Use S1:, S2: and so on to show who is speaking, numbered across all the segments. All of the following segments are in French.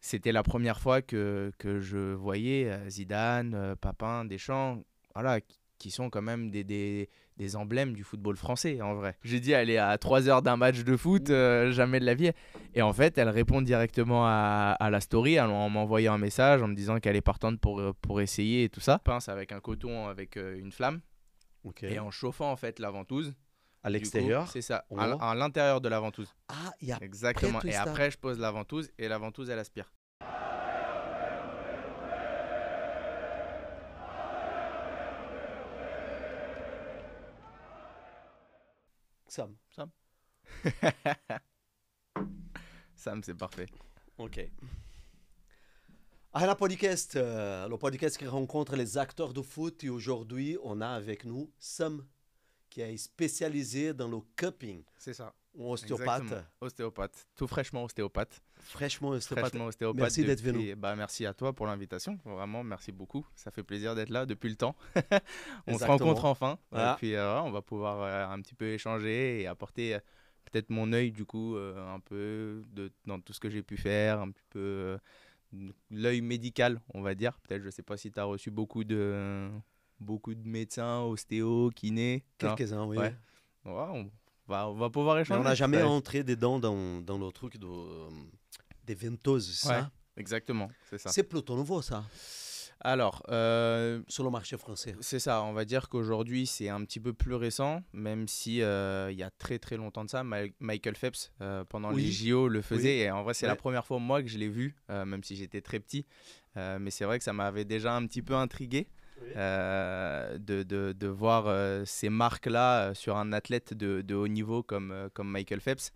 S1: c'était la première fois que je voyais Zidane, Papin, Deschamps, voilà, qui sont quand même des emblèmes du football français, en vrai. J'ai dit, elle est à 3 heures d'un match de foot, jamais de la vie. Et en fait, elle répond directement à la story en m'envoyant un message en me disant qu'elle est partante pour essayer et tout ça. Pince avec un coton avec une flamme
S2: Ok.
S1: et en chauffant en fait la ventouse.
S2: À
S1: Du coup,
S2: l'extérieur.
S1: c'est ça,
S2: Oh.
S1: à l'intérieur de la ventouse.
S2: Ah, il y a
S1: Exactement.
S2: tout
S1: Et
S2: ça.
S1: après, je pose la ventouse et la ventouse, elle aspire.
S2: Sam.
S1: Sam. Sam, c'est parfait.
S2: Ok. Arena Podcast, le podcast qui rencontre les acteurs de foot. Et aujourd'hui, on a avec nous Sam, qui est spécialisé dans le cupping.
S1: C'est ça.
S2: Un ostéopathe.
S1: Exactement. Ostéopathe. Tout fraîchement ostéopathe.
S2: Fraîchement ostéopathe.
S1: Fraîchement ostéopathe.
S2: Merci d'être venu.
S1: Bah, merci à toi pour l'invitation. Vraiment, merci beaucoup. Ça fait plaisir d'être là depuis le temps. On
S2: Exactement.
S1: se rencontre enfin.
S2: Ah.
S1: Et puis, on va pouvoir un petit peu échanger et apporter peut-être mon œil, du coup, un peu dans tout ce que j'ai pu faire, un petit peu l'œil médical, on va dire. Peut-être, je ne sais pas si tu as reçu beaucoup de médecins, ostéos, kinés.
S2: Quelques-uns, oui.
S1: Ouais. Ouais, on va pouvoir
S2: Mais
S1: échanger.
S2: on n'a jamais entré dedans dans le truc des ventoses, ça.
S1: Ouais, exactement, c'est ça.
S2: C'est plutôt nouveau, ça,
S1: Alors,
S2: sur le marché français.
S1: c'est ça, on va dire qu'aujourd'hui c'est un petit peu plus récent, même si il y a très très longtemps de ça, Michael Phelps pendant
S2: Oui.
S1: les JO le faisait,
S2: Oui.
S1: et en vrai c'est
S2: Ouais.
S1: la première fois moi que je l'ai vu, même si j'étais très petit, mais c'est vrai que ça m'avait déjà un petit peu intrigué.
S2: Oui.
S1: De voir ces marques-là sur un athlète de haut niveau comme Michael Phelps.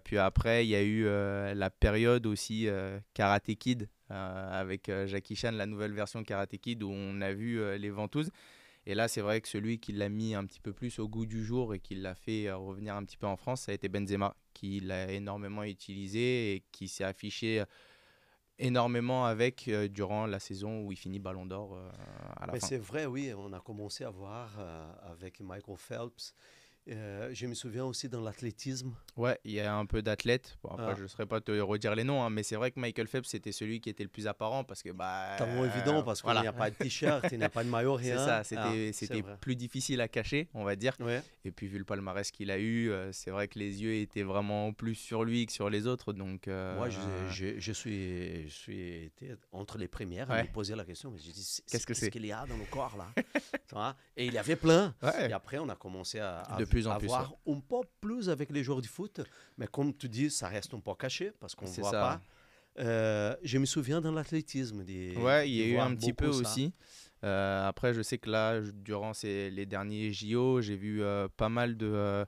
S1: Puis après, il y a eu la période aussi Karate Kid avec Jackie Chan, la nouvelle version Karate Kid où on a vu les ventouses. Et là, c'est vrai que celui qui l'a mis un petit peu plus au goût du jour et qui l'a fait revenir un petit peu en France, ça a été Benzema, qui l'a énormément utilisé et qui s'est affiché énormément avec durant la saison où il finit Ballon d'Or à la
S2: Mais
S1: fin.
S2: c'est vrai, oui, on a commencé à voir avec Michael Phelps. Je me souviens aussi dans l'athlétisme.
S1: Ouais, il y a un peu d'athlètes. Bon, après,
S2: Ah.
S1: je ne saurais pas te redire les noms, hein, mais c'est vrai que Michael Phelps, c'était celui qui était le plus apparent parce que...
S2: Tellement évident parce qu'il n'y a pas de t-shirt, il n'y a pas de maillot,
S1: C'est
S2: rien.
S1: ça, c'était
S2: vrai.
S1: plus difficile à cacher, on va dire.
S2: Ouais.
S1: Et puis, vu le palmarès qu'il a eu, c'est vrai que les yeux étaient vraiment plus sur lui que sur les autres. Donc,
S2: Moi, je suis été entre les premières à
S1: Ouais.
S2: me poser la question. Mais j'ai dit,
S1: Qu'est-ce
S2: qu'il y a dans le corps là? Tu vois. Et il y avait plein.
S1: Ouais.
S2: Et après, on a commencé à
S1: De plus en plus,
S2: voir un peu plus avec les joueurs du foot. Mais comme tu dis, ça reste un peu caché parce qu'on ne
S1: C'est
S2: voit
S1: ça.
S2: pas. Je me souviens dans l'athlétisme.
S1: Ouais, il y a eu un petit peu
S2: ça.
S1: aussi. Après, je sais que là, durant les derniers JO, j'ai vu pas mal de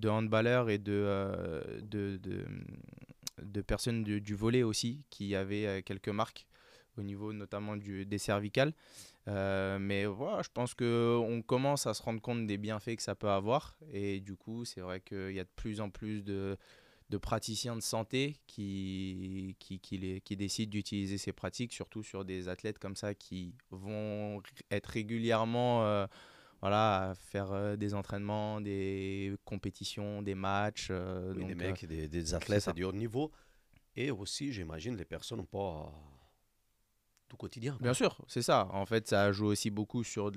S1: handballeurs et de personnes du volley aussi qui avaient quelques marques au niveau notamment des cervicales. Mais voilà, je pense qu'on commence à se rendre compte des bienfaits que ça peut avoir. Et du coup, c'est vrai qu'il y a de plus en plus de praticiens de santé qui décident d'utiliser ces pratiques, surtout sur des athlètes comme ça qui vont être régulièrement voilà, à faire des entraînements, des compétitions, des matchs.
S2: Oui,
S1: donc,
S2: des mecs, des athlètes
S1: ça.
S2: à du haut niveau. Et aussi, j'imagine, les personnes pas tout quotidien.
S1: Bien sûr, c'est ça. En fait, ça joue aussi beaucoup sur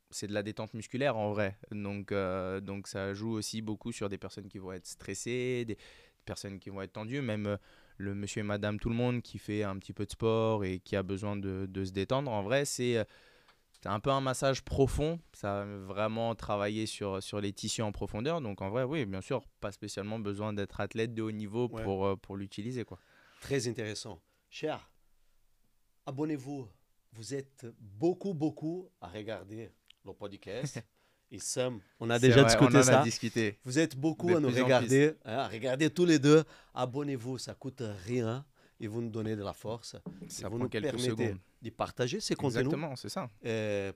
S1: c'est de la détente musculaire en vrai. Donc ça joue aussi beaucoup sur des personnes qui vont être stressées, des personnes qui vont être tendues, même le monsieur et madame tout le monde qui fait un petit peu de sport et qui a besoin de se détendre. En vrai, c'est un peu un massage profond. Ça va vraiment travailler sur les tissus en profondeur. Donc en vrai, oui, bien sûr, pas spécialement besoin d'être athlète de haut niveau
S2: Ouais.
S1: pour l'utiliser, quoi.
S2: Très intéressant. Cher, abonnez-vous. Vous êtes beaucoup à regarder le podcast. Et Sam, on a
S1: C'est
S2: déjà
S1: vrai,
S2: discuté
S1: on en
S2: ça.
S1: a discuté.
S2: Vous êtes beaucoup
S1: De
S2: à nous
S1: plus en
S2: regarder, hein, à regarder tous les deux. Abonnez-vous, ça coûte rien et vous nous donnez de la force.
S1: Ça
S2: vous
S1: prend
S2: nous
S1: quelques
S2: permettez
S1: secondes.
S2: de partager ces contenus.
S1: Exactement, c'est ça.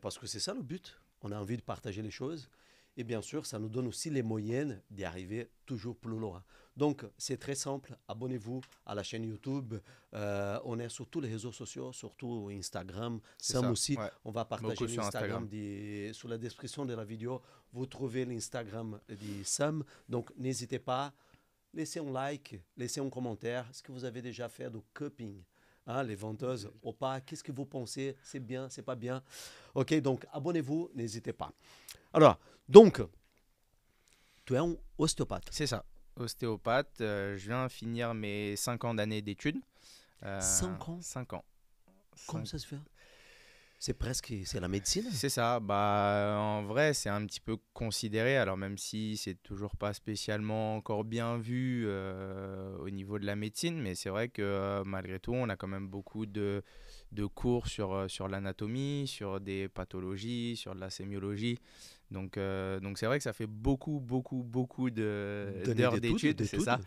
S2: Parce que c'est ça le but. On a envie de partager les choses. Et bien sûr, ça nous donne aussi les moyens d'y arriver toujours plus loin. Donc, c'est très simple. Abonnez-vous à la chaîne YouTube. On est sur tous les réseaux sociaux, surtout Instagram.
S1: C'est
S2: Sam
S1: ça,
S2: aussi.
S1: ouais.
S2: On va partager
S1: Beaucoup sur
S2: l'Instagram.
S1: Instagram.
S2: Sous la description de la vidéo, vous trouvez l'Instagram de Sam. Donc, n'hésitez pas. laissez un like, laissez un commentaire. Est-ce que vous avez déjà fait du cupping? Hein, les vendeuses ou pas, qu'est-ce que vous pensez? C'est bien, c'est pas bien? Ok, donc abonnez-vous, n'hésitez pas. Alors, donc, tu es un ostéopathe.
S1: C'est ça, ostéopathe. Je viens finir mes 5 ans d'années d'études.
S2: 5 ans?
S1: 5 ans.
S2: Comment
S1: Cinq-
S2: ça se fait? C'est presque, c'est la médecine.
S1: C'est ça. Bah, en vrai, c'est un petit peu considéré. Alors, même si c'est toujours pas spécialement encore bien vu au niveau de la médecine, mais c'est vrai que malgré tout, on a quand même beaucoup de cours sur l'anatomie, sur des pathologies, sur de la sémiologie. Donc c'est vrai que ça fait beaucoup
S2: Donner
S1: d'heures
S2: d'études,
S1: d'études, c'est ça.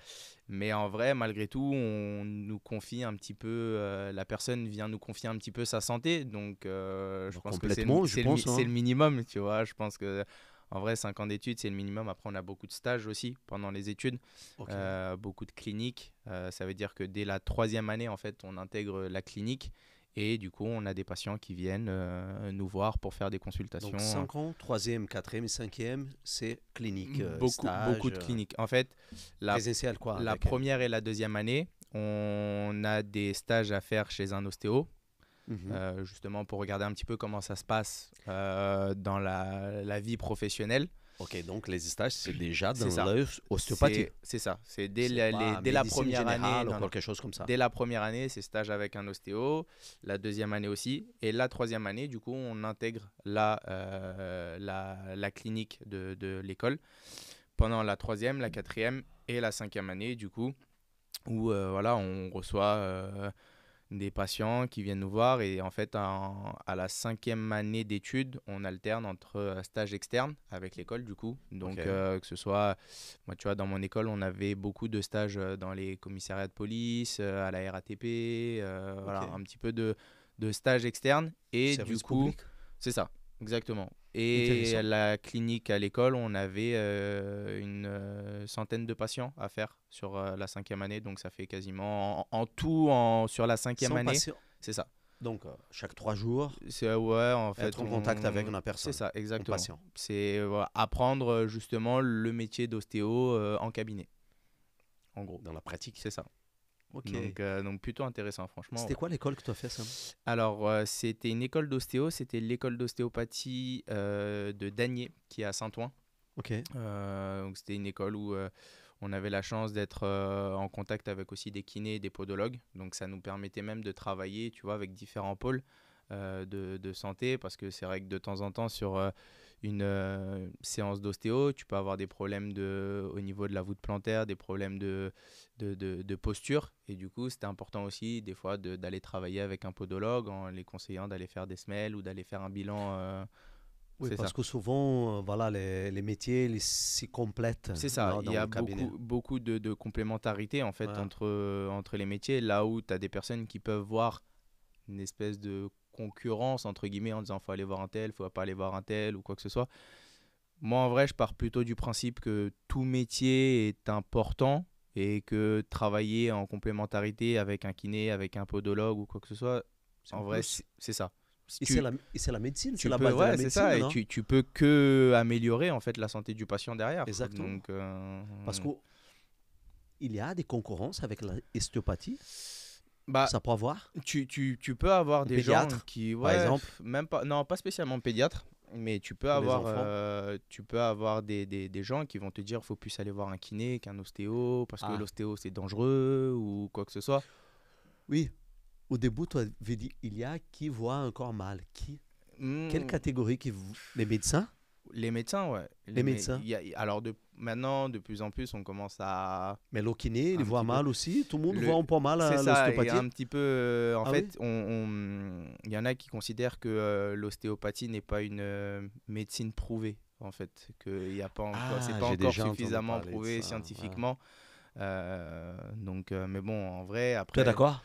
S1: Mais en vrai, malgré tout, on nous confie un petit peu, la personne vient nous confier un petit peu sa santé. Donc, je
S2: Bah,
S1: pense que
S2: complètement, je pense.
S1: c'est
S2: Hein.
S1: le minimum, tu vois. Je pense que, en vrai, 5 ans d'études, c'est le minimum. Après, on a beaucoup de stages aussi pendant les études,
S2: Ok.
S1: beaucoup de cliniques. Ça veut dire que dès la 3e année, en fait, on intègre la clinique. Et du coup, on a des patients qui viennent nous voir pour faire des consultations.
S2: Donc 5 ans, troisième, quatrième et cinquième, c'est clinique,
S1: Beaucoup
S2: stage,
S1: de cliniques. En fait, la
S2: présentiel quoi.
S1: la
S2: Avec,
S1: première et la 2e année, on a des stages à faire chez un ostéo,
S2: Mhm.
S1: justement pour regarder un petit peu comment ça se passe dans la vie professionnelle.
S2: Ok, donc les stages, c'est déjà
S1: C'est
S2: dans
S1: ça.
S2: l'ostéopathie.
S1: C'est ça. C'est
S2: C'est pas
S1: dès la
S2: médecine
S1: première année.
S2: générale ou
S1: Non, non.
S2: quelque chose comme ça.
S1: Dès la première année, c'est stage avec un ostéo. La 2e année aussi. Et la 3e année, du coup, on intègre la clinique de l'école pendant la 3e, la 4e et la 5e année, du coup, où voilà, on reçoit des patients qui viennent nous voir. Et en fait, à la 5e année d'études, on alterne entre stage externe avec l'école, du coup. Donc,
S2: Ok.
S1: que ce soit, moi, tu vois, dans mon école, on avait beaucoup de stages dans les commissariats de police, à la RATP, voilà,
S2: Ok.
S1: un petit peu de stages externes. Et du
S2: Service
S1: coup,
S2: public.
S1: c'est ça, exactement. Et à
S2: Intéressant.
S1: la clinique à l'école, on avait une centaine de patients à faire sur la 5e année. Donc ça fait quasiment en tout, sur la 5e
S2: 100
S1: année,
S2: patients.
S1: c'est ça.
S2: Donc, chaque 3 jours,
S1: C'est, ouais, en fait,
S2: être en contact avec une
S1: c'est
S2: personne,
S1: ça,
S2: un
S1: exactement.
S2: patient,
S1: C'est voilà, apprendre justement le métier d'ostéo en cabinet, en gros.
S2: dans la pratique.
S1: C'est ça.
S2: Ok.
S1: Donc plutôt intéressant, franchement.
S2: C'était
S1: Ouais.
S2: quoi l'école que tu as fait, Sam?
S1: Alors, c'était une école d'ostéo, c'était l'école d'ostéopathie de Dagné, qui est à Saint-Ouen.
S2: Ok.
S1: Donc c'était une école où on avait la chance d'être en contact avec aussi des kinés et des podologues. Donc ça nous permettait même de travailler, tu vois, avec différents pôles de santé, parce que c'est vrai que de temps en temps sur une séance d'ostéo, tu peux avoir des problèmes au niveau de la voûte plantaire, des problèmes de posture. Et du coup, c'était important aussi des fois d'aller travailler avec un podologue en les conseillant d'aller faire des semelles ou d'aller faire un bilan.
S2: Oui,
S1: C'est
S2: parce
S1: ça.
S2: que souvent, voilà, les métiers s'y complètent
S1: C'est ça,
S2: non,
S1: il
S2: dans
S1: y
S2: le
S1: a
S2: cabinet.
S1: beaucoup de complémentarité en fait
S2: Ouais.
S1: entre les métiers, là où tu as des personnes qui peuvent voir une espèce de concurrence entre guillemets en disant faut aller voir un tel, faut pas aller voir un tel ou quoi que ce soit. Moi en vrai, je pars plutôt du principe que tout métier est important et que travailler en complémentarité avec un kiné, avec un podologue ou quoi que ce soit,
S2: C'est un
S1: en vrai,
S2: plus.
S1: c'est ça. Si
S2: Et c'est la médecine, c'est
S1: tu
S2: la
S1: peux,
S2: base de la
S1: ouais, c'est
S2: médecine,
S1: ça, et
S2: non?
S1: tu peux que améliorer en fait la santé du patient derrière.
S2: Exactement.
S1: Donc,
S2: Parce qu'il y a des concurrences avec l'ostéopathie.
S1: bah,
S2: Ça peut avoir.
S1: tu peux avoir
S2: Un
S1: des gens
S2: pédiatre,
S1: qui,
S2: par
S1: ouais,
S2: exemple,
S1: même pas, non, pas spécialement pédiatre, mais
S2: pour les enfants.
S1: tu peux avoir des gens qui vont te dire faut plus aller voir un kiné qu'un ostéo parce que
S2: Ah,
S1: l'ostéo c'est dangereux ou quoi que ce soit.
S2: oui. Au début, tu avais dit, il y a qui voit encore mal. Qui? Quelle
S1: Hmm,
S2: catégorie les médecins?
S1: les médecins, ouais.
S2: Les médecins.
S1: Alors maintenant, de plus en plus, on commence à
S2: Mais le kiné, il
S1: un
S2: voit
S1: petit peu.
S2: mal aussi. Tout le monde voit
S1: Le,
S2: un peu mal
S1: c'est
S2: à
S1: ça, et
S2: l'ostéopathie.
S1: un petit peu, en
S2: Ah oui?
S1: fait, il y en a qui considèrent que l'ostéopathie n'est pas une médecine prouvée, en fait, que c'est
S2: Ah,
S1: pas
S2: j'ai
S1: encore
S2: déjà entendu
S1: suffisamment
S2: parler de
S1: prouvé
S2: ça. Ouais.
S1: scientifiquement. Mais bon, en vrai,
S2: Tu es
S1: après,
S2: d'accord?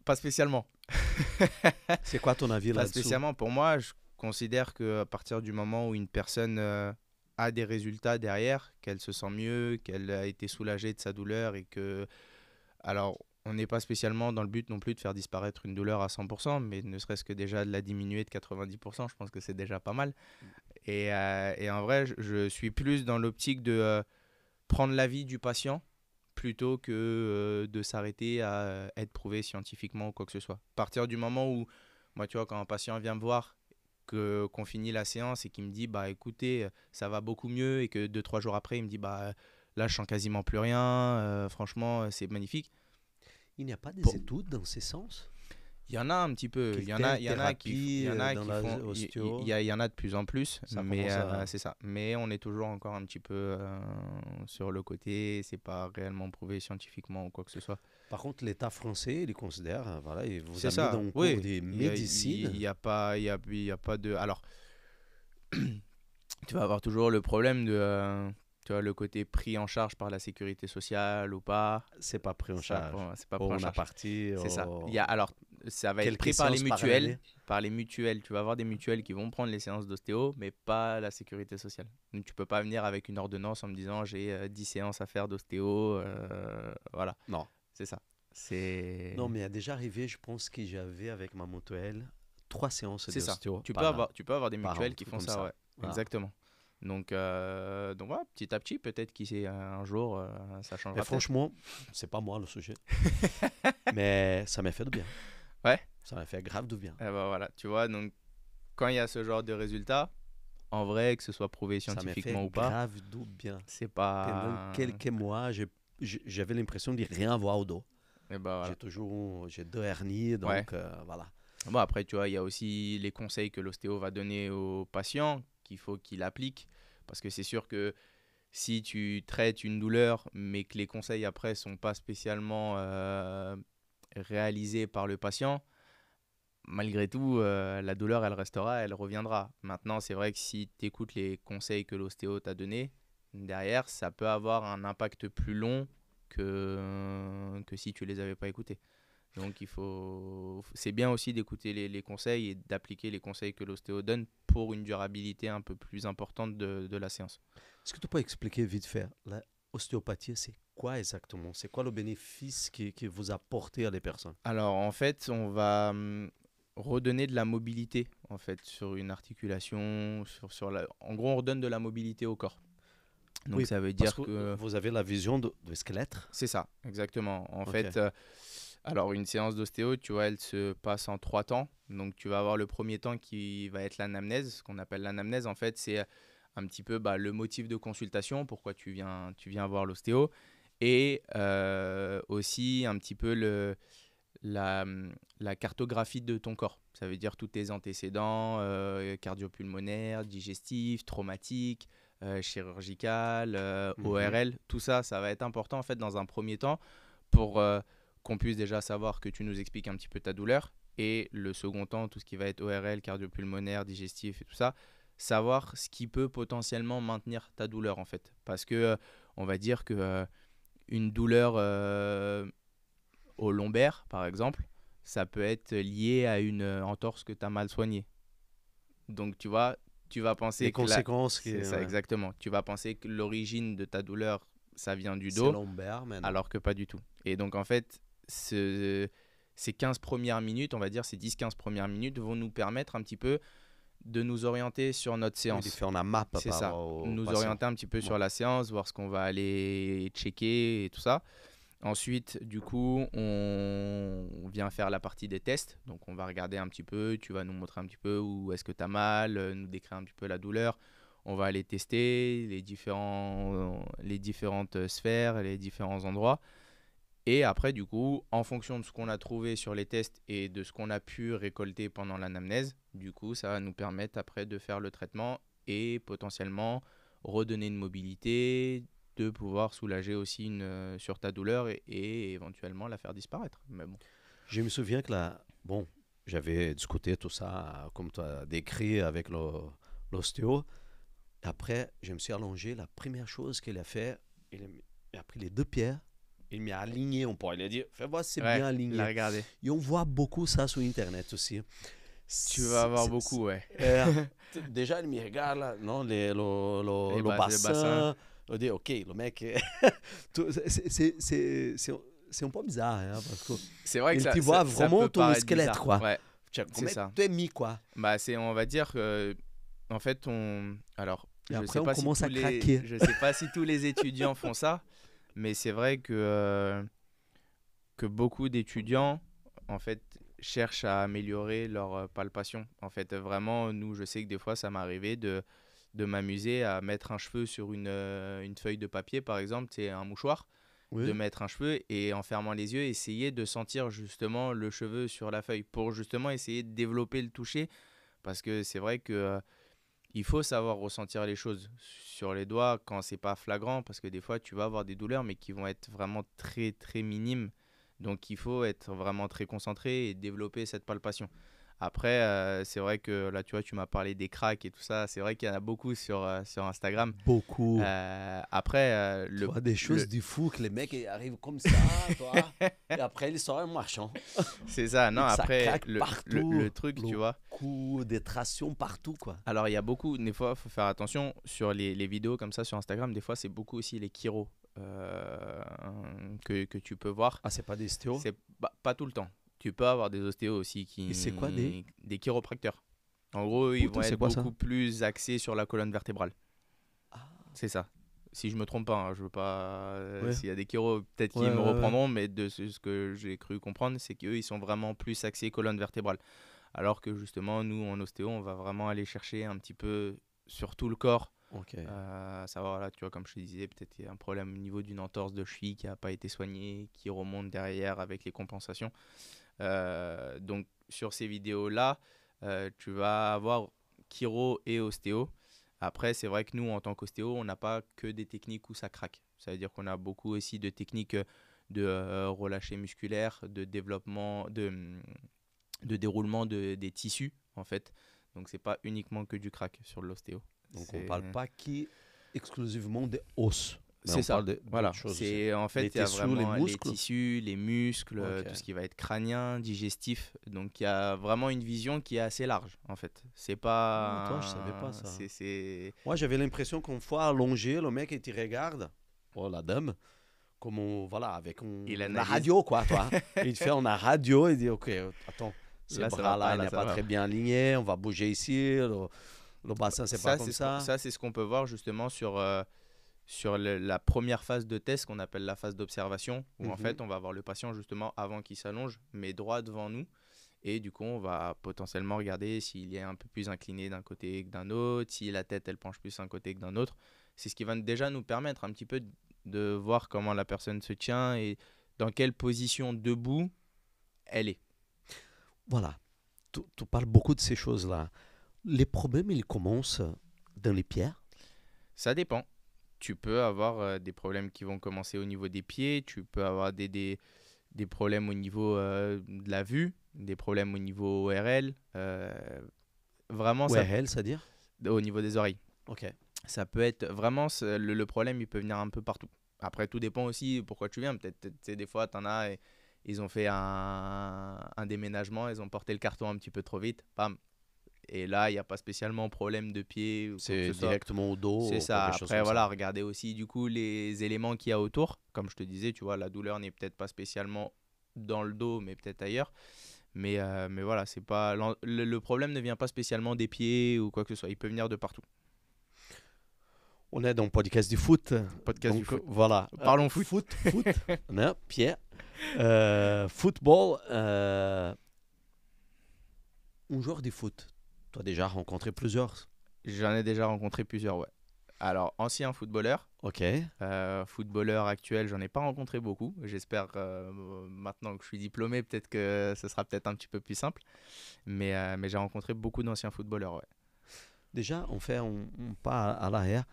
S1: pas spécialement.
S2: C'est quoi ton avis
S1: Pas
S2: là-dessous?
S1: spécialement. Pour moi, je considère qu'à partir du moment où une personne a des résultats derrière, qu'elle se sent mieux, qu'elle a été soulagée de sa douleur et que alors, on n'est pas spécialement dans le but non plus de faire disparaître une douleur à 100%, mais ne serait-ce que déjà de la diminuer de 90%, je pense que c'est déjà pas mal. Et en vrai, je suis plus dans l'optique de prendre l'avis du patient plutôt que de s'arrêter à être prouvé scientifiquement ou quoi que ce soit. À partir du moment où, moi, tu vois, quand un patient vient me voir, qu'on finit la séance et qu'il me dit, bah écoutez, ça va beaucoup mieux, et que 2-3 jours après, il me dit, bah là, je sens quasiment plus rien, franchement, c'est magnifique.
S2: Il n'y a pas des
S1: Pour-
S2: études dans ce sens?
S1: Il y en a un petit peu,
S2: Quelle
S1: il y en
S2: telle
S1: a, il y en a qui,
S2: thérapie
S1: il y en a
S2: dans
S1: qui
S2: la
S1: font,
S2: ostéo?
S1: il y en a de plus en plus,
S2: Ça
S1: mais
S2: commence à...
S1: c'est ça. Mais on est toujours encore un petit peu sur le côté, c'est pas réellement prouvé scientifiquement ou quoi que ce soit.
S2: Par contre, l'État français, il considère, voilà, il vous
S1: C'est
S2: a mis
S1: ça,
S2: dans le cours
S1: oui.
S2: des
S1: Il
S2: médecines.
S1: y a pas, il y a pas de. Alors, tu vas avoir toujours le problème de, tu vois, le côté pris en charge par la sécurité sociale ou pas.
S2: C'est pas pris en
S1: Ça,
S2: charge.
S1: c'est pas pris en
S2: On a
S1: charge.
S2: parti
S1: C'est ça.
S2: au...
S1: Alors, ça va être
S2: quelques
S1: pris par les
S2: séances par
S1: mutuelles.
S2: année.
S1: Par les mutuelles. Tu vas avoir des mutuelles qui vont prendre les séances d'ostéo, mais pas la sécurité sociale. Donc, tu peux pas venir avec une ordonnance en me disant j'ai 10 séances à faire d'ostéo. Voilà.
S2: Non.
S1: C'est ça. C'est
S2: Non, mais il a déjà arrivé, je pense que j'avais avec ma mutuelle 3 séances
S1: c'est ça.
S2: d'ostéo
S1: Tu
S2: par an.
S1: tu peux avoir des
S2: Par an,
S1: mutuelles
S2: un
S1: qui
S2: truc
S1: font
S2: comme
S1: ça,
S2: ça.
S1: ouais.
S2: Voilà.
S1: Exactement. Donc voilà, petit à petit, peut-être qui sait, un jour, ça changera.
S2: Mais
S1: peut-être.
S2: franchement, c'est pas moi le sujet. Mais ça m'a fait du bien.
S1: Ouais.
S2: Ça m'a fait grave du bien.
S1: Eh ben voilà, tu vois, donc quand il y a ce genre de résultats, en vrai, que ce soit prouvé
S2: Ça m'a fait
S1: scientifiquement ou pas,
S2: grave du bien.
S1: c'est
S2: Pendant
S1: pas.
S2: quelques mois, j'avais l'impression de rien avoir au dos.
S1: Eh ben voilà.
S2: J'ai 2 hernies, donc
S1: Ouais.
S2: voilà.
S1: Bon, après, tu vois, il y a aussi les conseils que l'ostéo va donner aux patients qu'il faut qu'il applique. Parce que c'est sûr que si tu traites une douleur, mais que les conseils après sont pas spécialement réalisés par le patient, malgré tout, la douleur, elle restera, elle reviendra. Maintenant, c'est vrai que si tu écoutes les conseils que l'ostéo t'a donnés, derrière, ça peut avoir un impact plus long que si tu les avais pas écoutés. Donc, c'est bien aussi d'écouter les conseils et d'appliquer les conseils que l'ostéo donne pour une durabilité un peu plus importante de la séance.
S2: Est-ce que tu peux expliquer vite fait, l'ostéopathie, c'est quoi exactement? C'est quoi le bénéfice que vous apportez à des personnes?
S1: Alors, en fait, on va redonner de la mobilité en fait, sur une articulation. En gros, on redonne de la mobilité au corps. Donc,
S2: Oui,
S1: ça veut
S2: parce
S1: dire que.
S2: vous avez la vision de squelette.
S1: C'est ça, exactement. En
S2: Ok.
S1: fait, alors une séance d'ostéo, tu vois, elle se passe en 3 temps. Donc, tu vas avoir le premier temps qui va être l'anamnèse. Ce qu'on appelle l'anamnèse, en fait, c'est un petit peu le motif de consultation, pourquoi tu viens voir l'ostéo. Et aussi un petit peu la cartographie de ton corps. Ça veut dire tous tes antécédents cardio-pulmonaires, digestifs, traumatiques, chirurgicales, ORL. Tout ça, ça va être important en fait dans un premier temps pour qu'on puisse déjà savoir que tu nous expliques un petit peu ta douleur. Et le second temps, tout ce qui va être ORL, cardio-pulmonaire, digestif et tout ça, savoir ce qui peut potentiellement maintenir ta douleur en fait. Parce que on va dire que une douleur au lombaire, par exemple, ça peut être lié à une entorse que tu as mal soignée. Donc, tu vois, tu vas penser
S2: Les
S1: que
S2: conséquences,
S1: c'est ça, exactement. Tu vas penser que l'origine de ta douleur, ça vient du
S2: c'est
S1: dos,
S2: lombaire, mais non.
S1: alors que pas du tout. Et donc, en fait, ces 15 premières minutes, on va dire, ces 10-15 premières minutes vont nous permettre un petit peu de nous orienter sur notre
S2: Oui,
S1: séance.
S2: de faire une map
S1: C'est
S2: par
S1: ça,
S2: rapport au
S1: nous
S2: patient.
S1: orienter un petit peu sur la séance, voir ce qu'on va aller checker et tout ça. Ensuite, du coup, on vient faire la partie des tests. Donc, on va regarder un petit peu, tu vas nous montrer un petit peu où est-ce que tu as mal, nous décrire un petit peu la douleur. On va aller tester les différentes sphères, les différents endroits. Et après, du coup, en fonction de ce qu'on a trouvé sur les tests et de ce qu'on a pu récolter pendant l'anamnèse, du coup, ça va nous permettre après de faire le traitement et potentiellement redonner une mobilité, de pouvoir soulager aussi sur ta douleur et éventuellement la faire disparaître. Mais bon.
S2: Je me souviens que bon, j'avais discuté tout ça, comme tu as décrit avec l'ostéo. Après, je me suis allongé. La première chose qu'il a fait, il a pris les 2 pierres, il m'a aligné. On pourrait lui dire, fais voir si c'est bien aligné.
S1: La regarder.
S2: Et on voit beaucoup ça sur Internet aussi.
S1: Tu vas avoir beaucoup, ouais.
S2: Déjà, il me regarde là, non, le
S1: Les
S2: bassin. On dit, ok, le mec, c'est un peu bizarre, hein, parce que
S1: c'est vrai que
S2: il
S1: ça,
S2: te voit
S1: ça
S2: vraiment
S1: peut
S2: ton
S1: paraître
S2: squelette,
S1: bizarre.
S2: quoi.
S1: Ouais,
S2: Comment
S1: ça.
S2: tu es mis, quoi.
S1: Bah, on va dire que, en fait, alors,
S2: Et
S1: je
S2: après,
S1: sais
S2: on
S1: pas si
S2: commence à
S1: tous
S2: craquer.
S1: je sais pas si tous les étudiants font ça, Mais c'est vrai que beaucoup d'étudiants, en fait, cherchent à améliorer leur palpation. En fait, vraiment, nous, je sais que des fois, ça m'est arrivé de m'amuser à mettre un cheveu sur une feuille de papier, par exemple, c'est un mouchoir, de
S2: Oui.
S1: mettre un cheveu et en fermant les yeux, essayer de sentir justement le cheveu sur la feuille pour justement essayer de développer le toucher. Parce que c'est vrai que il faut savoir ressentir les choses sur les doigts quand c'est pas flagrant, parce que des fois tu vas avoir des douleurs, mais qui vont être vraiment très très minimes. Donc il faut être vraiment très concentré et développer cette palpation. Après, c'est vrai que là, tu vois, tu m'as parlé des cracks et tout ça. C'est vrai qu'il y en a beaucoup sur Instagram.
S2: Beaucoup.
S1: Après,
S2: Tu vois des choses du fou que les mecs ils arrivent comme ça, toi, et après ils sortent en marchant.
S1: c'est ça. Non,
S2: Et que ça
S1: après,
S2: craque
S1: le
S2: partout,
S1: truc,
S2: le
S1: tu vois.
S2: cou, des tracions partout, quoi.
S1: Alors, il y a beaucoup, des fois, il faut faire attention sur les vidéos comme ça sur Instagram. Des fois, c'est beaucoup aussi les chiros que tu peux voir.
S2: Ah, c'est pas des stéos?
S1: C'est pas tout le temps. Tu peux avoir des ostéos aussi
S2: Et c'est quoi
S1: des chiropracteurs. En gros, eux, ils
S2: Putain,
S1: vont
S2: c'est
S1: être
S2: quoi ça?
S1: beaucoup plus axés sur la colonne vertébrale.
S2: Ah,
S1: C'est ça. Si je me trompe pas, hein, je veux pas.
S2: ouais,
S1: S'il y a des chiros, peut-être
S2: ouais,
S1: qu'ils me
S2: ouais, ouais.
S1: reprendront, mais de ce que j'ai cru comprendre, c'est qu'eux, ils sont vraiment plus axés colonne vertébrale. Alors que justement, nous, en ostéo, on va vraiment aller chercher un petit peu sur tout le corps.
S2: Ok.
S1: À savoir, là, tu vois, comme je te disais, peut-être qu'il y a un problème au niveau d'une entorse de cheville qui n'a pas été soignée, qui remonte derrière avec les compensations. Donc, sur ces vidéos-là, tu vas avoir chiro et ostéo. Après, c'est vrai que nous, en tant qu'ostéo, on n'a pas que des techniques où ça craque. Ça veut dire qu'on a beaucoup aussi de techniques de relâché musculaire, de développement, de déroulement des tissus, en fait. Donc, c'est pas uniquement que du crack sur l'ostéo.
S2: Donc on parle pas exclusivement des os, mais
S1: C'est
S2: on parle
S1: ça.
S2: d'autres
S1: Voilà.
S2: choses aussi.
S1: C'est en fait
S2: Les
S1: il y a
S2: tissus, les
S1: vraiment les
S2: muscles.
S1: tissus, les muscles,
S2: Ok.
S1: tout ce qui va être crânien, digestif. Donc il y a vraiment une vision qui est assez large en fait. C'est
S2: Ah, toi, je savais pas
S1: pas
S2: ça.
S1: c'est
S2: Moi, j'avais l'impression qu'on fois allongé, le mec, il te regarde, oh, la dame, comme voilà, avec
S1: il
S2: la
S1: analyse.
S2: radio, quoi, toi. Et il te fait en la radio, il dit, OK, attends, ces
S1: Là ça va
S2: bras-là,
S1: pas,
S2: il
S1: là
S2: n'est
S1: ça
S2: pas
S1: va.
S2: très bien aligné, on va bouger ici, le bassin, c'est pas comme ça.
S1: Ça c'est ce qu'on peut voir justement sur la première phase de test qu'on appelle la phase d'observation où en
S2: Mhm.
S1: fait on va voir le patient justement avant qu'il s'allonge mais droit devant nous. Et du coup, on va potentiellement regarder s'il est un peu plus incliné d'un côté que d'un autre, si la tête, elle penche plus d'un côté que d'un autre. C'est ce qui va déjà nous permettre un petit peu de voir comment la personne se tient et dans quelle position debout elle est.
S2: Voilà, tu parles beaucoup de ces choses-là. Les problèmes, ils commencent dans les pieds.
S1: Ça dépend. Tu peux avoir des problèmes qui vont commencer au niveau des pieds, tu peux avoir des problèmes au niveau de la vue, des problèmes au niveau ORL. Vraiment, ça,
S2: ORL, c'est-à-dire?
S1: au niveau des oreilles.
S2: OK.
S1: Ça peut être vraiment le problème, il peut venir un peu partout. Après, tout dépend aussi pourquoi tu viens. Peut-être, tu sais, des fois, t'en as, ils ont fait un déménagement, ils ont porté le carton un petit peu trop vite. Bam. Et là, il n'y a pas spécialement problème de pied ou quoi que
S2: C'est
S1: ce soit.
S2: directement au dos
S1: C'est
S2: ou
S1: ça.
S2: quelque chose
S1: Après,
S2: comme
S1: voilà,
S2: ça.
S1: regardez aussi du coup les éléments qu'il y a autour. Comme je te disais, tu vois, la douleur n'est peut-être pas spécialement dans le dos, mais peut-être ailleurs. Mais voilà, c'est pas le problème ne vient pas spécialement des pieds ou quoi que ce soit. Il peut venir de partout.
S2: On est dans le podcast du foot.
S1: Podcast du
S2: Donc
S1: foot.
S2: voilà.
S1: Parlons foot.
S2: Foot. Non, Pierre. Football. Un joueur de foot. Tu as déjà rencontré plusieurs.
S1: J'en ai déjà rencontré plusieurs, ouais. Alors, ancien footballeur,
S2: OK.
S1: footballeur actuel, j'en ai pas rencontré beaucoup. J'espère maintenant que je suis diplômé, peut-être que ce sera peut-être un petit peu plus simple. Mais j'ai rencontré beaucoup d'anciens footballeurs, ouais.
S2: Déjà, on fait un pas à l'arrière.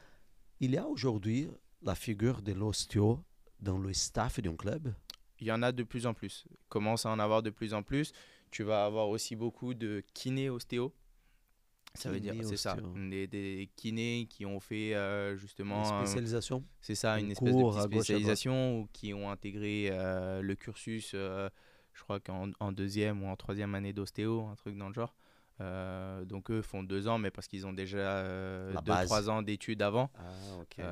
S2: Il y a aujourd'hui la figure de l'ostéo dans le staff d'un club.
S1: Il y en a de plus en plus. Il commence à en avoir de plus en plus. Tu vas avoir aussi beaucoup de kinés-ostéo. Ça veut dire, c'est ça,
S2: Kiné-ostéo.
S1: des kinés qui ont fait
S2: Des
S1: justement,
S2: spécialisations.
S1: c'est ça,
S2: Un
S1: une espèce de
S2: cours
S1: petite
S2: à gauche, à droite.
S1: spécialisation ou qui ont intégré le cursus, je crois qu'en deuxième ou en troisième année d'ostéo, un truc dans le genre. Donc eux font 2 ans, mais parce qu'ils ont déjà
S2: La
S1: 2-3
S2: base.
S1: ans d'études avant.
S2: Ah, OK.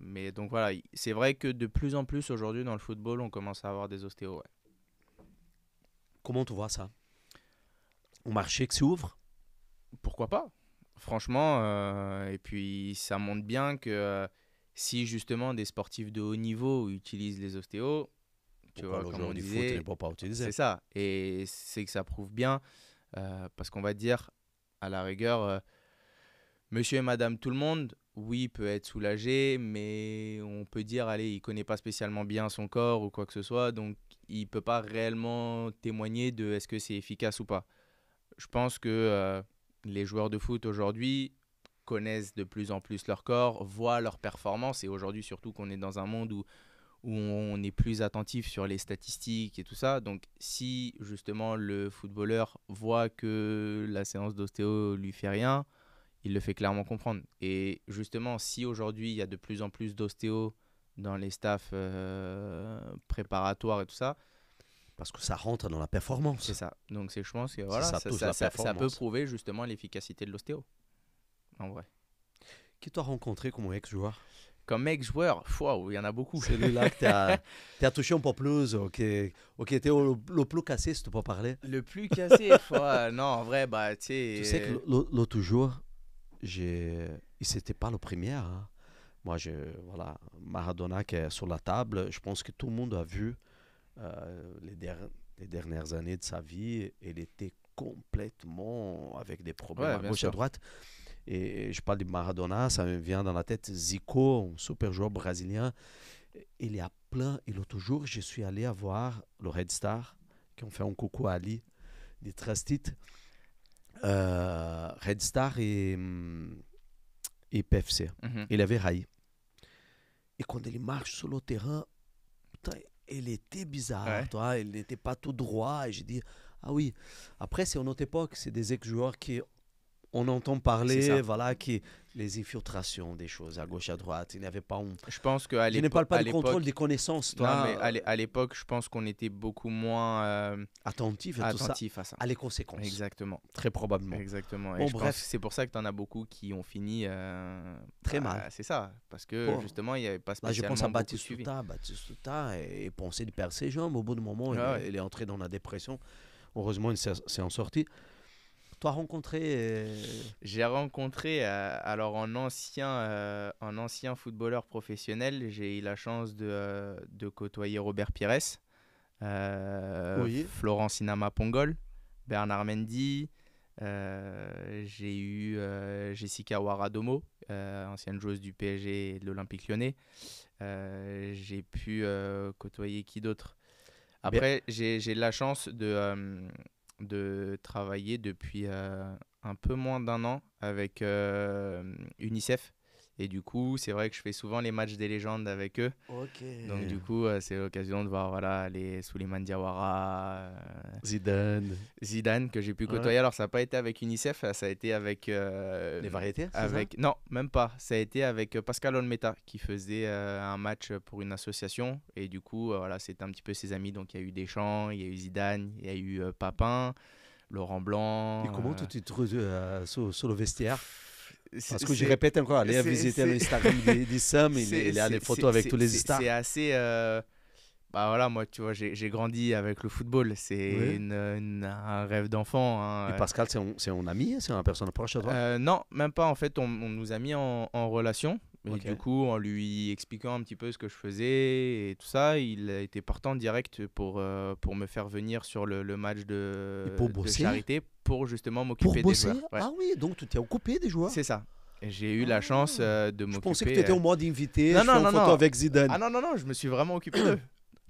S1: Mais donc voilà, c'est vrai que de plus en plus aujourd'hui dans le football, on commence à avoir des ostéos. Ouais.
S2: Comment tu vois ça? Un marché qui s'ouvre?
S1: Pourquoi pas? Franchement, et puis ça montre bien que si justement des sportifs de haut niveau utilisent les ostéos, tu vois,
S2: le
S1: comme
S2: joueur
S1: on
S2: du foot
S1: disait,
S2: ne peut pas utiliser.
S1: c'est ça. Et c'est que ça prouve bien, parce qu'on va dire, à la rigueur, monsieur et madame tout le monde, oui, peut être soulagé, mais on peut dire, allez, il ne connaît pas spécialement bien son corps ou quoi que ce soit, donc il ne peut pas réellement témoigner de est-ce que c'est efficace ou pas. Je pense que les joueurs de foot aujourd'hui connaissent de plus en plus leur corps, voient leur performance, et aujourd'hui surtout qu'on est dans un monde où on est plus attentif sur les statistiques et tout ça. Donc si justement le footballeur voit que la séance d'ostéo lui fait rien, il le fait clairement comprendre. Et justement, si aujourd'hui il y a de plus en plus d'ostéo dans les staffs préparatoires et tout ça,
S2: Parce que ça rentre dans la
S1: c'est
S2: performance.
S1: ça. Donc je pense que
S2: Si
S1: voilà,
S2: ça touche la
S1: ça peut
S2: performance.
S1: prouver justement l'efficacité de l'ostéo, en vrai.
S2: Qui t'a rencontré comme ex-joueur?
S1: Comme ex-joueur, wow, il y en a beaucoup.
S2: Celui-là que t'as touché un peu plus, ok, était le plus cassé, si tu peux parler.
S1: Le plus cassé, non, en vrai, bah, tu sais.
S2: Tu sais que l'autre jour, c'était pas le premier. Hein. Moi, voilà, Maradona qui est sur la table, je pense que tout le monde a vu les dernières années de sa vie. Il était complètement avec des problèmes
S1: Ouais,
S2: à
S1: bien
S2: gauche et à
S1: sûr.
S2: droite. Et je parle de Maradona, ça me vient dans la tête Zico, un super joueur brésilien. Il y a plein. Et l'autre jour, je suis allé voir le Red Star, qui ont fait un coucou à Ali, des Trustit. Red Star et PFC.
S1: Mhm.
S2: Il avait raillé. Et quand il marche sur le terrain, putain, il était bizarre.
S1: Ouais.
S2: Toi, il n'était pas tout droit. Et j'ai dit, ah oui. Après, c'est en notre époque, c'est des ex-joueurs qui on entend
S1: C'est
S2: parler,
S1: ça.
S2: voilà, qui les infiltrations des choses à gauche à droite. Il n'y avait pas
S1: Je pense qu'à
S2: je ne parle pas
S1: à
S2: de contrôle
S1: l'époque,
S2: des connaissances,
S1: non, mais
S2: toi,
S1: à l'époque, je pense qu'on était beaucoup moins
S2: attentif et tout ça,
S1: attentif à ça.
S2: à les conséquences.
S1: Exactement.
S2: Très probablement.
S1: Exactement. Et
S2: Bon,
S1: je pense
S2: bref.
S1: que c'est pour ça que tu en as beaucoup qui ont fini
S2: Très mal.
S1: C'est ça. Parce que
S2: Bon.
S1: justement, il n'y avait pas
S2: Là, je
S1: spécialement
S2: pense à
S1: beaucoup de suivi.
S2: Batistuta et pensait de perdre ses jambes. Au bout d'un moment,
S1: Ouais.
S2: il est entré dans la dépression. Heureusement, il s'est en sorti. Toi, rencontré.
S1: J'ai rencontré alors un ancien footballeur professionnel. J'ai eu la chance de côtoyer Robert Pires,
S2: Oui.
S1: Florent Sinama Pongol, Bernard Mendy. J'ai eu Jessica Waradomo, ancienne joueuse du PSG et de l'Olympique Lyonnais. J'ai pu côtoyer qui d'autre? Après, j'ai la chance de travailler depuis un peu moins d'un an avec UNICEF. Et du coup, c'est vrai que je fais souvent les matchs des légendes avec eux.
S2: Ok.
S1: Donc du coup, c'est l'occasion de voir voilà, les Souleymane Diawara, Zidane que j'ai pu côtoyer. Alors ça n'a pas été avec UNICEF, ça a été avec...
S2: Les variétés, c'est
S1: avec... Non, même pas. Ça a été avec Pascal Olmeta qui faisait un match pour une association. Et du coup, voilà, c'était un petit peu ses amis. Donc il y a eu Deschamps, il y a eu Zidane, il y a eu Papin, Laurent Blanc.
S2: Et comment tu te trouves sur le vestiaire? Parce que je
S1: C'est-
S2: répète encore, allez visiter
S1: c'est-
S2: l'Instagram des Sam, il y a des photos avec tous les stars.
S1: C'est assez... bah voilà, moi, tu vois, j'ai grandi avec le football. C'est
S2: Oui.
S1: un rêve d'enfant. Hein.
S2: Et Pascal, c'est un ami, c'est une personne proche de toi?
S1: Non, même pas. En fait, on nous a mis en relation. Et
S2: Ok.
S1: du coup, en lui expliquant un petit peu ce que je faisais et tout ça, il a été partant direct pour me faire venir sur le match
S2: Et pour
S1: de
S2: bosser?
S1: charité pour justement
S2: Pour
S1: m'occuper des
S2: bosser?
S1: joueurs. Ouais.
S2: Ah oui, donc tu t'es occupé des joueurs?
S1: C'est ça. Et j'ai eu la chance de m'occuper.
S2: Je pensais que tu étais au mode invité,
S1: Non,
S2: je
S1: non,
S2: fais une
S1: non,
S2: photo
S1: non.
S2: avec Zidane.
S1: Ah non, non, non, je me suis vraiment occupé d'eux. Ouais,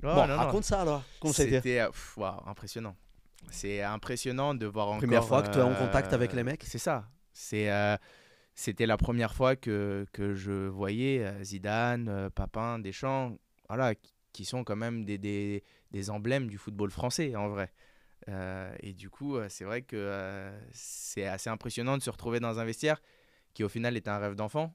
S2: Bon,
S1: non, non.
S2: raconte ça alors. Comment ça a été?
S1: C'était waouh, impressionnant. C'est impressionnant de voir encore...
S2: Première fois que tu es en contact avec les mecs?
S1: C'est ça. C'était la première fois que je voyais Zidane, Papin, Deschamps, voilà, qui sont quand même des emblèmes du football français, en vrai. Et du coup, c'est vrai que c'est assez impressionnant de se retrouver dans un vestiaire qui, au final, était un rêve d'enfant,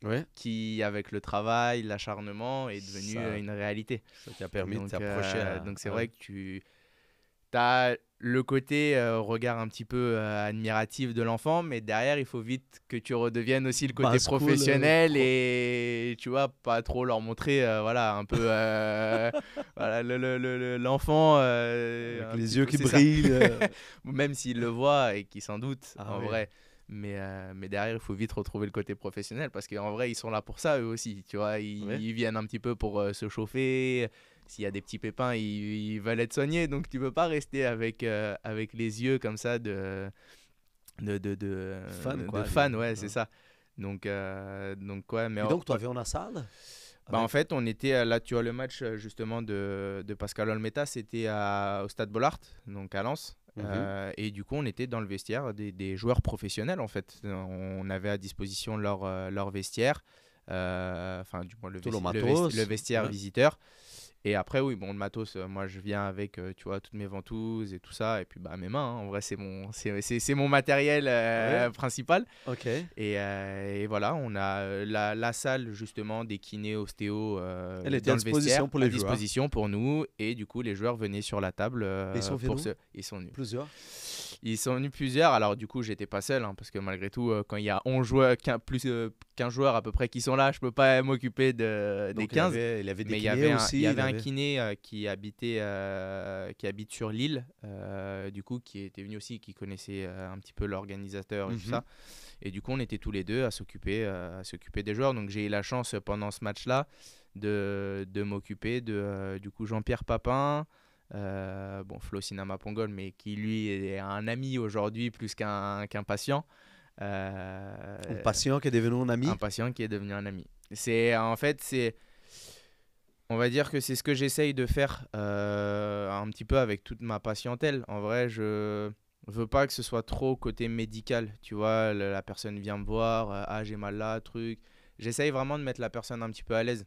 S2: Ouais.
S1: qui, avec le travail, l'acharnement, est devenu
S2: Ça-
S1: une réalité.
S2: Ça t'a permis de
S1: Donc,
S2: t'approcher.
S1: donc c'est vrai que tu as le côté regard un petit peu admiratif de l'enfant, mais derrière, il faut vite que tu redeviennes aussi le côté
S2: Basse-cool,
S1: professionnel et tu vois, pas trop leur montrer, voilà, un peu voilà, l'enfant.
S2: Avec
S1: un
S2: les
S1: petit
S2: yeux
S1: peu,
S2: qui
S1: c'est ça.
S2: brillent.
S1: Même s'il le voit et qu'il s'en doute,
S2: Ah
S1: en
S2: oui.
S1: vrai. Mais derrière, il faut vite retrouver le côté professionnel parce qu'en vrai, ils sont là pour ça, eux aussi. Tu vois, ils viennent un petit peu pour se chauffer. S'il y a des petits pépins, ils veulent être soignés. Donc, tu peux pas rester avec les yeux comme ça de fan. Ouais, c'est ça. Donc ouais, mais
S2: Et donc, toi, tu en salle
S1: bah en fait, on était là, tu vois, le match justement de Pascal Olmeta, c'était au Stade Bollaert, donc à Lens. Et du coup, on était dans le vestiaire des joueurs professionnels, en fait. On avait à disposition leur vestiaire, enfin, du moins le vestiaire visiteur. Et après, oui, bon, le matos, moi, je viens avec, tu vois, toutes mes ventouses et tout ça. Et puis, bah, mes mains, hein. En vrai, c'est mon matériel principal.
S2: Ok.
S1: Et voilà, on a la salle, justement, des kinés, ostéos
S2: Elle était
S1: dans
S2: à
S1: le vestiaire,
S2: disposition pour les
S1: à
S2: joueurs.
S1: disposition pour nous. Et du coup, les joueurs venaient sur la table
S2: Ils sont venus
S1: Ils sont venus.
S2: Plusieurs.
S1: Ils sont venus plusieurs. Alors, du coup, j'étais pas seul, hein, parce que malgré tout, quand il y a 11 joueurs, 15 joueurs à peu près qui sont là, je peux pas m'occuper des 15.
S2: Il y avait des
S1: Mais
S2: kinés aussi.
S1: Il y avait un kiné qui habite sur l'île, du coup, qui était venu aussi, qui connaissait un petit peu l'organisateur et tout ça. Et du coup, on était tous les deux à s'occuper des joueurs. Donc, j'ai eu la chance pendant ce match-là de m'occuper de du coup Jean-Pierre Papin, Flo Sinama Pongol, mais qui lui est un ami aujourd'hui plus qu'un patient.
S2: Un patient qui est devenu un ami.
S1: Un patient qui est devenu un ami. On va dire que c'est ce que j'essaye de faire un petit peu avec toute ma patientèle. En vrai, je veux pas que ce soit trop côté médical. Tu vois, la personne vient me voir, ah j'ai mal là, truc. J'essaye vraiment de mettre la personne un petit peu à l'aise.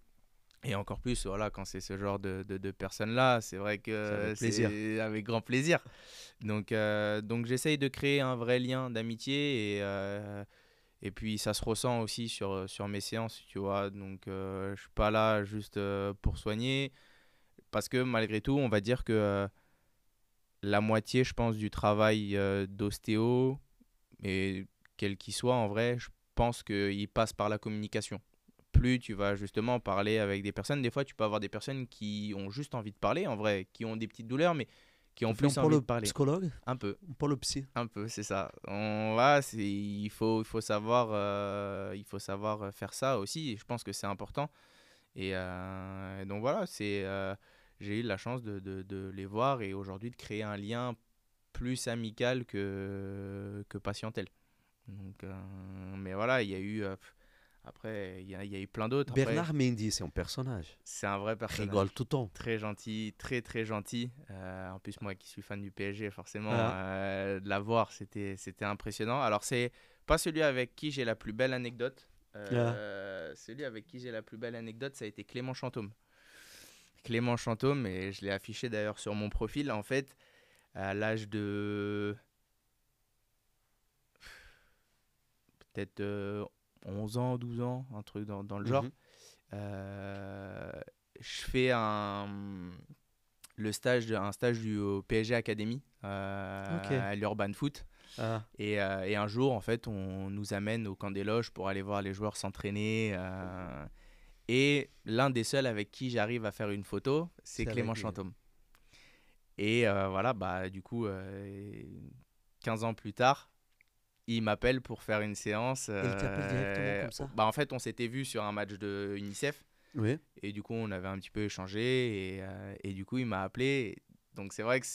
S1: Et encore plus, voilà, quand c'est ce genre de personnes-là, c'est vrai que c'est avec grand plaisir. Donc j'essaye de créer un vrai lien d'amitié et puis ça se ressent aussi sur mes séances, tu vois. Donc je suis pas là juste pour soigner parce que malgré tout, on va dire que la moitié, je pense, du travail d'ostéo, et quel qu'il soit en vrai, je pense qu'il passe par la communication. Plus tu vas justement parler avec des personnes, des fois tu peux avoir des personnes qui ont juste envie de parler en vrai, qui ont des petites douleurs mais qui ont plus envie de parler.
S2: Psychologue
S1: un peu.
S2: Pour le psy.
S1: Un peu, c'est ça. Il faut savoir faire ça aussi, et je pense que c'est important. Et donc voilà, j'ai eu la chance de les voir et aujourd'hui de créer un lien plus amical que patientel. Donc, mais voilà, il y a eu... Après, il y a eu plein d'autres.
S2: Bernard Mendy, c'est un personnage.
S1: C'est un vrai personnage.
S2: Rigole tout le temps.
S1: Très gentil, très très gentil. En plus, moi qui suis fan du PSG, forcément, de la voir, c'était impressionnant. Alors, c'est pas celui avec qui j'ai la plus belle anecdote. Celui avec qui j'ai la plus belle anecdote, ça a été Clément Chantôme. Clément Chantôme, et je l'ai affiché d'ailleurs sur mon profil. En fait, à l'âge de peut-être 11 ans, 12 ans, un truc dans le genre. Je fais un stage du PSG Academy à l'Urban Foot. Et un jour, en fait, on nous amène au camp des loges pour aller voir les joueurs s'entraîner. Et l'un des seuls avec qui j'arrive à faire une photo, c'est Clément Chantôme. Et voilà, bah, du coup, 15 ans plus tard, il m'appelle pour faire une séance.
S2: Il t'appelle directement comme ça?
S1: Bah, en fait, on s'était vu sur un match de UNICEF.
S2: Oui.
S1: Et du coup, on avait un petit peu échangé. Et du coup, il m'a appelé. Donc, c'est vrai que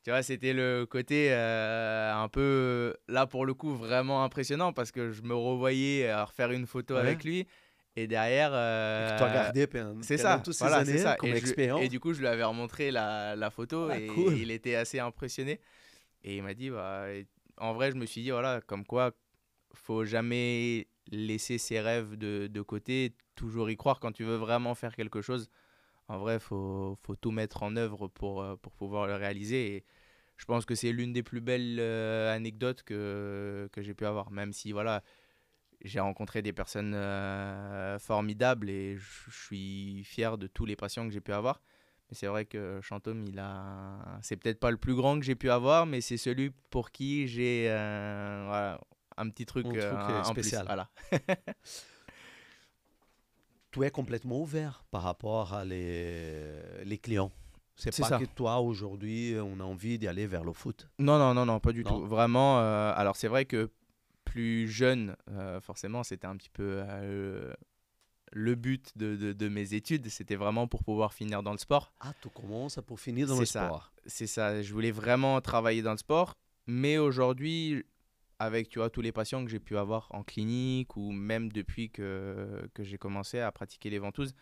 S1: tu vois, c'était le côté un peu, là, pour le coup, vraiment impressionnant parce que je me revoyais à refaire une photo avec lui. Et derrière...
S2: que tu as gardé pendant toutes ces années comme expérience.
S1: Et du coup, je lui avais remontré la photo
S2: cool.
S1: il était assez impressionné. Et il m'a dit... Bah, en vrai, je me suis dit, voilà, comme quoi, faut jamais laisser ses rêves de côté, toujours y croire quand tu veux vraiment faire quelque chose. En vrai, faut tout mettre en œuvre pour pouvoir le réaliser. Et je pense que c'est l'une des plus belles anecdotes que j'ai pu avoir, même si, voilà, j'ai rencontré des personnes formidables et je suis fier de tous les patients que j'ai pu avoir. Mais c'est vrai que Chantôme, c'est peut-être pas le plus grand que j'ai pu avoir, mais c'est celui pour qui j'ai voilà, un petit truc,
S2: spécial.
S1: Plus, voilà.
S2: Tu es complètement ouvert par rapport à les clients. C'est pas
S1: ça.
S2: que toi, aujourd'hui, on a envie d'y aller vers le foot.
S1: Non, pas du tout. Vraiment, alors c'est vrai que plus jeune, forcément, c'était un petit peu le but de mes études. C'était vraiment pour pouvoir finir dans le sport.
S2: Ah, tu commences pour finir dans
S1: C'est
S2: le
S1: ça,
S2: sport.
S1: c'est ça. Je voulais vraiment travailler dans le sport. Mais aujourd'hui, avec tu vois, tous les patients que j'ai pu avoir en clinique ou même depuis que j'ai commencé à pratiquer les ventouses,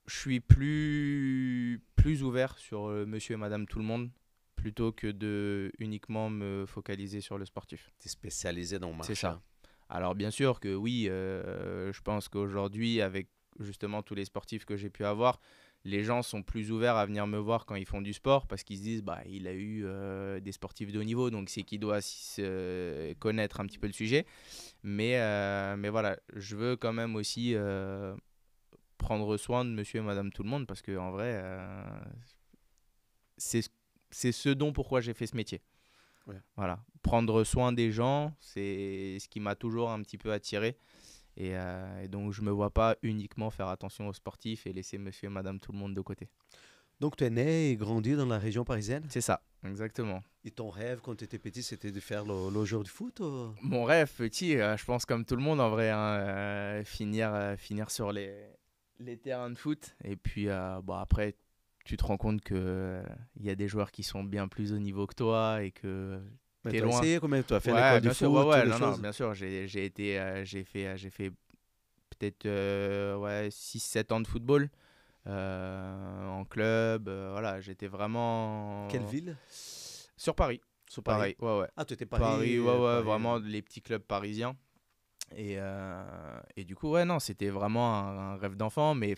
S1: je suis plus ouvert sur monsieur et madame tout le monde plutôt que de uniquement me focaliser sur le sportif.
S2: Tu es spécialisé dans le
S1: C'est
S2: marché.
S1: ça. Alors bien sûr que oui, je pense qu'aujourd'hui, avec justement tous les sportifs que j'ai pu avoir, les gens sont plus ouverts à venir me voir quand ils font du sport parce qu'ils se disent bah il a eu des sportifs de haut niveau, donc c'est qu'il doit connaître un petit peu le sujet. Mais voilà, je veux quand même aussi prendre soin de monsieur et madame tout le monde parce que en vrai, c'est c'est ce dont pourquoi j'ai fait ce métier.
S2: Ouais.
S1: Voilà, prendre soin des gens, c'est ce qui m'a toujours un petit peu attiré. Et donc, je ne me vois pas uniquement faire attention aux sportifs et laisser monsieur et madame tout le monde de côté.
S2: Donc, tu es né et grandi dans la région parisienne?
S1: C'est ça, exactement.
S2: Et ton rêve quand tu étais petit, c'était de faire le joueur de foot ou...
S1: Mon rêve petit, je pense comme tout le monde en vrai, hein, finir sur les terrains de foot. Et puis bon, après, tu te rends compte qu'il y a des joueurs qui sont bien plus haut niveau que toi et que
S2: Mais
S1: tu es
S2: tu as
S1: loin.
S2: essayé quand même, tu as fait
S1: Ouais,
S2: l'école de
S1: bien sûr,
S2: foot, toutes
S1: ouais,
S2: les
S1: non, non,
S2: choses.
S1: bien sûr, j'ai fait peut-être ouais, 6-7 ans de football en club. Voilà, j'étais
S2: Quelle
S1: vraiment
S2: ville?
S1: sur Paris.
S2: Sur Paris.
S1: Pareil, ouais, ouais.
S2: Ah, tu étais
S1: Paris,
S2: Paris,
S1: ouais, ouais,
S2: Paris.
S1: vraiment les petits clubs parisiens. Et du coup, ouais, non, c'était vraiment un rêve d'enfant, mais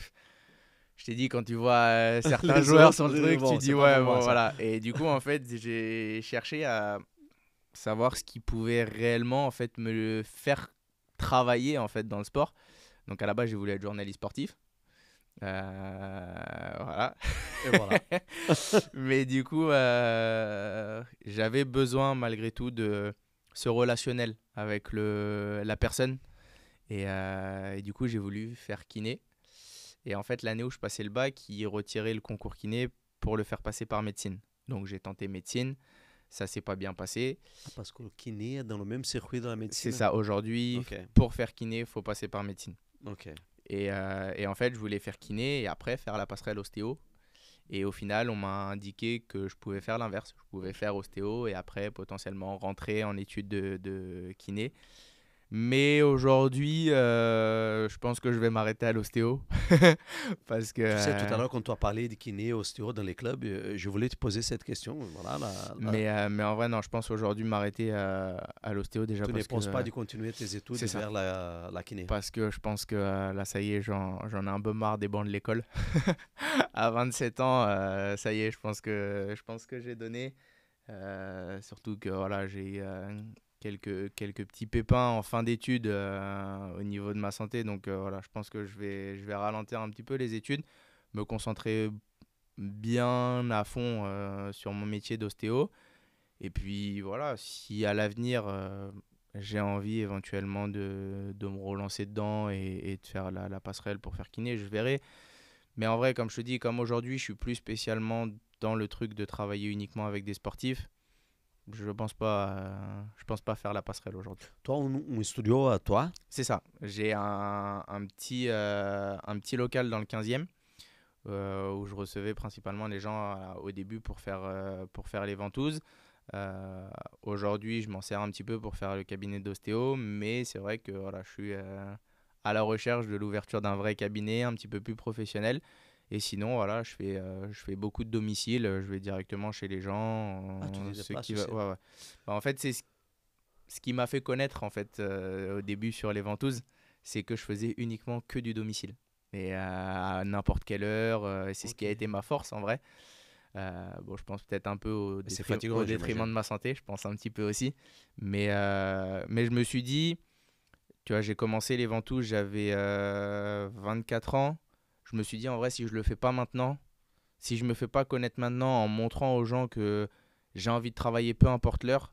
S1: je t'ai dit, quand tu vois certains
S2: Les
S1: joueurs
S2: autres,
S1: sur le truc, tu
S2: bon,
S1: dis,
S2: c'est pas
S1: ouais,
S2: pour moi
S1: bon,
S2: ça.
S1: voilà. Et du coup, en fait, j'ai cherché à savoir ce qui pouvait réellement, en fait, me faire travailler, en fait, dans le sport. Donc, à la base, j'ai voulu être journaliste sportif. Voilà.
S2: Et voilà.
S1: Mais du coup, j'avais besoin malgré tout de ce relationnel avec la personne. Et du coup, j'ai voulu faire kiné. Et en fait, l'année où je passais le bac, ils retiraient le concours kiné pour le faire passer par médecine. Donc j'ai tenté médecine, ça s'est pas bien passé.
S2: Ah, parce que le kiné est dans le même circuit de la
S1: C'est
S2: médecine.
S1: ça, aujourd'hui,
S2: Ok,
S1: pour faire kiné, il faut passer par médecine.
S2: ok.
S1: Et en fait, je voulais faire kiné et après faire la passerelle ostéo. Et au final, on m'a indiqué que je pouvais faire l'inverse. Je pouvais faire ostéo et après potentiellement rentrer en études de kiné. Mais aujourd'hui, je pense que je vais m'arrêter à l'ostéo. Parce que.
S2: Tu sais, tout à l'heure, quand tu as parlé de kiné, ostéo dans les clubs, je voulais te poser cette question. Voilà,
S1: Mais en vrai, non, je pense aujourd'hui m'arrêter à l'ostéo déjà
S2: tu ne
S1: parce que.
S2: penses pas de continuer tes études
S1: C'est ça.
S2: vers la kiné.
S1: Parce que je pense que là, ça y est, j'en ai un peu marre des bancs de l'école. À 27 ans, ça y est, je pense que j'ai donné. Surtout que voilà, j'ai eu quelques petits pépins en fin d'études au niveau de ma santé. Donc voilà, je pense que je vais ralentir un petit peu les études, me concentrer bien à fond sur mon métier d'ostéo. Et puis voilà, si à l'avenir j'ai envie éventuellement de me relancer dedans et de faire la passerelle pour faire kiné, je verrai. Mais en vrai, comme je te dis, comme aujourd'hui, je suis plus spécialement dans le truc de travailler uniquement avec des sportifs. Je pense pas faire la passerelle aujourd'hui.
S2: Toi, un studio à toi?
S1: C'est ça. J'ai un petit local dans le 15e où je recevais principalement les gens au début pour faire les ventouses. Aujourd'hui, je m'en sers un petit peu pour faire le cabinet d'ostéo, mais c'est vrai que voilà, je suis à la recherche de l'ouverture d'un vrai cabinet un petit peu plus professionnel. Et sinon, voilà, je fais beaucoup de domiciles. Je vais directement chez les gens.
S2: Ah, tu te
S1: Ceux
S2: déplaces
S1: qui
S2: aussi.
S1: ouais, ouais. Bah, en fait, c'est ce qui m'a fait connaître en fait au début sur les ventouses, c'est que je faisais uniquement que du domicile. Et à n'importe quelle heure, et c'est ce qui a
S2: Ok.
S1: été ma force en vrai. Bon, je pense peut-être un peu au,
S2: C'est
S1: détrim-
S2: fatigant,
S1: au détriment
S2: j'imagine.
S1: de ma santé, je pense un petit peu aussi. Mais je me suis dit, tu vois, j'ai commencé les ventouses, j'avais 24 ans. Je me suis dit, en vrai, si je le fais pas maintenant, si je me fais pas connaître maintenant en montrant aux gens que j'ai envie de travailler peu importe l'heure,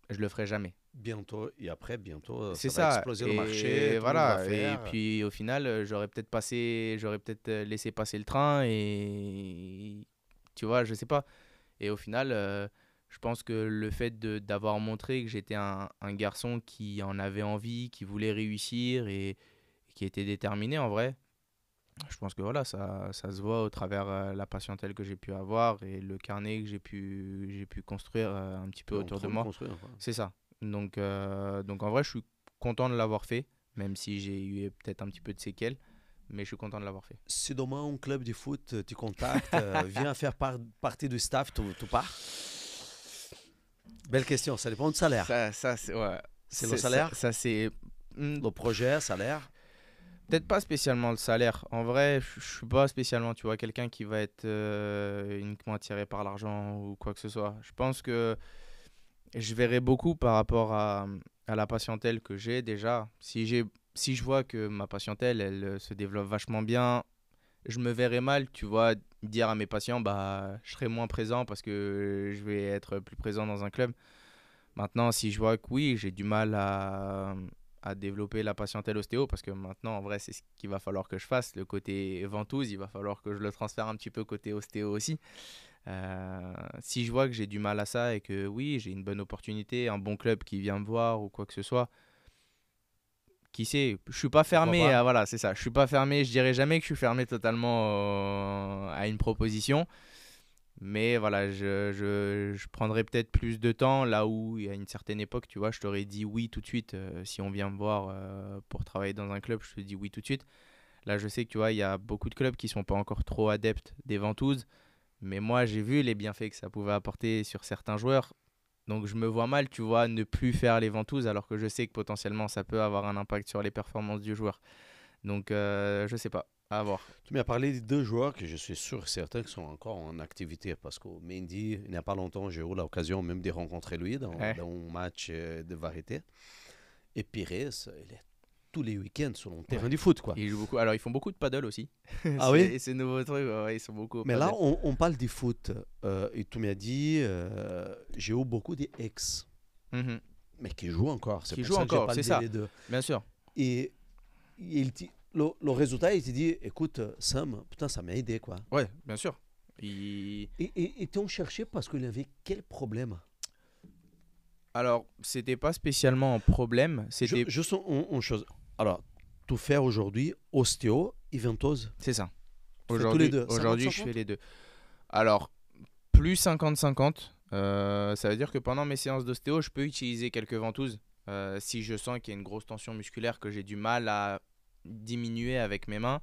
S1: je le ferai jamais.
S2: Bientôt, et après, bientôt,
S1: C'est
S2: ça va
S1: ça.
S2: exploser le marché,
S1: Et
S2: tout le monde va
S1: voilà. Et
S2: faire.
S1: puis au final, j'aurais peut-être laissé passer le train et tu vois, je sais pas. Et au final, Je pense que le fait d'avoir montré que j'étais un garçon qui en avait envie, qui voulait réussir et qui était déterminé en vrai, je pense que voilà, ça se voit au travers la patientèle que j'ai pu avoir et le carnet que j'ai pu construire un petit peu
S2: Tu es en
S1: autour de
S2: train de
S1: moi.
S2: construire, quoi.
S1: C'est ça. Donc en vrai, je suis content de l'avoir fait, même si j'ai eu peut-être un petit peu de séquelles, mais je suis content de l'avoir fait.
S2: Si demain un club de foot te contacte, viens faire partie du staff, tu pars? Belle question, ça dépend du salaire.
S1: Ça c'est ouais.
S2: C'est le salaire?
S1: Ça, c'est
S2: Le projet, salaire?
S1: peut-être pas spécialement le salaire. En vrai, je suis pas spécialement, tu vois, quelqu'un qui va être uniquement attiré par l'argent ou quoi que ce soit. Je pense que je verrai beaucoup par rapport à la patientèle que j'ai déjà. Si je vois que ma patientèle, elle se développe vachement bien, je me verrai mal, tu vois, dire à mes patients, bah, je serai moins présent parce que je vais être plus présent dans un club. Maintenant, si je vois que oui, j'ai du mal à développer la patientèle ostéo, parce que maintenant, en vrai, c'est ce qu'il va falloir que je fasse. Le côté ventouse, il va falloir que je le transfère un petit peu côté ostéo aussi. Si je vois que j'ai du mal à ça et que oui, j'ai une bonne opportunité, un bon club qui vient me voir ou quoi que ce soit, qui sait, je suis pas
S2: Pourquoi
S1: fermé
S2: pas?
S1: voilà, c'est ça. Je suis pas fermé, je dirais jamais que je suis fermé totalement à une proposition. Mais voilà, je prendrais peut-être plus de temps là où, il y a une certaine époque, tu vois, je t'aurais dit oui tout de suite. Si on vient me voir pour travailler dans un club, je te dis oui tout de suite. Là, je sais que tu vois, il y a beaucoup de clubs qui sont pas encore trop adeptes des ventouses. Mais moi, j'ai vu les bienfaits que ça pouvait apporter sur certains joueurs. Donc, je me vois mal, tu vois, ne plus faire les ventouses alors que je sais que potentiellement ça peut avoir un impact sur les performances du joueur. Donc, je sais pas, à voir.
S2: Tu m'as parlé de deux joueurs que je suis sûr et certain qui sont encore en activité parce que Mendy, il n'y a pas longtemps, j'ai eu l'occasion même de rencontrer lui
S1: Ouais.
S2: dans un match de variété. Et Pires, il est tous les week-ends sur le terrain
S1: Ouais.
S2: du foot, quoi.
S1: Ils jouent beaucoup. Alors, ils font beaucoup de paddle aussi.
S2: Ah oui?
S1: C'est nouveau truc. Ouais, ils sont beaucoup au
S2: Mais là,
S1: paddle.
S2: on parle du foot. Et tu m'as dit, j'ai eu beaucoup d'ex,
S1: Mhm.
S2: mais qui jouent encore. C'est
S1: Qui
S2: pour
S1: jouent
S2: ça que j'ai
S1: encore,
S2: pas
S1: c'est
S2: dit
S1: ça.
S2: les deux.
S1: Bien sûr.
S2: Et le résultat, il te dit, écoute, Sam, putain, ça m'a aidé, quoi.
S1: Ouais, bien sûr. Ils-
S2: Et t'ont cherché parce qu'il avait quel problème?
S1: Alors, c'était pas spécialement un problème. C'était.
S2: Juste une chose. Alors, tout faire aujourd'hui, ostéo et ventouse.
S1: C'est ça.
S2: Tu fais tous les deux.
S1: Aujourd'hui, je
S2: 50-50?
S1: fais les deux. Alors, plus 50-50. Ça veut dire que pendant mes séances d'ostéo, je peux utiliser quelques ventouses. Si je sens qu'il y a une grosse tension musculaire, que j'ai du mal à diminuer avec mes mains,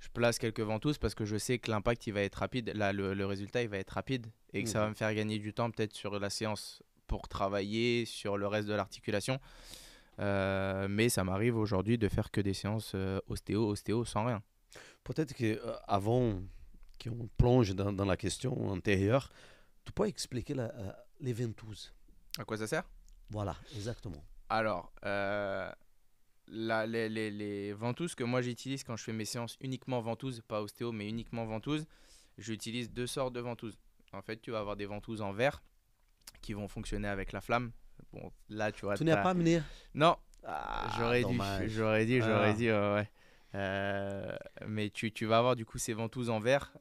S1: je place quelques ventouses parce que je sais que l'impact il va être rapide. Là, le résultat il va être rapide et que ça va
S2: Mhm.
S1: me faire gagner du temps peut-être sur la séance pour travailler sur le reste de l'articulation. Mais ça m'arrive aujourd'hui de faire que des séances ostéo sans rien.
S2: Peut-être qu'avant qu'on plonge dans la question antérieure, tu peux expliquer les ventouses.
S1: À quoi ça sert?
S2: Voilà, exactement.
S1: Alors, les ventouses que moi j'utilise quand je fais mes séances uniquement ventouses, pas ostéo, mais uniquement ventouses, j'utilise deux sortes de ventouses. En fait, tu vas avoir des ventouses en verre qui vont fonctionner avec la flamme. Bon, là, tu vois,
S2: Tu n'as pas amené?
S1: non,
S2: Ah,
S1: j'aurais dû,
S2: dommage.
S1: j'aurais
S2: Ah.
S1: dit, ouais, ouais. Mais tu vas avoir du coup ces ventouses en verre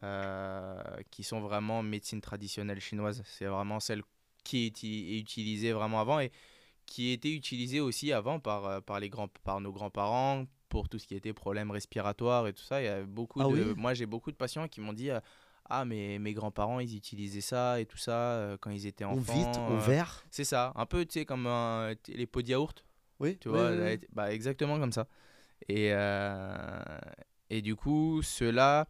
S1: qui sont vraiment médecine traditionnelle chinoise. C'est vraiment celle qui est utilisée vraiment avant et qui était utilisée aussi avant par nos grands-parents pour tout ce qui était problèmes respiratoires et tout ça. Il y a
S2: Ah oui?
S1: moi, j'ai beaucoup de patients qui m'ont dit ah, mais mes grands-parents, ils utilisaient ça et tout ça quand ils étaient
S2: En vitre,
S1: enfants.
S2: en verre?
S1: C'est ça, un peu, tu sais, comme les pots de yaourt,
S2: Oui,
S1: tu
S2: oui,
S1: vois,
S2: oui, oui.
S1: bah, exactement comme ça. Et du coup, ceux-là,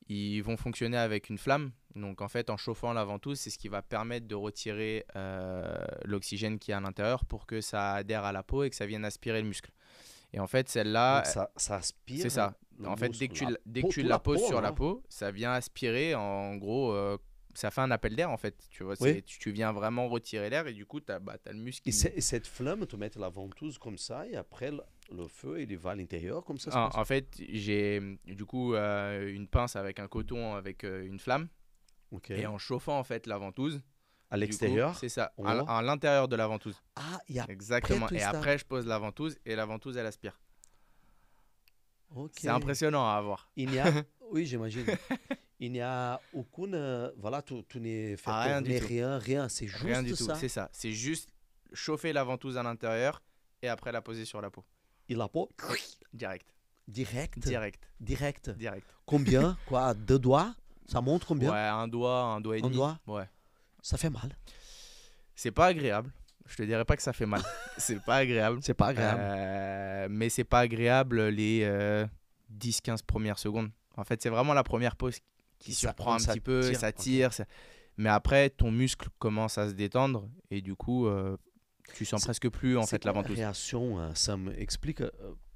S1: ils vont fonctionner avec une flamme. Donc en fait, en chauffant la ventouse, c'est ce qui va permettre de retirer l'oxygène qui est à l'intérieur pour que ça adhère à la peau et que ça vienne aspirer le muscle. Et en fait,
S2: Donc
S1: celle-là,
S2: ça aspire
S1: c'est ça.
S2: le
S1: En fait,
S2: muscle,
S1: dès que tu
S2: toute
S1: la poses
S2: peau,
S1: sur la
S2: là.
S1: peau, ça vient aspirer. En gros, ça fait un appel d'air en fait. Tu vois,
S2: Oui.
S1: tu viens vraiment retirer l'air et du coup, tu as, le muscle
S2: Et,
S1: qui.
S2: et cette flamme, tu mets la ventouse comme ça et après le feu, il va à l'intérieur comme ça se
S1: En,
S2: passe.
S1: en fait, j'ai du coup une pince avec un coton avec une flamme.
S2: Ok.
S1: Et en chauffant en fait la ventouse,
S2: À
S1: du coup,
S2: l'extérieur,
S1: c'est ça,
S2: en haut.
S1: à l'intérieur de la ventouse.
S2: Ah, et après
S1: Exactement.
S2: tu
S1: Et
S2: installes.
S1: après, je pose la ventouse et la ventouse, elle aspire.
S2: Ok.
S1: C'est impressionnant à voir.
S2: Il n'y a, oui, j'imagine. Il n'y a aucune. Voilà, tu n'es fait
S1: Rien du
S2: tourner
S1: tout.
S2: rien, rien. C'est
S1: Rien du
S2: juste
S1: tout,
S2: ça.
S1: c'est ça. C'est juste chauffer la ventouse à l'intérieur et après la poser sur la peau.
S2: Et la peau,
S1: Direct.
S2: direct.
S1: Direct.
S2: Direct.
S1: Direct.
S2: Combien? Quoi? 2 doigts? Ça montre
S1: Ouais,
S2: combien?
S1: un doigt et
S2: Un
S1: demi.
S2: doigt?
S1: Ouais.
S2: Ça fait mal.
S1: C'est pas agréable. Je te dirais pas que ça fait mal. C'est pas agréable.
S2: C'est pas agréable.
S1: Mais c'est pas agréable les 10-15 premières secondes. En fait, c'est vraiment la première pause qui
S2: Ça
S1: surprend un
S2: ça
S1: petit peu,
S2: tire,
S1: ça
S2: ok.
S1: tire. Mais après, ton muscle commence à se détendre et du coup, tu sens
S2: C'est-
S1: presque plus en
S2: C'est
S1: fait la
S2: quoi la
S1: ventouse.
S2: réaction, ça m'explique.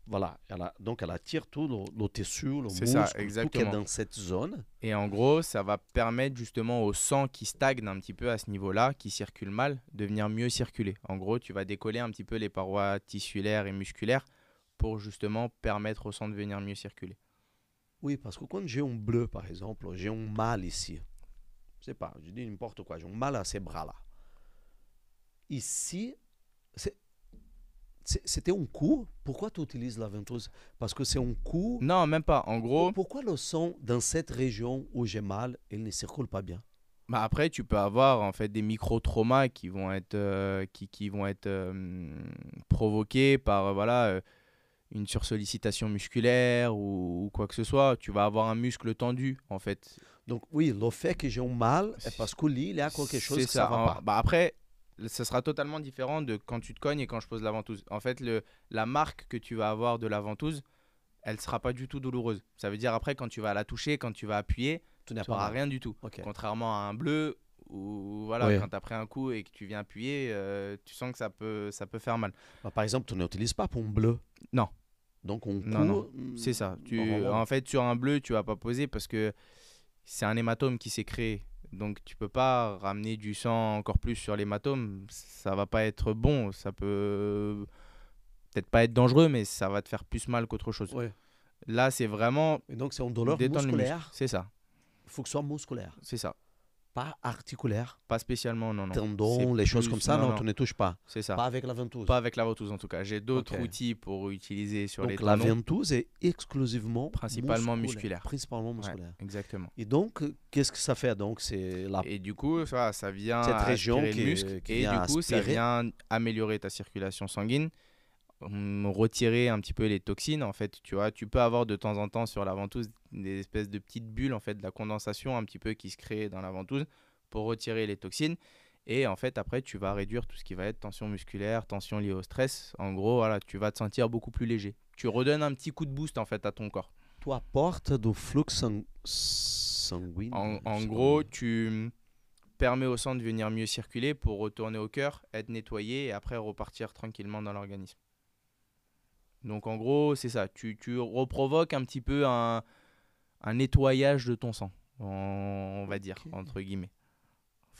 S2: Voilà, donc elle attire tout le tissu, le
S1: C'est ça,
S2: muscle, tout qui est
S1: exactement.
S2: dans cette zone.
S1: Et en gros, ça va permettre justement au sang qui stagne un petit peu à ce niveau-là, qui circule mal, de venir mieux circuler. En gros, tu vas décoller un petit peu les parois tissulaires et musculaires pour justement permettre au sang de venir mieux circuler.
S2: Oui, parce que quand j'ai un bleu, par exemple, j'ai un mal ici. Je sais pas, je dis n'importe quoi, j'ai un mal à ces bras-là. Ici, c'est- c'était un coup. Pourquoi tu utilises la ventouse? Parce que c'est un coup.
S1: Non, même pas. En gros,
S2: Pourquoi le sang dans cette région où j'ai mal, il ne circule pas bien?
S1: bah après, tu peux avoir en fait des micro-traumas qui vont être, qui vont être provoqués par voilà, une sursollicitation musculaire ou quoi que ce soit. Tu vas avoir un muscle tendu en fait.
S2: Donc oui, le fait que j'ai un mal est parce que là, il y a quelque chose
S1: C'est
S2: que ça va pas.
S1: Bah après, ce sera totalement différent de quand tu te cognes et quand je pose la ventouse. En fait, la marque que tu vas avoir de la ventouse, elle sera pas du tout douloureuse. Ça veut dire après, quand tu vas la toucher, quand tu vas appuyer,
S2: Tu n'as
S1: tu
S2: pas
S1: n'auras
S2: mal.
S1: rien du tout.
S2: Ok.
S1: Contrairement à un bleu où voilà,
S2: Oui.
S1: quand tu as pris un coup et que tu viens appuyer, tu sens que ça peut faire mal.
S2: Bah, par exemple, tu n'utilises pas pour un bleu.
S1: Non.
S2: Donc on
S1: Non, non.
S2: court,
S1: C'est ça.
S2: normalement.
S1: En fait, sur un bleu, tu vas pas poser parce que c'est un hématome qui s'est créé. Donc tu peux pas ramener du sang encore plus sur l'hématome. Ça va pas être bon. Ça peut peut-être pas être dangereux, mais ça va te faire plus mal qu'autre chose.
S2: Ouais.
S1: Là, c'est vraiment
S2: Et donc c'est une douleur
S1: détendre le muscle.
S2: musculaire.
S1: C'est ça.
S2: Il faut que ce soit musculaire,
S1: C'est ça.
S2: pas articulaire.
S1: Pas spécialement, non, non.
S2: Tendons,
S1: C'est
S2: les choses
S1: plus-
S2: comme ça,
S1: non,
S2: non,
S1: non.
S2: tu ne touches pas.
S1: C'est ça.
S2: Pas avec la ventouse.
S1: Pas avec la ventouse en tout cas. J'ai d'autres
S2: Ok.
S1: outils pour utiliser sur les
S2: Donc la
S1: tendons.
S2: ventouse est exclusivement
S1: Principalement musculaire.
S2: Principalement
S1: Ouais,
S2: musculaire.
S1: exactement.
S2: Et donc, qu'est-ce que ça fait? Donc c'est la...
S1: Et du coup, ça vient
S2: Cette région
S1: aspirer
S2: qui
S1: le
S2: est-
S1: muscle
S2: qui
S1: et
S2: vient
S1: du coup, ça
S2: aspirer.
S1: vient améliorer ta circulation sanguine, retirer un petit peu les toxines. En fait, tu vois, tu peux avoir de temps en temps sur la ventouse des espèces de petites bulles, en fait, de la condensation un petit peu qui se crée dans la ventouse pour retirer les toxines. Et en fait, après, tu vas réduire tout ce qui va être tension musculaire, tension liée au stress. En gros, voilà, tu vas te sentir beaucoup plus léger. Tu redonnes un petit coup de boost en fait à ton corps.
S2: Tu apportes du flux sanguin.
S1: En gros, tu permets au sang de venir mieux circuler pour retourner au cœur, être nettoyé et après repartir tranquillement dans l'organisme. Donc en gros, c'est ça. Tu reprovoques un petit peu un nettoyage de ton sang, on va dire,
S2: Ok.
S1: entre guillemets.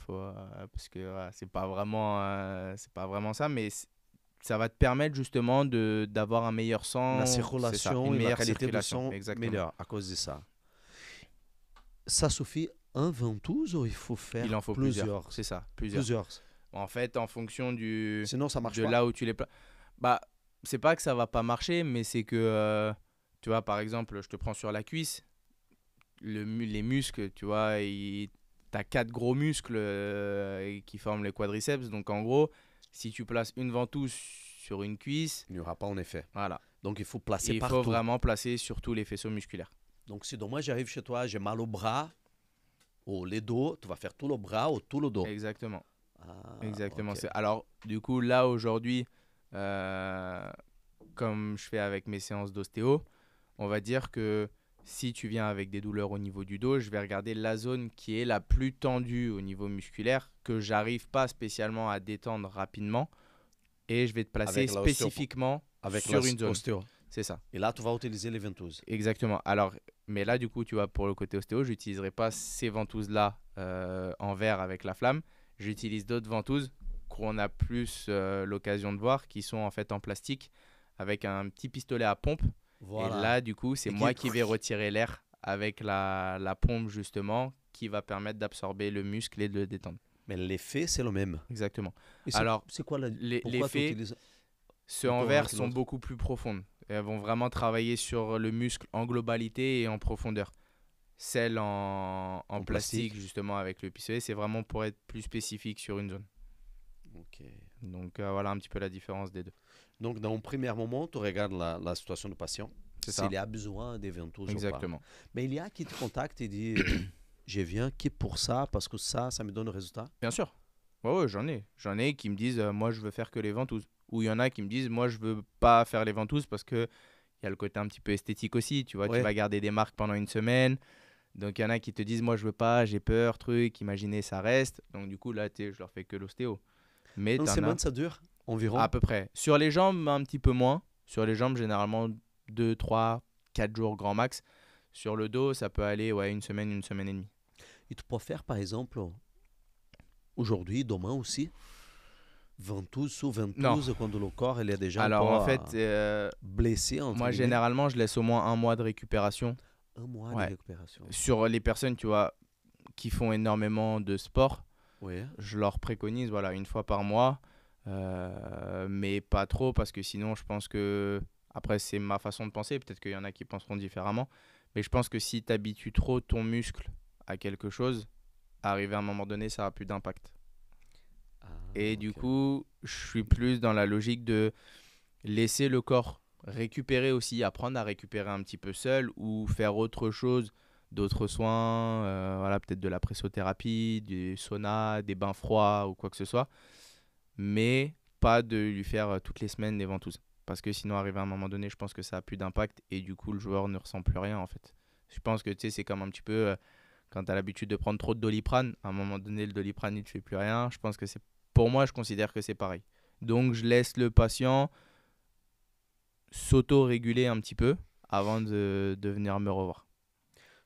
S1: Parce que voilà, c'est pas vraiment ça, mais ça va te permettre justement d'avoir un meilleur sang.
S2: La
S1: C'est ça,
S2: circulation
S1: une
S2: et la
S1: meilleure
S2: qualité du
S1: circulation,
S2: sang
S1: exactement.
S2: meilleure à cause de ça. Ça suffit un ventouse ou il faut faire
S1: Il en faut plusieurs. C'est ça, plusieurs.
S2: Plusieurs.
S1: En fait, en fonction
S2: Sinon, ça marche
S1: de
S2: pas.
S1: là où tu les places. Bah, c'est pas que ça va pas marcher, mais c'est que, tu vois, par exemple, je te prends sur la cuisse, les muscles, tu vois, t'as 4 gros muscles qui forment les quadriceps. Donc, en gros, si tu places une ventouse sur une cuisse,
S2: Il n'y aura pas en effet.
S1: voilà.
S2: Donc, il faut placer
S1: Il
S2: partout.
S1: faut vraiment placer sur tous les faisceaux musculaires.
S2: Donc, si demain j'arrive chez toi, j'ai mal au bras ou les dos, tu vas faire tout le bras ou tout le dos.
S1: Exactement.
S2: Ah,
S1: Exactement.
S2: ok.
S1: Alors, du coup, là, aujourd'hui, comme je fais avec mes séances d'ostéo, on va dire que si tu viens avec des douleurs au niveau du dos, je vais regarder la zone qui est la plus tendue au niveau musculaire, que j'arrive pas spécialement à détendre rapidement, et je vais te placer
S2: Avec l'ostéo-
S1: spécifiquement
S2: Avec
S1: sur une zone.
S2: l'ostéo.
S1: C'est ça.
S2: Et là, tu vas utiliser les ventouses.
S1: Exactement. Alors, mais là, du coup, tu vois, pour le côté ostéo, je n'utiliserai pas ces ventouses-là en verre avec la flamme. J'utilise d'autres ventouses qu'on a plus l'occasion de voir, qui sont en fait en plastique, avec un petit pistolet à pompe.
S2: Voilà.
S1: Et là, du coup, c'est
S2: Et qui-
S1: moi qui vais retirer l'air avec la pompe, justement, qui va permettre d'absorber le muscle et de le détendre.
S2: Mais l'effet, c'est le même.
S1: Exactement.
S2: Et
S1: Alors,
S2: c'est quoi la...
S1: les
S2: Pourquoi tu
S1: faits,
S2: utilises...
S1: ceux
S2: plutôt
S1: en
S2: un
S1: verre
S2: que
S1: sont
S2: l'autre.
S1: beaucoup plus profondes. Elles vont vraiment travailler sur le muscle en globalité et en profondeur. celle en plastique,
S2: plastique.
S1: justement, avec le pistolet. C'est vraiment pour être plus spécifique sur une zone.
S2: Ok.
S1: Donc, voilà un petit peu la différence des deux.
S2: Donc, dans un premier moment, tu regardes la situation du patient,
S1: C'est ça.
S2: s'il a besoin des ventouses ou pas.
S1: Exactement.
S2: Mais il y a qui te contacte et dit je viens qui pour ça, parce que ça me donne le résultat.
S1: Bien sûr. Ouais, j'en ai. J'en ai qui me disent, moi, je veux faire que les ventouses. Ou il y en a qui me disent, moi, je veux pas faire les ventouses parce que il y a le côté un petit peu esthétique aussi. Tu vois, tu
S2: Ouais.
S1: vas garder des marques pendant une semaine. Donc, il y en a qui te disent, moi, je veux pas, j'ai peur, truc, imaginez, ça reste. Donc, du coup, là, je leur fais que l'ostéo. Mais
S2: Une
S1: t'en as
S2: semaine, ça dure environ.
S1: à peu près. Sur les jambes, un petit peu moins. Sur les jambes, généralement, 2, 3, 4 jours grand max. Sur le dos, ça peut aller une semaine et demie.
S2: Et tu peux faire, par exemple, aujourd'hui, demain aussi, ventouse sous
S1: Non.
S2: ventouse, quand le corps il est déjà
S1: Alors,
S2: un
S1: en
S2: peu
S1: fait,
S2: blessé, entre
S1: moi,
S2: guillemets.
S1: généralement, je laisse au moins un mois de récupération.
S2: Un mois
S1: Ouais.
S2: de récupération.
S1: Sur les personnes, tu vois, qui font énormément de sport,
S2: Oui.
S1: je leur préconise, voilà, une fois par mois. Mais pas trop, parce que sinon, je pense que... Après, c'est ma façon de penser. Peut-être qu'il y en a qui penseront différemment. Mais je pense que si tu habitues trop ton muscle à quelque chose, arrivé à un moment donné, ça n'a plus d'impact.
S2: Ah,
S1: Et du
S2: ok.
S1: coup, je suis plus dans la logique de laisser le corps récupérer aussi, apprendre à récupérer un petit peu seul ou faire autre chose, d'autres soins, voilà, peut-être de la pressothérapie, du sauna, des bains froids ou quoi que ce soit, mais pas de lui faire toutes les semaines des ventouses. Parce que sinon, arrivé à un moment donné, je pense que ça a plus d'impact et du coup, le joueur ne ressent plus rien en fait. Je pense que tu sais, c'est comme un petit peu quand tu as l'habitude de prendre trop de Doliprane, à un moment donné, le Doliprane, il ne te fait plus rien. Je pense que c'est, pour moi, je considère que c'est pareil. Donc, je laisse le patient s'auto-réguler un petit peu avant de venir me revoir.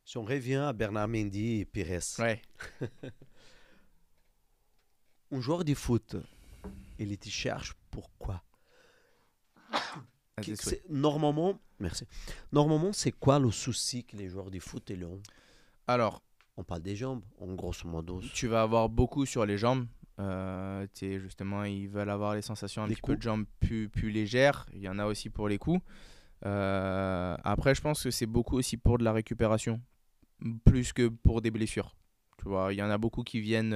S2: Si on revient à Bernard Mendy et Pires,
S1: Ouais.
S2: un joueur de foot, il te cherche pourquoi?
S1: À tes souhaits.
S2: Normalement, merci. Normalement, c'est quoi le souci que les joueurs de foot ils ont?
S1: Alors,
S2: On parle des jambes, en grosso modo.
S1: tu vas avoir beaucoup sur les jambes. Justement, ils veulent avoir les sensations un
S2: Les
S1: petit peu
S2: coups.
S1: de jambes plus légères. Il y en a aussi pour les coups. Après, je pense que c'est beaucoup aussi pour de la récupération, plus que pour des blessures. Tu vois, il y en a beaucoup qui viennent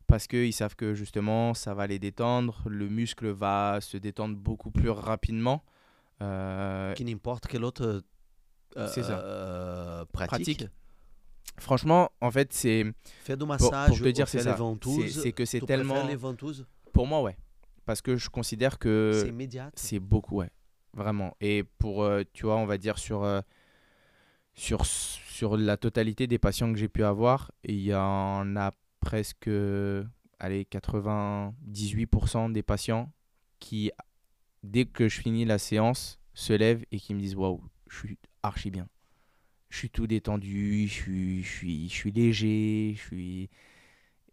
S1: parce qu'ils savent que justement, ça va les détendre. Le muscle va se détendre beaucoup plus rapidement.
S2: Qui n'importe quelle autre
S1: C'est ça.
S2: pratique.
S1: Pratique. Franchement, en fait, c'est
S2: Fais du
S1: pour
S2: massage,
S1: te dire,
S2: fais
S1: c'est
S2: les
S1: ça.
S2: ventouses.
S1: C'est que c'est
S2: Tu préfères
S1: tellement.
S2: les ventouses?
S1: Pour moi, ouais. Parce que je considère
S2: C'est
S1: que
S2: immédiat.
S1: c'est beaucoup, ouais. Vraiment. Et pour, tu vois, on va dire sur la totalité des patients que j'ai pu avoir, il y en a presque, allez, 98% des patients qui, dès que je finis la séance, se lèvent et qui me disent waouh, je suis archi bien. Je suis tout détendu, je suis léger, je suis.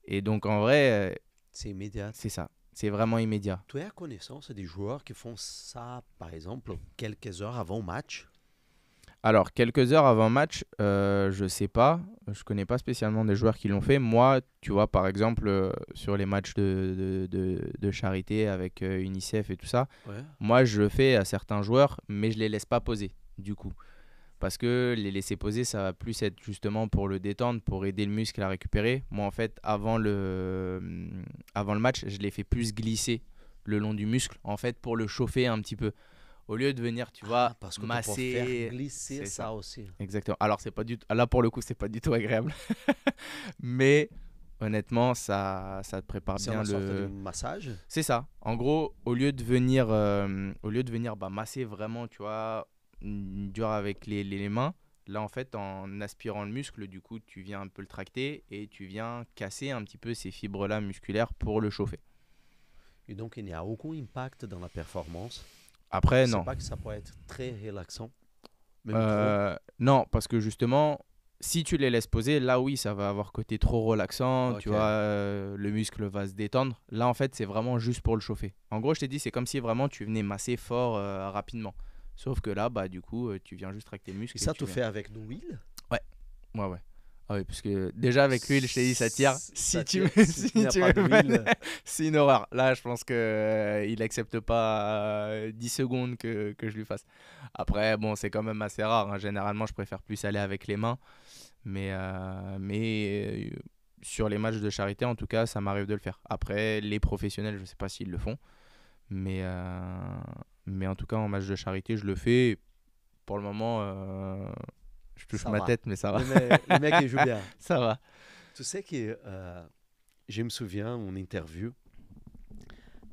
S1: Et donc en vrai,
S2: C'est immédiat.
S1: c'est ça. C'est vraiment immédiat.
S2: Tu as connaissance des joueurs qui font ça, par exemple, quelques heures avant le match?
S1: Alors, quelques heures avant match, je sais pas. Je connais pas spécialement des joueurs qui l'ont fait. Moi, tu vois, par exemple, sur les matchs de charité avec UNICEF et tout ça,
S2: Ouais.
S1: moi, je le fais à certains joueurs, mais je les laisse pas poser, du coup. Parce que les laisser poser, ça va plus être justement pour le détendre, pour aider le muscle à récupérer. Moi, en fait, avant le match, je les fais plus glisser le long du muscle, en fait, pour le chauffer un petit peu. Au lieu de venir, tu vois,
S2: Parce que tu peux
S1: masser.
S2: faire glisser
S1: C'est
S2: ça
S1: ça.
S2: aussi.
S1: Exactement. Alors, c'est pas du tout. Là, pour le coup, c'est pas du tout agréable. Mais honnêtement, ça te prépare
S2: C'est
S1: bien
S2: une sorte de
S1: le.
S2: massage.
S1: C'est ça. En gros, au lieu de venir masser vraiment, tu vois, dur avec les mains, là, en fait, en aspirant le muscle, du coup, tu viens un peu le tracter et tu viens casser un petit peu ces fibres-là musculaires pour le chauffer.
S2: Et donc, il n'y a aucun impact dans la performance.
S1: Après,
S2: C'est
S1: non.
S2: pas que ça peut être très relaxant. Même trop.
S1: Non, parce que justement, si tu les laisses poser, là oui, ça va avoir côté trop relaxant, tu
S2: Ok.
S1: vois, le muscle va se détendre. Là, en fait, c'est vraiment juste pour le chauffer. En gros, je t'ai dit, c'est comme si vraiment tu venais masser fort rapidement. Sauf que là, bah du coup, tu viens juste tracter le muscle.
S2: Et ça,
S1: tu
S2: tu fais avec de l'huile?
S1: Ouais, ouais, ouais. Ah oui, parce que déjà avec l'huile, je t'ai dit, ça tire. Si tu
S2: si tu n'as pas d'huile,
S1: c'est une horreur. Là, je pense que il accepte pas 10 secondes que je lui fasse. Après, bon, c'est quand même assez rare, hein. Généralement, je préfère plus aller avec les mains. Mais sur les matchs de charité, en tout cas, ça m'arrive de le faire. Après, les professionnels, je ne sais pas s'ils le font. Mais, mais en tout cas, en match de charité, je le fais. Pour le moment, je touche
S2: ça
S1: ma
S2: va.
S1: tête, mais ça va.
S2: Le mec, il joue bien.
S1: Ça va.
S2: Tu sais que je me souviens, en interview,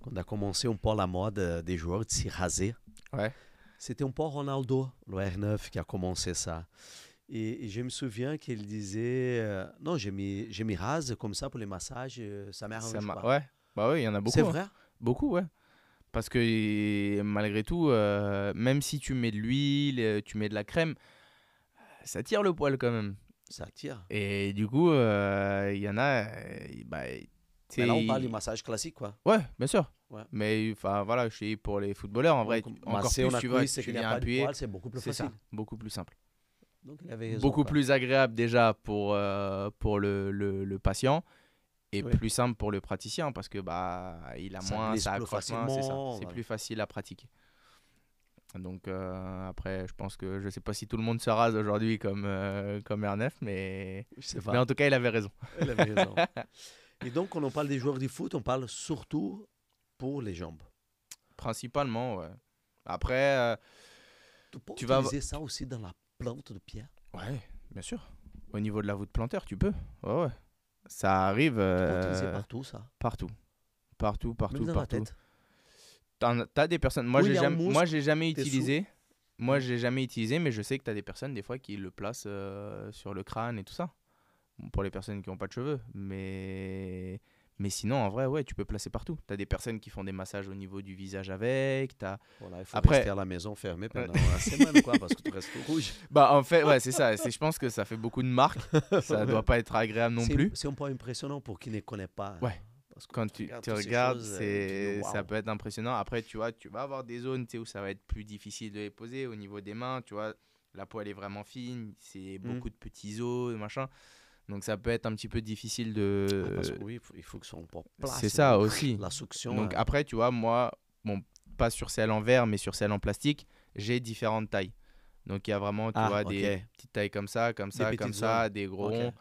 S2: quand on a commencé un peu la mode des joueurs de se raser,
S1: Ouais.
S2: c'était un peu Ronaldo, le R9, qui a commencé ça. Et je me souviens qu'il disait non, je me rase comme ça pour les massages, ça ne m'arrange pas.
S1: Ouais. Bah oui, il y en a beaucoup.
S2: C'est
S1: hein.
S2: vrai?
S1: Beaucoup, ouais. Parce que malgré tout, même si tu mets de l'huile, tu mets de la crème, ça tire le poil quand même.
S2: Ça tire.
S1: Et du coup, il y en a, bah,
S2: Mais là, on parle
S1: tu
S2: du
S1: sais,
S2: massage classique, quoi.
S1: ouais, bien sûr.
S2: Ouais.
S1: Mais enfin voilà, je sais, pour les footballeurs, en vrai,
S2: Donc,
S1: encore
S2: masser
S1: plus,
S2: on a
S1: tu vois,
S2: cuisse, c'est
S1: tu
S2: qu'il n'y a
S1: viens
S2: pas de
S1: appuyer,
S2: poils, c'est beaucoup plus
S1: c'est ça,
S2: facile.
S1: beaucoup plus simple.
S2: Donc, il avait raison,
S1: Beaucoup
S2: quoi.
S1: plus agréable déjà pour le patient et
S2: Oui.
S1: plus simple pour le praticien parce que bah il a
S2: Ça
S1: moins,
S2: glisse
S1: ça
S2: plus
S1: accroche moins, c'est ça.
S2: facilement,
S1: C'est
S2: voilà.
S1: plus facile à pratiquer. Donc après, je pense que je sais pas si tout le monde se rase aujourd'hui comme R9,
S2: Je sais
S1: mais
S2: pas.
S1: en tout cas, il avait raison.
S2: Il avait raison. Et donc, quand on parle des joueurs de foot, on parle surtout pour les jambes.
S1: Principalement, ouais. Après,
S2: Tu peux
S1: tu vas
S2: utiliser ça aussi dans la plante de pied.
S1: ouais, bien sûr. Au niveau de la voûte plantaire, tu peux. Ouais, ouais. Ça arrive
S2: Tu peux utiliser partout, ça.
S1: partout.
S2: Même dans la
S1: Partout.
S2: tête.
S1: T'as des personnes.
S2: Où il y a un
S1: Moi,
S2: muscle,
S1: j'ai jamais
S2: t'es
S1: utilisé. Moi,
S2: Mm.
S1: j'ai jamais utilisé, mais je sais que t'as des personnes des fois qui le placent sur le crâne et tout ça. Bon, pour les personnes qui n'ont pas de cheveux. Mais sinon, en vrai, ouais, tu peux placer partout. T'as des personnes qui font des massages au niveau du visage avec.
S2: Voilà, il faut
S1: Après,
S2: rester à la maison fermé pendant la semaine, quoi, parce que tu restes tout rouge.
S1: bah en fait, ouais, c'est ça. Je pense que ça fait beaucoup de marques. Ça doit pas être agréable non plus.
S2: C'est un peu impressionnant pour qui ne connaît pas.
S1: Ouais.
S2: Parce que
S1: Quand tu
S2: toutes ces
S1: regardes,
S2: choses, tu dis,
S1: ça
S2: waouh.
S1: peut être impressionnant. Après, tu vois, tu vas avoir des zones, tu sais, où ça va être plus difficile de les poser. Au niveau des mains, tu vois, la peau, elle est vraiment fine. C'est
S2: Mm.
S1: beaucoup de petits os, machin. Donc, ça peut être un petit peu difficile
S2: Ah, parce
S1: de...
S2: que oui, il faut que ça soit un peu plat.
S1: C'est
S2: sinon,
S1: ça aussi.
S2: La succion.
S1: Donc, après, tu vois, moi, bon, pas sur celle en verre, mais sur celle en plastique, j'ai différentes tailles. Donc, il y a vraiment, tu vois,
S2: ok.
S1: des petites tailles comme ça, comme ça, comme
S2: petites
S1: ça,
S2: zones.
S1: des gros
S2: Ok.
S1: ronds.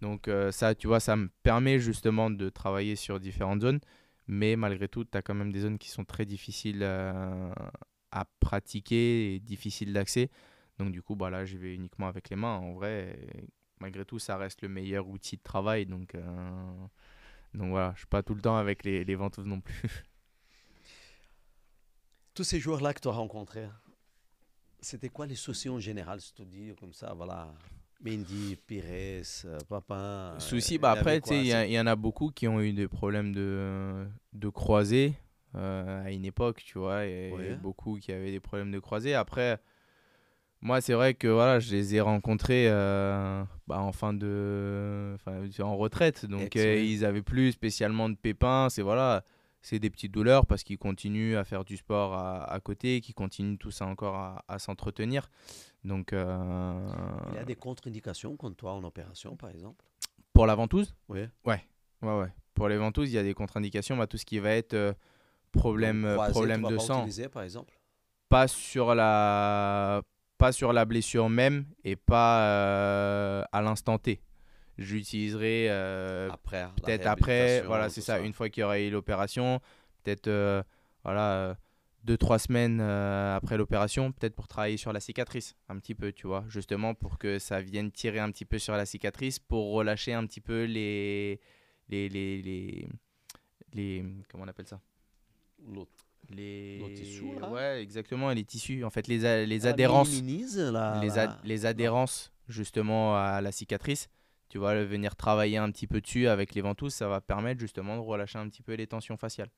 S1: Donc ça, tu vois, ça me permet justement de travailler sur différentes zones. Mais malgré tout, tu as quand même des zones qui sont très difficiles à pratiquer et difficiles d'accès. Donc du coup, bah, là, j'y vais uniquement avec les mains. En vrai, malgré tout, ça reste le meilleur outil de travail. Donc voilà, je suis pas tout le temps avec les ventouses non plus.
S2: Tous ces joueurs-là que tu as rencontrés, c'était quoi les soucis en général, si tu dis comme ça, voilà, Mendy, Pires, Papin.
S1: Souci, bah
S2: il avait
S1: après, tu sais,
S2: quoi,
S1: il y en a beaucoup qui ont eu des problèmes de croisés à une époque, tu vois, et
S2: Ouais.
S1: beaucoup qui avaient des problèmes de croisés. Après, moi, c'est vrai que voilà, je les ai rencontrés bah, en retraite, donc
S2: Ouais.
S1: ils avaient plus spécialement de pépins. C'est des petites douleurs parce qu'ils continuent à faire du sport à côté, qu'ils continuent tout ça encore à s'entretenir. Donc,
S2: Il y a des contre-indications contre toi en opération, par exemple.
S1: pour la ventouse,
S2: Oui.
S1: ouais. Pour les ventouses, il y a des contre-indications. Bah, tout ce qui va être problème
S2: Tu vas
S1: de
S2: pas
S1: sang,
S2: utiliser, par exemple.
S1: pas sur la blessure même et pas à l'instant T. J'utiliserai
S2: Après, la
S1: peut-être après,
S2: réhabilitation,
S1: voilà,
S2: tout
S1: c'est ça,
S2: ça.
S1: une fois qu'il y aura eu l'opération, peut-être voilà, 2-3 semaines après l'opération, peut-être pour travailler sur la cicatrice un petit peu, tu vois, justement pour que ça vienne tirer un petit peu sur la cicatrice pour relâcher un petit peu les comment on appelle ça?
S2: L'autre.
S1: Les
S2: Le tissu, là.
S1: ouais, exactement, les tissus, en fait les
S2: Elle
S1: adhérences,
S2: minimise
S1: les adhérences justement à la cicatrice. Tu vois, venir travailler un petit peu dessus avec les ventouses, ça va permettre justement de relâcher un petit peu les tensions faciales.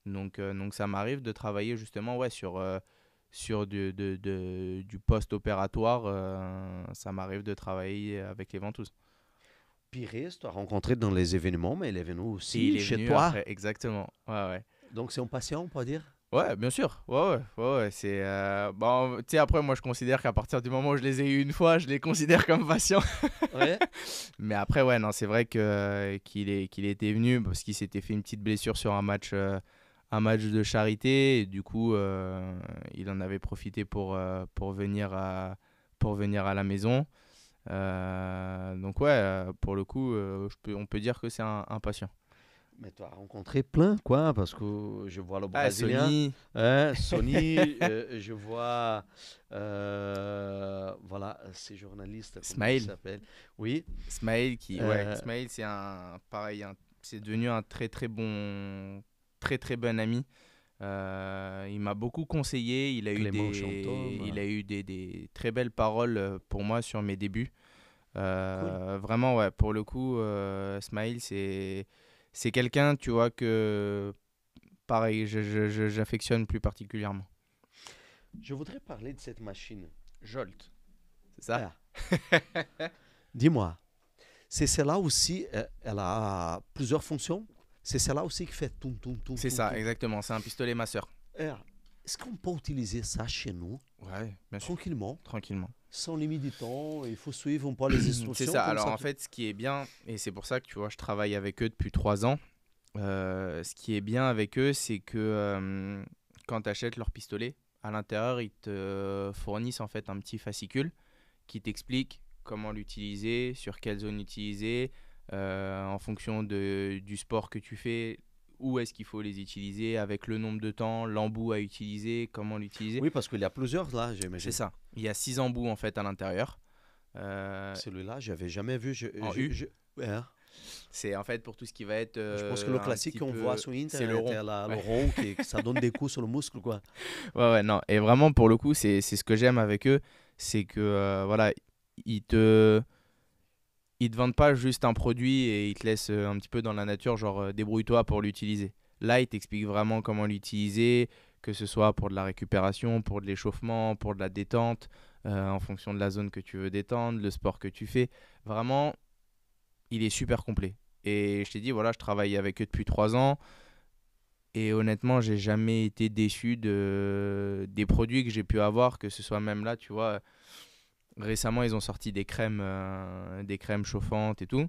S1: Donc ça m'arrive de travailler justement ouais, sur du post-opératoire. Ça m'arrive de travailler avec les ventouses.
S2: Pires, tu as rencontré dans les événements, mais il est venu
S1: Et
S2: aussi
S1: il est
S2: chez
S1: venu
S2: toi.
S1: après, exactement. Ouais, ouais.
S2: Donc, c'est un patient, on peut dire.
S1: Ouais, bien sûr. Ouais. C'est bon, tu sais, après, moi, je considère qu'à partir du moment où je les ai eu une fois, je les considère comme patients.
S2: Ouais.
S1: Mais après, ouais, non, c'est vrai que qu'il était venu parce qu'il s'était fait une petite blessure sur un match de charité. Et du coup, il en avait profité pour venir à la maison. Donc, ouais, pour le coup, on peut dire que c'est un patient.
S2: Mais tu as rencontré plein, quoi, parce que je vois le
S1: Ah,
S2: Brésilien,
S1: Sony,
S2: hein, Sony, je vois, voilà, ces journalistes, comment ils
S1: Smaïl.
S2: s'appellent? Oui,
S1: Ouais,
S2: euh,
S1: Ismail, pareil, c'est devenu un très très bon ami. Il m'a beaucoup conseillé.
S2: Clément Chantôme,
S1: Il a eu des très belles paroles pour moi sur mes débuts.
S2: cool.
S1: Vraiment, ouais, pour le coup, Ismail, c'est quelqu'un, tu vois, que pareil, j'affectionne plus particulièrement.
S2: Je voudrais parler de cette machine.
S1: Jolt, c'est ça?
S2: Ah, dis-moi, c'est celle-là aussi, elle a plusieurs fonctions. C'est celle-là aussi qui fait tout, tout, tout,
S1: C'est
S2: tout,
S1: ça,
S2: tout.
S1: exactement. C'est un pistolet masseur.
S2: Est-ce qu'on peut utiliser ça chez nous,
S1: Ouais, bien sûr,
S2: tranquillement,
S1: tranquillement.
S2: sans limite de temps? Il faut suivre un peu les
S1: C'est
S2: instructions
S1: ça.
S2: comme
S1: Alors
S2: ça.
S1: en fait, ce qui est bien, et c'est pour ça que tu vois, je travaille avec eux depuis 3 ans. Ce qui est bien avec eux, c'est que quand tu achètes leur pistolet, à l'intérieur, ils te fournissent en fait un petit fascicule qui t'explique comment l'utiliser, sur quelle zone l'utiliser, en fonction du sport que tu fais, où est-ce qu'il faut les utiliser, avec le nombre de temps, l'embout à utiliser, comment l'utiliser.
S2: Oui, parce qu'il y a plusieurs là,
S1: C'est
S2: j'imagine.
S1: ça. Il y a 6 embouts en fait à l'intérieur. Euh,
S2: Celui-là, j'avais jamais vu.
S1: en U.
S2: Ouais, hein.
S1: C'est en fait pour tout ce qui va être
S2: Je pense que le
S1: un
S2: classique
S1: petit
S2: qu'on voit
S1: peu.
S2: sur
S1: C'est le
S2: Internet,
S1: rond.
S2: le
S1: Ouais.
S2: rond, que ça donne des coups sur le muscle, quoi.
S1: Ouais, non. Et vraiment, pour le coup, c'est ce que j'aime avec eux. C'est que, voilà, ils te, ils te vendent pas juste un produit et ils te laissent un petit peu dans la nature, genre débrouille-toi pour l'utiliser. Là, ils t'expliquent vraiment comment l'utiliser, que ce soit pour de la récupération, pour de l'échauffement, pour de la détente, en fonction de la zone que tu veux détendre, le sport que tu fais. Vraiment, il est super complet. Et je t'ai dit, voilà, je travaille avec eux depuis 3 ans. Et honnêtement, j'ai jamais été déçu des produits que j'ai pu avoir, que ce soit même là, tu vois. Récemment, ils ont sorti des crèmes chauffantes et tout.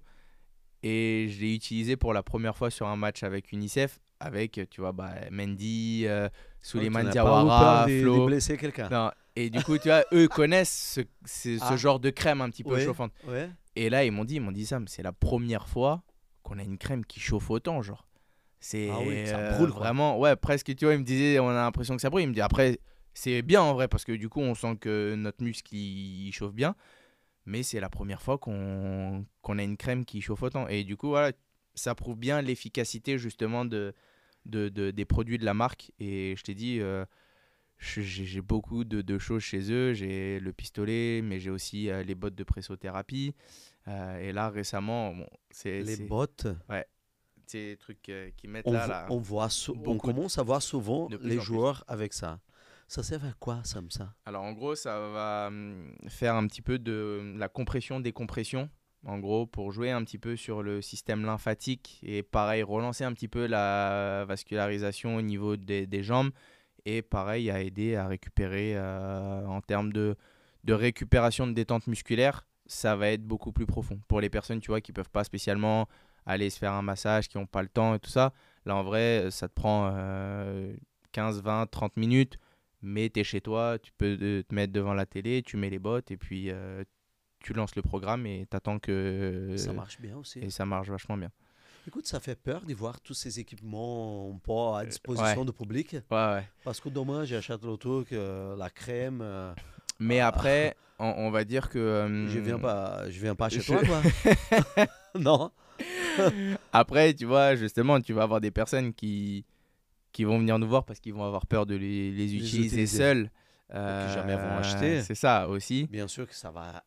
S1: Et je l'ai utilisé pour la première fois sur un match avec UNICEF, avec, tu vois, bah, Mendy,
S2: Ah oui, tu
S1: Souleymane
S2: n'as pas eu peur
S1: Diawara,
S2: de
S1: Flo.
S2: blesser quelqu'un.
S1: Non. Et du coup, tu vois, eux connaissent ce
S2: Ah,
S1: genre de crème un petit peu
S2: ouais,
S1: chauffante.
S2: ouais.
S1: Et là, ils m'ont dit ça, mais c'est la première fois qu'on a une crème qui chauffe autant, genre.
S2: Ah oui,
S1: C'est
S2: ça brûle, quoi.
S1: vraiment, ouais, presque, tu vois, il me disait, on a l'impression que ça brûle. Il me dit, après, c'est bien en vrai, parce que du coup, on sent que notre muscle, il chauffe bien. Mais c'est la première fois qu'on a une crème qui chauffe autant. Et du coup, voilà, ça prouve bien l'efficacité, justement, des produits de la marque. Et je t'ai dit, j'ai beaucoup de choses chez eux. J'ai le pistolet, mais j'ai aussi les bottes de pressothérapie. Et là, récemment, bon,
S2: Les bottes,
S1: ouais, ces trucs qu'ils mettent là,
S2: on
S1: beaucoup
S2: commence à voir souvent
S1: de plus
S2: les
S1: en plus.
S2: joueurs avec ça. Ça sert à quoi, ça?
S1: Alors en gros, ça va faire un petit peu de la compression-décompression. En gros, pour jouer un petit peu sur le système lymphatique et pareil, relancer un petit peu la vascularisation au niveau des jambes et pareil, à aider à récupérer en termes de récupération de détente musculaire, ça va être beaucoup plus profond. Pour les personnes, tu vois, qui peuvent pas spécialement aller se faire un massage, qui n'ont pas le temps et tout ça, là en vrai, ça te prend 15, 20, 30 minutes, mais tu es chez toi, tu peux te mettre devant la télé, tu mets les bottes et puis tu lances le programme et t'attends que...
S2: Ça marche bien aussi.
S1: et ça marche vachement bien.
S2: Écoute, ça fait peur de voir tous ces équipements pas à
S1: Ouais,
S2: disposition du public.
S1: ouais.
S2: Parce que demain, j'achète le truc, la crème.
S1: Mais
S2: Ah,
S1: après, on va dire que...
S2: je viens pas chez
S1: je-
S2: toi, quoi. Non.
S1: Après, tu vois, justement, tu vas avoir des personnes qui vont venir nous voir parce qu'ils vont avoir peur de les
S2: Les
S1: utiliser
S2: utiliser.
S1: seuls.
S2: Et qui jamais vont acheter.
S1: C'est ça aussi.
S2: Bien sûr que ça va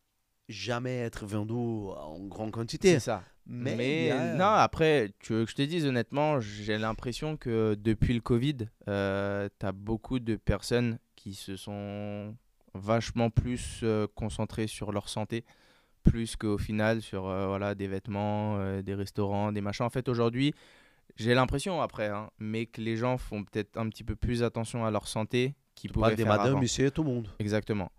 S2: jamais être vendu en grande
S1: C'est
S2: quantité.
S1: ça.
S2: Mais il y
S1: Mais non,
S2: a.
S1: après, tu veux que je te dise honnêtement, j'ai l'impression que depuis le Covid, tu as beaucoup de personnes qui se sont vachement plus concentrées sur leur santé, plus qu'au final sur voilà, des vêtements, des restaurants, des machins. En fait, aujourd'hui, J'ai l'impression après, hein, mais que les gens font peut-être un petit peu plus attention à leur santé qu'ils
S2: Tu parles
S1: pouvaient
S2: des
S1: faire
S2: madames,
S1: avant.
S2: monsieur et tout le monde.
S1: Exactement.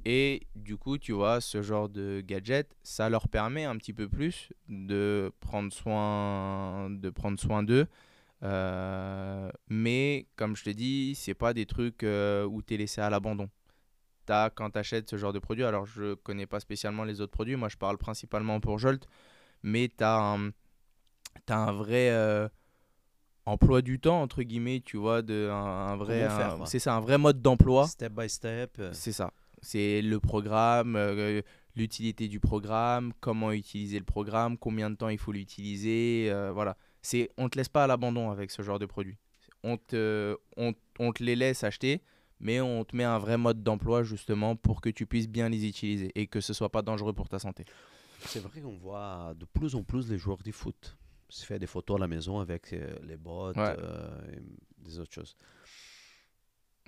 S1: Et du coup, tu vois, ce genre de gadget, ça leur permet un petit peu plus de prendre soin d'eux. Mais comme je te dis, c'est pas des trucs où tu es laissé à l'abandon. Quand tu achètes ce genre de produit, alors je connais pas spécialement les autres produits, moi je parle principalement pour Jolt, mais t'as un vrai emploi du temps, entre guillemets, tu vois,
S2: Comment faire, quoi?
S1: c'est ça, un vrai mode d'emploi.
S2: Step by step.
S1: C'est ça. C'est le programme, l'utilité du programme, comment utiliser le programme, combien de temps il faut l'utiliser. Voilà. On te laisse pas à l'abandon avec ce genre de produit. On te les laisse acheter, mais on te met un vrai mode d'emploi justement pour que tu puisses bien les utiliser et que ce soit pas dangereux pour ta santé.
S2: C'est vrai qu'on voit de plus en plus les joueurs de foot se faire des photos à la maison avec les bottes
S1: Ouais.
S2: et des autres choses.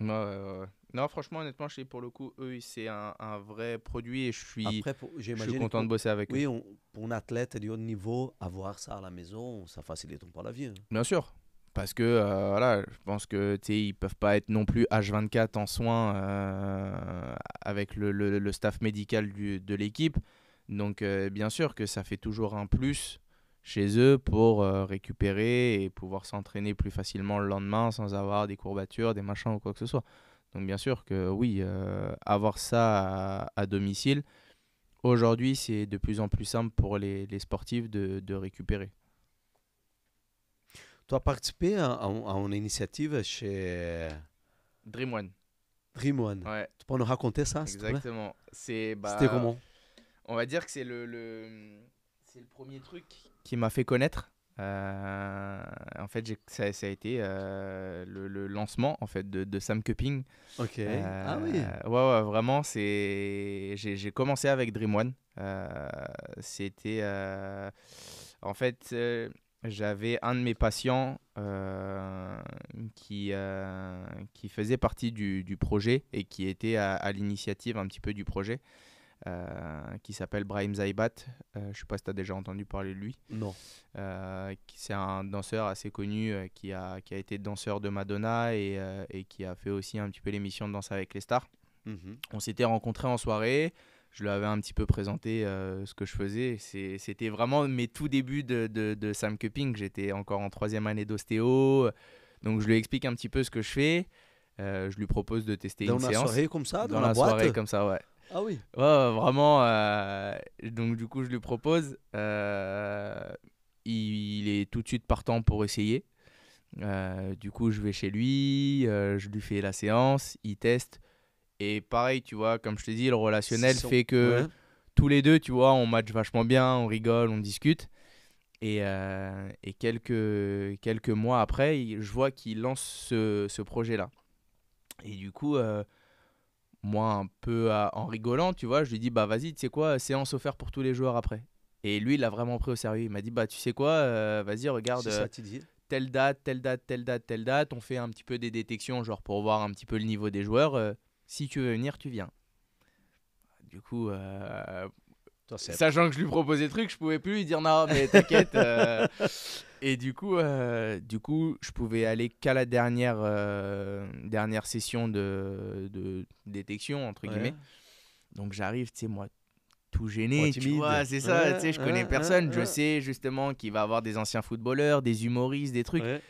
S1: Ouais, ouais, ouais. Non, franchement, honnêtement, pour le coup, eux, c'est un vrai produit et
S2: Après,
S1: je suis
S2: j'imagine que
S1: content de bosser avec eux.
S2: oui, pour un athlète de haut niveau, avoir ça à la maison, ça facilite pas la vie, hein.
S1: Bien sûr. Parce que voilà, je pense que tu sais, ils peuvent pas être non plus H24 en soins avec le staff médical de l'équipe. Donc bien sûr que ça fait toujours un plus chez eux pour récupérer et pouvoir s'entraîner plus facilement le lendemain sans avoir des courbatures, des machins ou quoi que ce soit. Donc bien sûr que oui, avoir ça à domicile, aujourd'hui c'est de plus en plus simple pour les sportifs de récupérer.
S2: Tu as participé à une initiative chez
S1: Dream One.
S2: Dream One.
S1: Ouais.
S2: Tu peux nous raconter ça, s'il te plaît?
S1: Exactement.
S2: C'était comment?
S1: On va dire que c'est le premier truc qui m'a fait connaître. En fait, ça a été le lancement en fait de Sam Cupping.
S2: Ok. Ah oui.
S1: Ouais, ouais, vraiment, j'ai commencé avec Dream One. C'était en fait, j'avais un de mes patients qui faisait partie du projet et qui était à l'initiative un petit peu du projet, qui s'appelle Brahim Zaibat. Je ne sais pas si tu as déjà entendu parler de lui.
S2: Non.
S1: C'est un danseur assez connu qui a été danseur de Madonna et qui a fait aussi un petit peu l'émission de Danse avec les stars.
S2: Mhm.
S1: On s'était rencontrés en soirée. Je lui avais un petit peu présenté ce que je faisais. C'était vraiment mes tout débuts de Sam Cupping. J'étais encore en 3e année d'ostéo. Donc je lui explique un petit peu ce que je fais. Je lui propose de tester
S2: Dans
S1: une
S2: la
S1: séance.
S2: soirée comme ça, dans
S1: Dans
S2: la
S1: la
S2: boîte?
S1: soirée comme ça, ouais.
S2: Ah oui.
S1: Ouais, ouais, vraiment. Donc du coup, je lui propose. Il est tout de suite partant pour essayer. Du coup, je vais chez lui. Je lui fais la séance. Il teste. Et pareil, tu vois, comme je te dis, le relationnel fait que
S2: Ouais.
S1: tous les deux, tu vois, on match vachement bien, on rigole, on discute. Et quelques mois après, je vois qu'il lance ce projet-là. Et du coup, moi, un peu en rigolant, tu vois, je lui dis, bah vas-y, tu sais quoi, séance offerte pour tous les joueurs après. Et lui, il l'a vraiment pris au sérieux. Il m'a dit, bah tu sais quoi, vas-y, regarde,
S2: C'est ça, tu dis?
S1: telle date, telle date, telle date, telle date. On fait un petit peu des détections, genre pour voir un petit peu le niveau des joueurs. Si tu veux venir, tu viens. Du coup,
S2: Toi, c'est...
S1: sachant que je lui proposais des trucs, je pouvais plus lui dire non, mais t'inquiète. Et du coup, je pouvais aller qu'à la dernière session de détection, entre
S2: Ouais.
S1: guillemets. Donc j'arrive, tu sais, moi, tout
S2: Pas
S1: gêné, tu vois,
S2: timide.
S1: c'est ça, tu sais, je connais
S2: Ouais,
S1: personne. Je
S2: ouais,
S1: sais justement qu'il va avoir des anciens footballeurs, des humoristes, des trucs.
S2: ouais.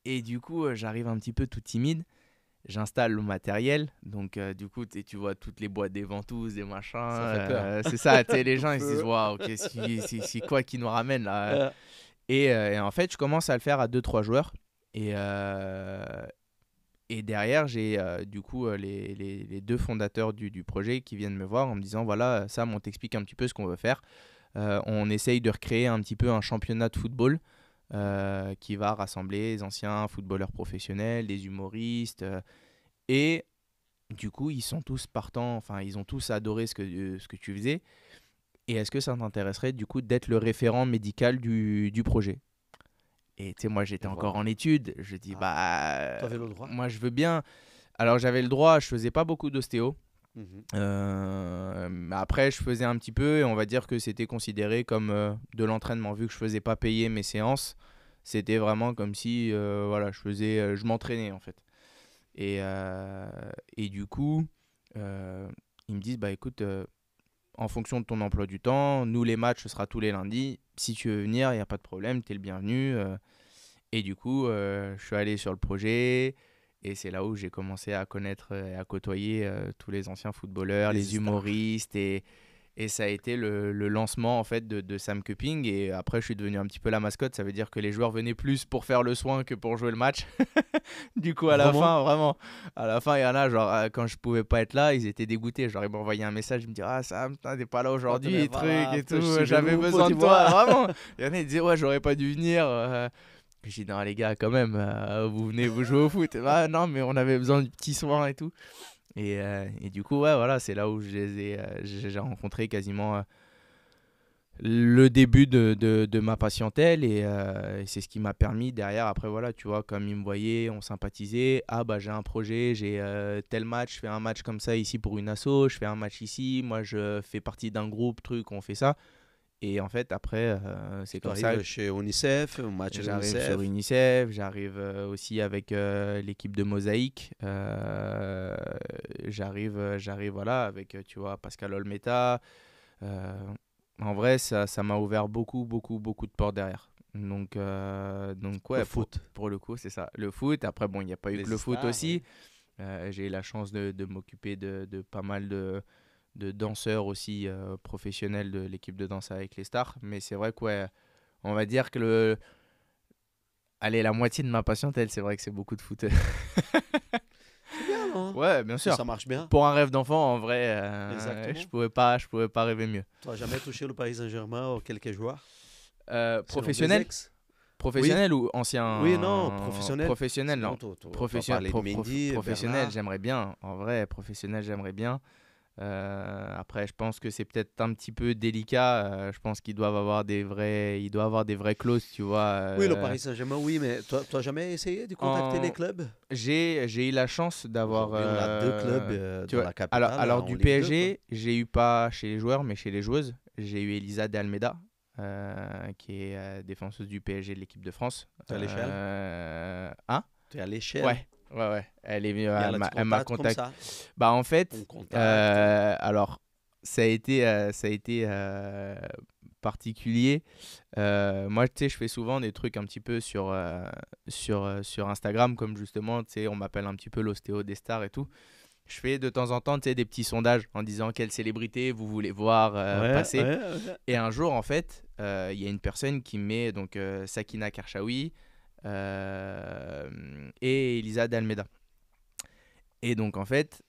S1: Et du coup, j'arrive un petit peu tout timide. J'installe le matériel, donc du coup tu vois toutes les boîtes des ventouses, des machins,
S2: Ça fait peur.
S1: c'est ça, tu sais, les gens ils se disent
S2: Feu.
S1: waouh, ok, c'est quoi qui nous ramène là?
S2: Euh,
S1: Et en fait je commence à le faire à deux trois joueurs et derrière j'ai du coup les deux fondateurs du projet qui viennent me voir en me disant voilà Sam, on t'explique un petit peu ce qu'on veut faire. On essaye de recréer un petit peu un championnat de football qui va rassembler les anciens footballeurs professionnels, des humoristes. Et du coup, ils sont tous partants, enfin, ils ont tous adoré ce que tu faisais. Et est-ce que ça t'intéresserait du coup d'être le référent médical du projet? Et tu sais, moi j'étais
S2: Et
S1: encore
S2: voilà.
S1: en études. Je dis,
S2: Ah,
S1: bah,
S2: tu avais le droit.
S1: moi je veux bien. Alors j'avais le droit, je faisais pas beaucoup d'ostéo.
S2: Mhm.
S1: Mais après, je faisais un petit peu et on va dire que c'était considéré comme de l'entraînement. Vu que je faisais pas payer mes séances, C'était vraiment comme si voilà, je m'entraînais en fait. Et du coup, ils me disent, bah écoute, en fonction de ton emploi du temps, nous les matchs, ce sera tous les lundis. Si tu veux venir, il n'y a pas de problème, tu es le bienvenu. Et du coup, je suis allé sur le projet. Et c'est là où j'ai commencé à connaître et à côtoyer tous les anciens footballeurs,
S2: Les
S1: les
S2: stars.
S1: humoristes. Et ça a été le lancement en fait de Sam Cupping. Et après, je suis devenu un petit peu la mascotte. Ça veut dire que les joueurs venaient plus pour faire le soin que pour jouer le match. Du coup, à la
S2: Vraiment?
S1: fin, vraiment, à la fin, il y en a, genre, quand je pouvais pas être là, ils étaient dégoûtés. Genre, ils m'envoyaient un message, ils me disaient, ah Sam, putain, t'es pas là
S2: Quand on est
S1: aujourd'hui, truc
S2: voilà,
S1: et
S2: putain, je suis
S1: tout,
S2: chez
S1: j'avais
S2: nous,
S1: besoin
S2: Côte
S1: de toi,
S2: d'Ivoire.
S1: vraiment. Il y en a, ils disaient, ouais, j'aurais pas dû venir. Puis j'ai dit, non, les gars, quand même, vous venez, vous jouez au foot. Ah, non, mais on avait besoin du petit soin et tout. Et du coup, ouais, voilà, c'est là où j'ai rencontré quasiment le début de ma patientèle et c'est ce qui m'a permis derrière, après voilà, tu vois, comme ils me voyaient, on sympathisait, ah bah j'ai un projet, j'ai tel match, je fais un match comme ça ici pour une asso, je fais un match ici, moi je fais partie d'un groupe, truc, on fait ça. Et en fait après, c'est
S2: Tu
S1: comme ça
S2: arrives chez UNICEF, au match de
S1: j'arrive sur
S2: l'UNICEF.
S1: UNICEF, j'arrive aussi avec l'équipe de Mosaïque. J'arrive voilà, avec, tu vois, Pascal Olmeta. Euh, En vrai, ça m'a ouvert beaucoup, beaucoup, beaucoup de portes derrière. Donc
S2: Le
S1: ouais,
S2: foot,
S1: pour le coup, c'est ça. Le foot, après, bon, il n'y a pas eu que
S2: les
S1: le foot
S2: stars, oui.
S1: aussi. J'ai eu la chance de m'occuper de pas mal de danseurs aussi professionnels de l'équipe de danse avec les stars. Mais c'est vrai que, ouais, on va dire que allez, la moitié de ma patientèle, c'est vrai que c'est beaucoup de foot.
S2: C'est bien, non?
S1: Ouais, bien
S2: Si
S1: sûr.
S2: ça marche bien,
S1: Pour un rêve d'enfant, en vrai,
S2: exactement.
S1: je pouvais pas rêver mieux.
S2: Tu n'as jamais touché le Paris Saint-Germain ou quelques joueurs? Sinon, des
S1: Professionnel?
S2: ex? Oui,
S1: Professionnel ou
S2: oui, non,
S1: ancien?
S2: professionnel.
S1: Professionnel,
S2: Sinon,
S1: non.
S2: tu as parlé de Mendy,
S1: Professionnel,
S2: Bernard.
S1: j'aimerais bien. En vrai, professionnel, j'aimerais bien. Après, je pense que c'est peut-être un petit peu délicat. Je pense qu'ils doivent avoir il doit avoir des vraies clauses, tu vois.
S2: Oui, le Paris Saint-Germain, oui, mais tu n'as jamais essayé de contacter les
S1: En...
S2: clubs?
S1: J'ai eu la chance d'avoir,
S2: Aujourd'hui, on a deux clubs
S1: tu
S2: dans
S1: vois,
S2: la capitale
S1: alors
S2: en
S1: du
S2: Ligue 2, quoi.
S1: PSG, j'ai eu pas chez les joueurs, mais chez les joueuses. J'ai eu Elisa de Almeida, qui est défenseuse du PSG de l'équipe de France.
S2: Tu es à l'échelle?
S1: Hein?
S2: Tu es à l'échelle?
S1: Ouais, ouais, ouais. Elle est venue,
S2: Il y a là, tu
S1: elle m'a
S2: contactes comme
S1: contacté.
S2: ça.
S1: Bah en fait,
S2: On contacte.
S1: alors ça a été particulier. Moi, tu sais, je fais souvent des trucs un petit peu sur Instagram, comme justement, tu sais, on m'appelle un petit peu l'ostéo des stars et tout. Je fais de temps en temps, tu sais, des petits sondages en disant quelle célébrité vous voulez voir
S2: Ouais,
S1: passer.
S2: ouais, ouais.
S1: Et un jour, en fait, il y a une personne qui met donc Sakina Karchaoui et Elisa D'Almeida. Et donc, en fait,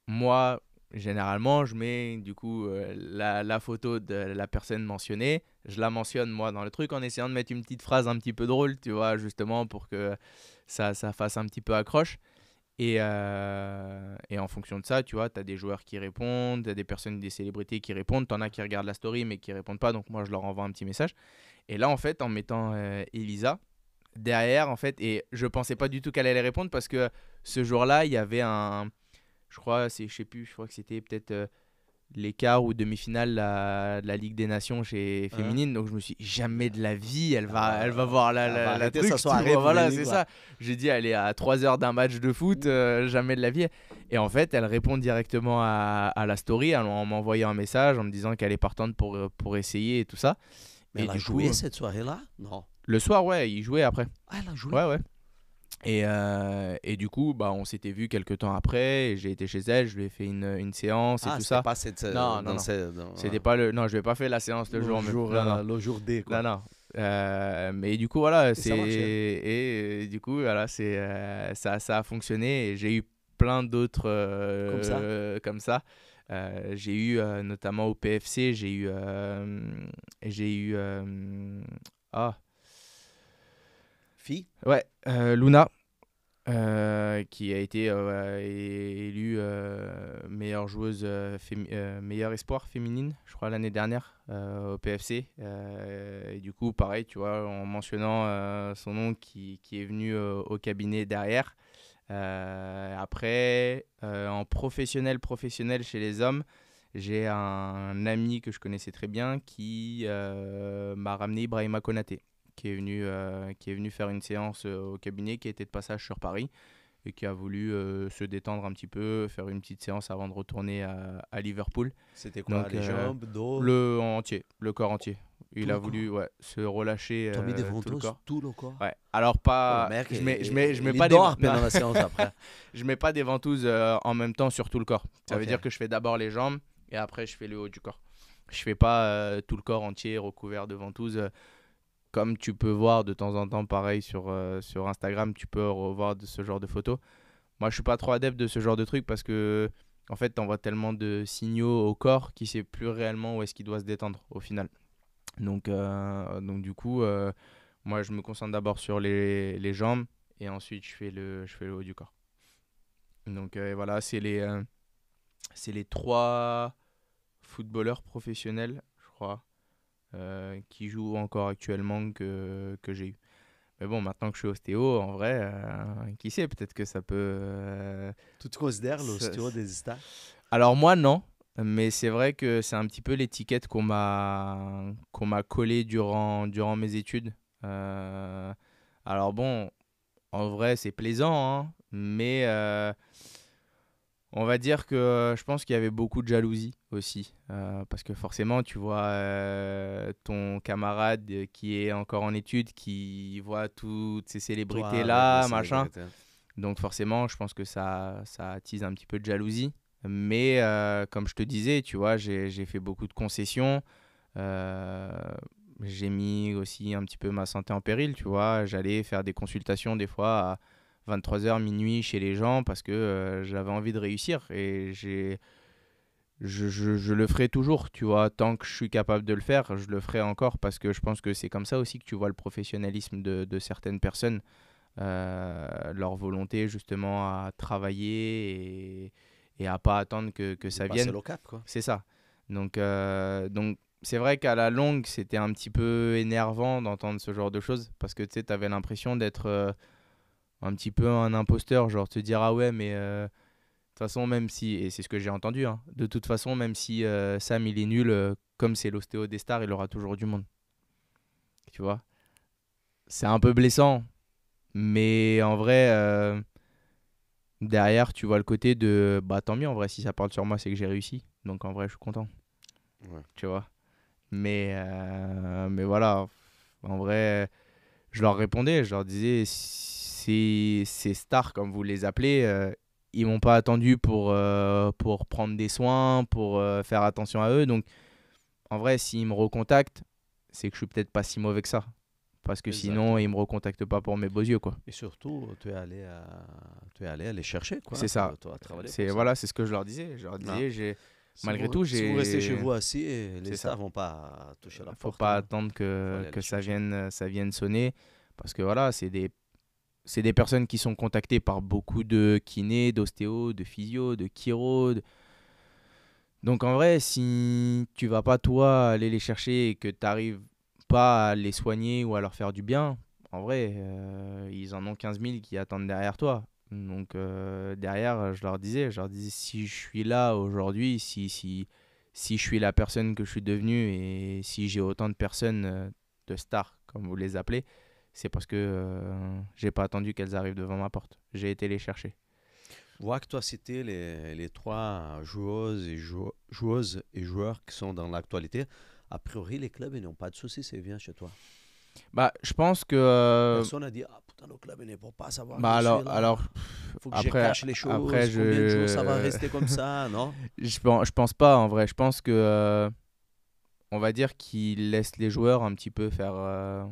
S1: moi, généralement, je mets du coup la photo de la personne mentionnée. Je la mentionne moi dans le truc en essayant de mettre une petite phrase un petit peu drôle, tu vois, justement pour que ça fasse un petit peu accroche. Et en fonction de ça, tu vois, tu as des joueurs qui répondent, tu as des personnes, des célébrités qui répondent, tu en as qui regardent la story mais qui répondent pas, donc moi je leur envoie un petit message. Et là, en fait, en mettant Elisa derrière, en fait, et je pensais pas du tout qu'elle allait répondre parce que ce jour-là, il y avait je crois, je sais plus, je crois que c'était peut-être les quarts ou demi-finale de la Ligue des Nations chez
S2: Hein?
S1: féminine. Donc je me suis dit, jamais de la vie, elle va
S2: Ah,
S1: voir
S2: elle va
S1: la
S2: arrêter
S1: truc,
S2: sa
S1: tu
S2: soirée
S1: vois,
S2: pour
S1: voilà,
S2: venir,
S1: c'est
S2: quoi.
S1: ça. J'ai dit, elle est à 3 heures d'un match de foot, jamais de la vie. Et en fait, elle répond directement à la story en m'envoyant un message en me disant qu'elle est partante pour essayer et tout ça.
S2: Mais
S1: Et
S2: elle a
S1: du coup,
S2: joué cette soirée-là? Non.
S1: le soir, ouais, il jouait après.
S2: Ah, elle a joué?
S1: Ouais, ouais. Et du coup, bah, on s'était vu quelques temps après. Et j'ai été chez elle, je lui ai fait une séance et
S2: Ah,
S1: tout
S2: c'était
S1: ça.
S2: pas cette,
S1: Non, non,
S2: dans
S1: non.
S2: ce,
S1: C'était pas le. Non, je vais pas fait la séance le jour même. Non, non.
S2: le jour D,
S1: Non,
S2: quoi.
S1: non. Mais du coup, voilà.
S2: Et ça marchait.
S1: Du coup, voilà, ça a fonctionné. Et j'ai eu plein d'autres
S2: Comme ça?
S1: comme ça. J'ai eu notamment au PFC, j'ai eu. Ah,
S2: Fille?
S1: ouais, Luna. Qui a été élue meilleure joueuse, meilleure espoir féminine, je crois, l'année dernière au PFC. Et du coup, pareil, tu vois, en mentionnant son nom qui est venu au cabinet derrière. Après, en professionnel chez les hommes, j'ai un ami que je connaissais très bien qui m'a ramené Ibrahima Konaté, qui est venu faire une séance au cabinet, qui était de passage sur Paris et qui a voulu se détendre un petit peu, faire une petite séance avant de retourner à Liverpool.
S2: C'était quoi,
S1: Donc,
S2: les jambes, dos,
S1: le corps entier.
S2: tout
S1: Il a
S2: le
S1: voulu
S2: corps?
S1: se relâcher
S2: Tu as mis des
S1: tout le
S2: ventouses
S1: corps.
S2: tout le corps?
S1: Ouais. Alors
S2: Oh, le
S1: pas,
S2: mec,
S1: je mets
S2: il
S1: pas
S2: dort
S1: non,
S2: pendant la séance après.
S1: je mets pas des ventouses en même temps sur tout le corps. Ça veut
S2: Ok.
S1: dire que je fais d'abord les jambes et après je fais le haut du corps. Je fais pas tout le corps entier recouvert de ventouses. Comme tu peux voir de temps en temps, pareil sur Instagram, tu peux revoir ce genre de photos. Moi, je suis pas trop adepte de ce genre de truc parce que, en fait, t'envoies tellement de signaux au corps qu'il sait plus réellement où est-ce qu'il doit se détendre au final. Donc du coup, moi, je me concentre d'abord sur les jambes et ensuite je fais le haut du corps. Donc voilà, c'est les trois footballeurs professionnels, je crois, qui jouent encore actuellement que j'ai eu. Mais bon, maintenant que je suis ostéo, en vrai, qui sait, peut-être que ça peut.
S2: Tu te considères
S1: Ça-
S2: l'ostéo-désistant?
S1: Alors moi, non. Mais c'est vrai que c'est un petit peu l'étiquette qu'on m'a collée durant mes études. Euh, alors bon, en vrai, c'est plaisant, hein, mais on va dire que je pense qu'il y avait beaucoup de jalousie aussi. Parce que forcément, tu vois ton camarade qui est encore en études, qui voit toutes ces
S2: Toi, avec les
S1: célébrités-là, machin.
S2: célébrités.
S1: Donc forcément, je pense que ça attise un petit peu de jalousie. Mais comme je te disais, tu vois, j'ai fait beaucoup de concessions. Euh, j'ai mis aussi un petit peu ma santé en péril, tu vois. J'allais faire des consultations des fois à 23 h minuit chez les gens parce que j'avais envie de réussir. Et je le ferai toujours, tu vois. Tant que je suis capable de le faire, je le ferai encore parce que je pense que c'est comme ça aussi que tu vois le professionnalisme de certaines personnes, leur volonté justement à travailler et à pas attendre que
S2: De
S1: ça
S2: passer
S1: vienne.
S2: le cap, quoi.
S1: C'est ça. Donc c'est vrai qu'à la longue, c'était un petit peu énervant d'entendre ce genre de choses parce que tu sais, avais l'impression d'être un petit peu un imposteur, genre te dire ah ouais, mais de toute façon, même si, et c'est ce que j'ai entendu, hein, de toute façon, même si Sam il est nul, comme c'est l'ostéo des stars, il aura toujours du monde. Tu vois? C'est un peu blessant, mais en vrai, derrière, tu vois le côté de bah tant mieux en vrai, si ça parle sur moi, c'est que j'ai réussi. Donc en vrai, je suis content,
S2: Ouais.
S1: tu vois. Mais voilà, en vrai, je leur répondais, je leur disais, ces stars, comme vous les appelez, ils m'ont pas attendu pour prendre des soins, pour faire attention à eux. Donc en vrai, s'ils me recontactent, c'est que je suis peut-être pas si mauvais que ça. Parce que sinon, ils
S2: Exactement.
S1: me recontactent pas pour mes beaux yeux, quoi.
S2: Et surtout, tu es allé les chercher, quoi.
S1: C'est ça.
S2: Tu as travaillé pour
S1: C'est
S2: ça.
S1: voilà, c'est ce que je leur disais. Je leur
S2: Non.
S1: disais, malgré tout,
S2: Si vous restez chez
S1: j'ai
S2: vous assis, les
S1: c'est ça.
S2: stars vont pas toucher la
S1: Faut
S2: porte,
S1: pas
S2: hein.
S1: attendre
S2: Faut aller
S1: que
S2: les chercher.
S1: ça vienne sonner parce que voilà, c'est des personnes qui sont contactées par beaucoup de kinés, d'ostéos, de physio, de chiro. Donc en vrai, si tu vas pas toi aller les chercher et que tu n'arrives pas à les soigner ou à leur faire du bien, en vrai, ils en ont 15 000 qui attendent derrière toi. Donc derrière, je leur disais, si je suis là aujourd'hui, si je suis la personne que je suis devenue et si j'ai autant de personnes, de stars, comme vous les appelez, c'est parce que j'ai pas attendu qu'elles arrivent devant ma porte. J'ai été les chercher.
S2: Je vois que tu as cité les trois joueuses et joueurs qui sont dans l'actualité. A priori, les clubs ils n'ont pas de soucis, c'est bien chez toi.
S1: Bah, je pense que
S2: Personne n'a dit, ah putain, le club il ne peut pas savoir que
S1: bah
S2: je suis
S1: alors
S2: là. Faut que je
S1: après
S2: cache les
S1: après
S2: choses. Combien de jours ça va rester comme ça, non?
S1: je pense pas en vrai. Je pense que on va dire qu'ils laissent les joueurs un petit peu faire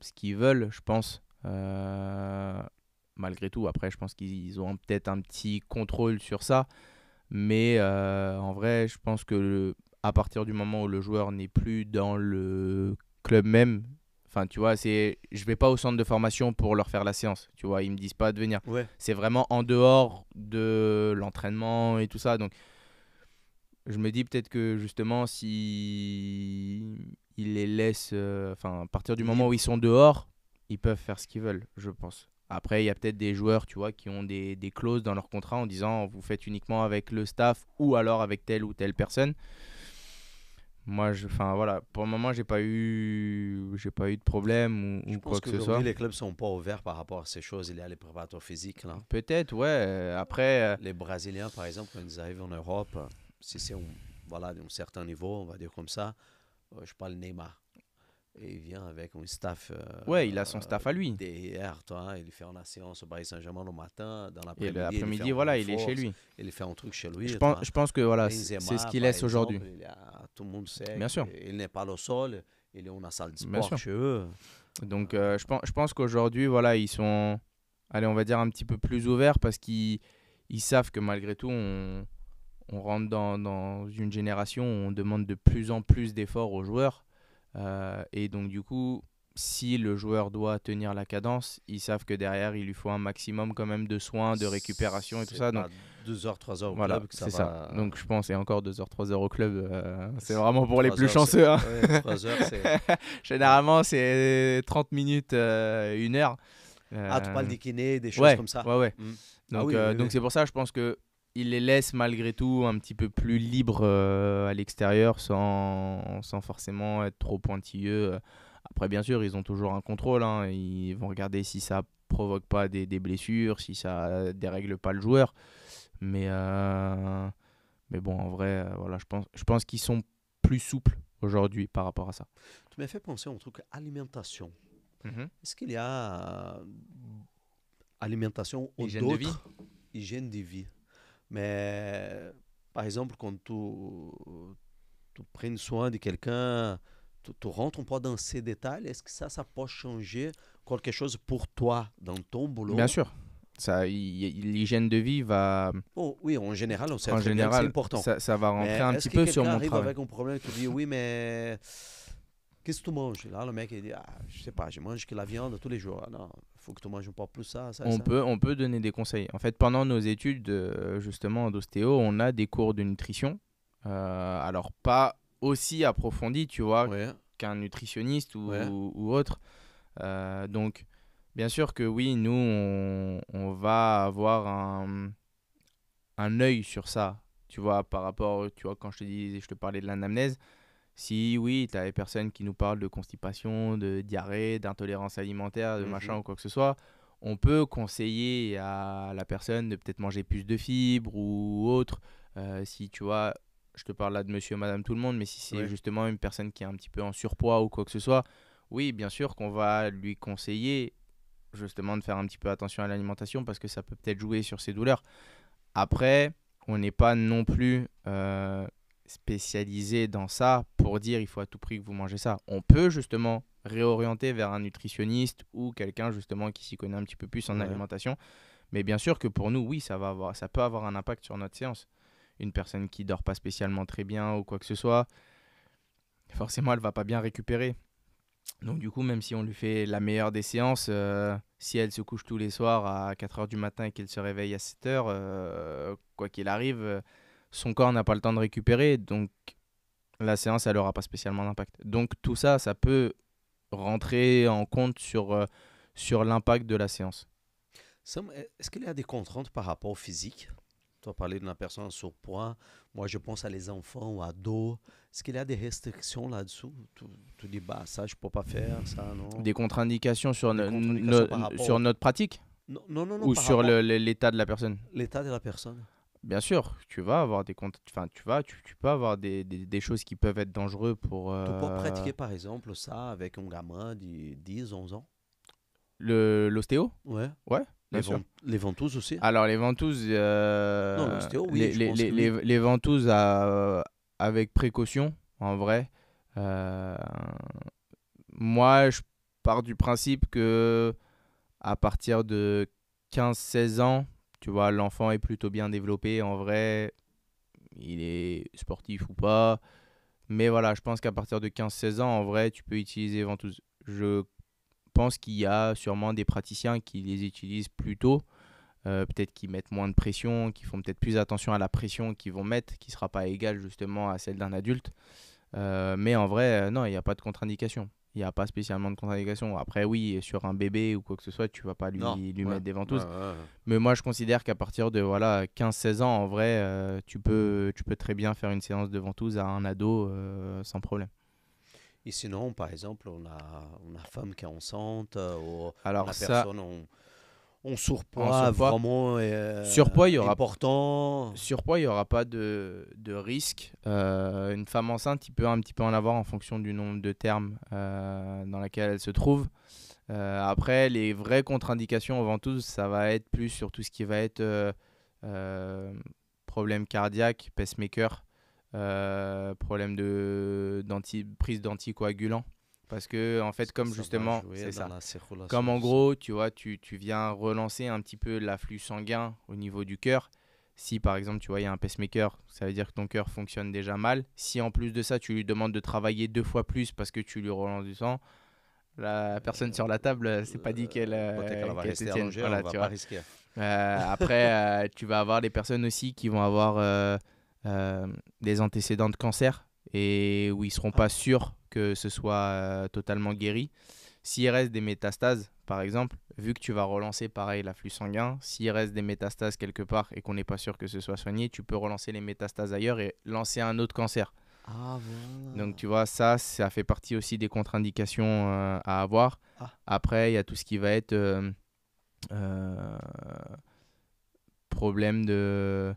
S1: ce qu'ils veulent, je pense. Malgré tout, après, je pense qu'ils ont peut-être un petit contrôle sur ça. Mais en vrai, je pense que à partir du moment où le joueur n'est plus dans le club même, enfin, tu vois, je vais pas au centre de formation pour leur faire la séance. Tu vois, ils me disent pas de venir.
S2: Ouais.
S1: C'est vraiment en dehors de l'entraînement et tout ça. Donc, je me dis peut-être que justement, si ils les laissent, enfin, à partir du moment où
S2: Libre.
S1: ils sont dehors, ils peuvent faire ce qu'ils veulent, je pense. Après, il y a peut-être des joueurs, tu vois, qui ont des clauses dans leur contrat en disant vous faites uniquement avec le staff ou alors avec telle ou telle personne. Moi, enfin voilà, pour le moment, j'ai pas eu de problème
S2: Je
S1: ou
S2: pense
S1: quoi que ce
S2: qu'aujourd'hui,
S1: soit.
S2: les clubs sont pas ouverts par rapport à ces choses. Il y a les préparateurs physiques, là.
S1: Peut-être, ouais. Après,
S2: Les Brésiliens, par exemple, quand ils arrivent en Europe, si c'est voilà, d'un certain niveau, on va dire comme ça, je parle Neymar. Et il vient avec un staff
S1: ouais, il a son staff à lui.
S2: derrière, toi. Il fait la séance au Paris Saint-Germain le matin, dans
S1: Et
S2: l'après-midi, il fait
S1: l'après-midi,
S2: un
S1: voilà, il est chez
S2: renforce,
S1: lui.
S2: il fait un truc chez lui, toi.
S1: Je pense que voilà, c'est ce
S2: Benzema,
S1: qu'il
S2: par
S1: laisse aujourd'hui.
S2: exemple, tout le monde sait
S1: Bien sûr,
S2: qu'il n'est pas le sol, il est en salle de
S1: bien
S2: sport
S1: sûr.
S2: chez eux.
S1: Donc, je pense qu'aujourd'hui, voilà, ils sont, allez, on va dire un petit peu plus ouverts parce qu'ils savent que malgré tout, on rentre dans une génération où on demande de plus en plus d'efforts aux joueurs. Et donc, du coup, si le joueur doit tenir la cadence, ils savent que derrière, il lui faut un maximum quand même de soins, de récupération et tout
S2: C'est
S1: ça. Donc,
S2: pas 2 heures, 3 heures au
S1: voilà,
S2: club que ça
S1: c'est ça.
S2: va.
S1: Donc, je pense, et encore 2 heures, 3 heures au club, c'est vraiment pour les
S2: 3
S1: plus
S2: heures, c'est.
S1: chanceux, hein.
S2: Ouais, 3 heures, c'est. Ouais.
S1: Généralement, c'est 30 minutes, 1 heure.
S2: Ah, tu parles
S1: Euh,
S2: des kinés, des choses
S1: ouais,
S2: comme ça.
S1: ouais, ouais.
S2: Hmm. Ah
S1: Donc,
S2: oui, oui, oui.
S1: donc c'est pour ça, je pense que il les laisse malgré tout un petit peu plus libres à l'extérieur sans forcément être trop pointilleux. Après, bien sûr, ils ont toujours un contrôle, hein. Ils vont regarder si ça provoque pas des blessures, si ça dérègle pas le joueur. Mais, euh, mais bon, en vrai, voilà, je pense qu'ils sont plus souples aujourd'hui par rapport à ça.
S2: Tu m'as fait penser à un truc alimentation.
S1: Mhm.
S2: Est-ce qu'il y a alimentation ou
S1: Hygiène de vie?
S2: d'autres hygiènes de vie? Mais par exemple, quand tu prends soin de quelqu'un, tu rentres pas dans ces détails. Est-ce que ça peut changer quelque chose pour toi dans ton
S1: Bien
S2: boulot?
S1: sûr. Ça, l'hygiène de vie va,
S2: Oh, oui, en général, on sait
S1: en
S2: très bien que c'est
S1: général,
S2: important.
S1: ça va rentrer
S2: Mais
S1: un
S2: est-ce
S1: petit
S2: que
S1: peu sur
S2: quelqu'un
S1: mon
S2: arrive
S1: travail.
S2: avec un problème et te dit, oui, mais qu'est-ce que tu manges? Là, le mec, il dit, ah, je sais pas, je mange que la viande tous les jours. Ah, non, il faut que tu manges pas plus ça, ça et ça.
S1: On peut donner des conseils. En fait, pendant nos études, justement, d'ostéo, on a des cours de nutrition. Alors, pas aussi approfondis, tu vois,
S2: Ouais,
S1: qu'un nutritionniste
S2: ouais,
S1: ou autre. Donc, bien sûr que oui, nous, on va avoir un œil sur ça. Tu vois, par rapport, tu vois, quand je te parlais de l'anamnèse, si oui, tu as des personnes qui nous parlent de constipation, de diarrhée, d'intolérance alimentaire, de machin
S2: mhm,
S1: ou quoi que ce soit, on peut conseiller à la personne de peut-être manger plus de fibres ou autre. Si tu vois, je te parle là de monsieur, madame, tout le monde, mais si c'est
S2: ouais,
S1: justement une personne qui est un petit peu en surpoids ou quoi que ce soit, oui, bien sûr qu'on va lui conseiller justement de faire un petit peu attention à l'alimentation parce que ça peut peut-être jouer sur ses douleurs. Après, on n'est pas non plus spécialisé dans ça pour dire il faut à tout prix que vous mangez ça. On peut justement réorienter vers un nutritionniste ou quelqu'un justement qui s'y connaît un petit peu plus en
S2: ouais.
S1: alimentation. Mais bien sûr que pour nous, oui, ça peut avoir un impact sur notre séance. Une personne qui dort pas spécialement très bien ou quoi que ce soit, forcément, elle va pas bien récupérer. Donc du coup, même si on lui fait la meilleure des séances, si elle se couche tous les soirs à 4 heures du matin et qu'elle se réveille à 7 heures, quoi qu'il arrive, son corps n'a pas le temps de récupérer, donc la séance, elle n'aura pas spécialement d'impact. Donc tout ça, ça peut rentrer en compte sur l'impact de la séance.
S2: Sam, est-ce qu'il y a des contraintes par rapport au physique? Tu as parlé d'une personne en surpoids. Moi, je pense à les enfants ou ados. Est-ce qu'il y a des restrictions là-dessous? Tu dis, bah, ça, je peux pas faire, ça, non.
S1: Des contre-indications sur,
S2: Des contre-indications par rapport
S1: sur notre pratique
S2: Non, non, non, non,
S1: ou
S2: par
S1: sur
S2: rapport
S1: l'état de la personne.
S2: à l'état de la personne.
S1: Bien sûr, tu vas avoir enfin, tu peux avoir des choses qui peuvent être dangereuses pour
S2: Tu peux pratiquer, par exemple, ça avec un gamin de 10, 11 ans.
S1: l'ostéo.
S2: Ouais.
S1: Ouais, bien sûr.
S2: Les ventouses aussi.
S1: Alors les ventouses,
S2: Non, l'ostéo, oui, je pense que oui.
S1: les ventouses avec précaution, en vrai. Euh, Moi, je pars du principe que à partir de 15 16 ans, tu vois, l'enfant est plutôt bien développé. En vrai, il est sportif ou pas. Mais voilà, je pense qu'à partir de 15 16 ans, en vrai, tu peux utiliser les ventouses. Je pense qu'il y a sûrement des praticiens qui les utilisent plus tôt. Peut-être qu'ils mettent moins de pression, qui font peut-être plus attention à la pression qu'ils vont mettre, qui ne sera pas égale justement à celle d'un adulte. Mais en vrai, non, il n'y a pas de contre-indication. Il n'y a pas spécialement de contre-indication. Après, oui, sur un bébé ou quoi que ce soit, tu vas pas lui,
S2: Non,
S1: lui
S2: ouais,
S1: mettre des
S2: ouais,
S1: ventouses.
S2: ouais.
S1: Mais moi, je considère qu'à partir de voilà, 15-16 ans, en vrai, tu peux très bien faire une séance de ventouses à un ado sans problème.
S2: Et sinon, par exemple, on a femme qui est enceinte, ou on
S1: Alors
S2: a
S1: ça,
S2: personne en
S1: en
S2: surpoids
S1: surpoids,
S2: vraiment
S1: surpoids,
S2: important.
S1: il y aura pas de risque. Une femme enceinte, il peut un petit peu en avoir en fonction du nombre de termes dans laquelle elle se trouve. Après, les vraies contre-indications aux ventouses, ça va être plus sur tout ce qui va être euh, problème cardiaque, pacemaker, problème prise d'anticoagulants. Parce que, en fait, comme
S2: Ça va
S1: justement,
S2: jouer
S1: c'est
S2: dans
S1: ça.
S2: la circulation
S1: Comme en
S2: du sang.
S1: gros, tu vois, tu viens relancer un petit peu l'afflux sanguin au niveau du cœur. Si par exemple, tu vois, il y a un pacemaker, ça veut dire que ton cœur fonctionne déjà mal. Si en plus de ça, tu lui demandes de travailler 2 fois plus parce que tu lui relances du sang, la personne sur la table, c'est pas dit
S2: Peut-être qu'elle va
S1: qu'elle te
S2: rester
S1: tienne.
S2: allongée, on
S1: Voilà,
S2: va
S1: tu
S2: pas
S1: vois.
S2: risquer.
S1: Après, tu vas avoir des personnes aussi qui vont avoir euh, des antécédents de cancer et où ils seront
S2: Ah,
S1: pas sûrs que ce soit totalement guéri. S'il reste des métastases, par exemple, vu que tu vas relancer pareil l'afflux sanguin, s'il reste des métastases quelque part et qu'on n'est pas sûr que ce soit soigné, tu peux relancer les métastases ailleurs et lancer un autre cancer.
S2: ah
S1: Donc
S2: voilà.
S1: tu vois, ça fait partie aussi des contre-indications à avoir.
S2: Ah,
S1: Après, il y a tout ce qui va être euh, problème de,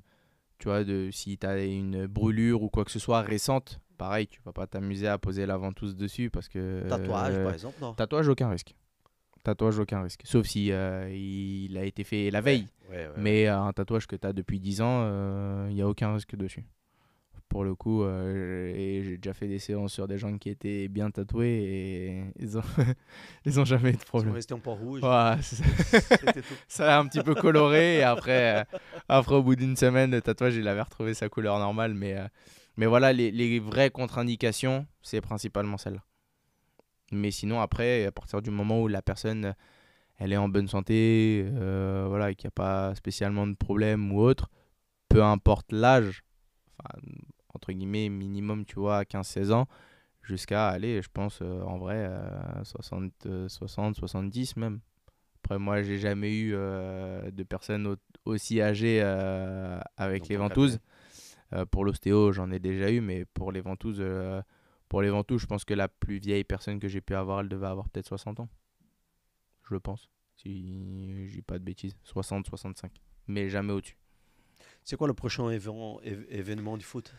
S1: tu vois, de si tu as une brûlure ou quoi que ce soit récente. Pareil, tu vas pas t'amuser à poser la ventouse dessus parce que
S2: tatouage, par exemple, non?
S1: tatouage, aucun risque. Tatouage, aucun risque. Sauf si il a été fait la
S2: Ouais,
S1: veille.
S2: ouais, ouais, ouais.
S1: Mais un tatouage que tu as depuis 10 ans, il n'y a aucun risque dessus. Pour le coup, et j'ai déjà fait des séances sur des gens qui étaient bien tatoués et ils ont jamais eu de
S2: Ils sont
S1: problème.
S2: restés en port rouge.
S1: Ouais,
S2: C'était tout.
S1: ça a un petit peu coloré et après au bout d'une semaine, le tatouage, il avait retrouvé sa couleur normale. Mais voilà, les vraies contre-indications, c'est principalement celle-là. Mais sinon, après, à partir du moment où la personne elle est en bonne santé, voilà, et qu'il n'y a pas spécialement de problème ou autre, peu importe l'âge, enfin, entre guillemets, minimum, tu vois, à 15-16 ans, jusqu'à aller, je pense, en vrai, 70 même. Après, moi, j'ai jamais eu de personnes aussi âgées avec
S2: Dans
S1: les
S2: ton
S1: ventouses.
S2: cabinet.
S1: Pour l'ostéo, j'en ai déjà eu, mais pour les ventouses, je pense que la plus vieille personne que j'ai pu avoir, elle devait avoir peut-être 60 ans, je pense. Si je dis pas de bêtises. 60-65. Mais jamais au-dessus.
S2: C'est quoi le prochain événement du foot?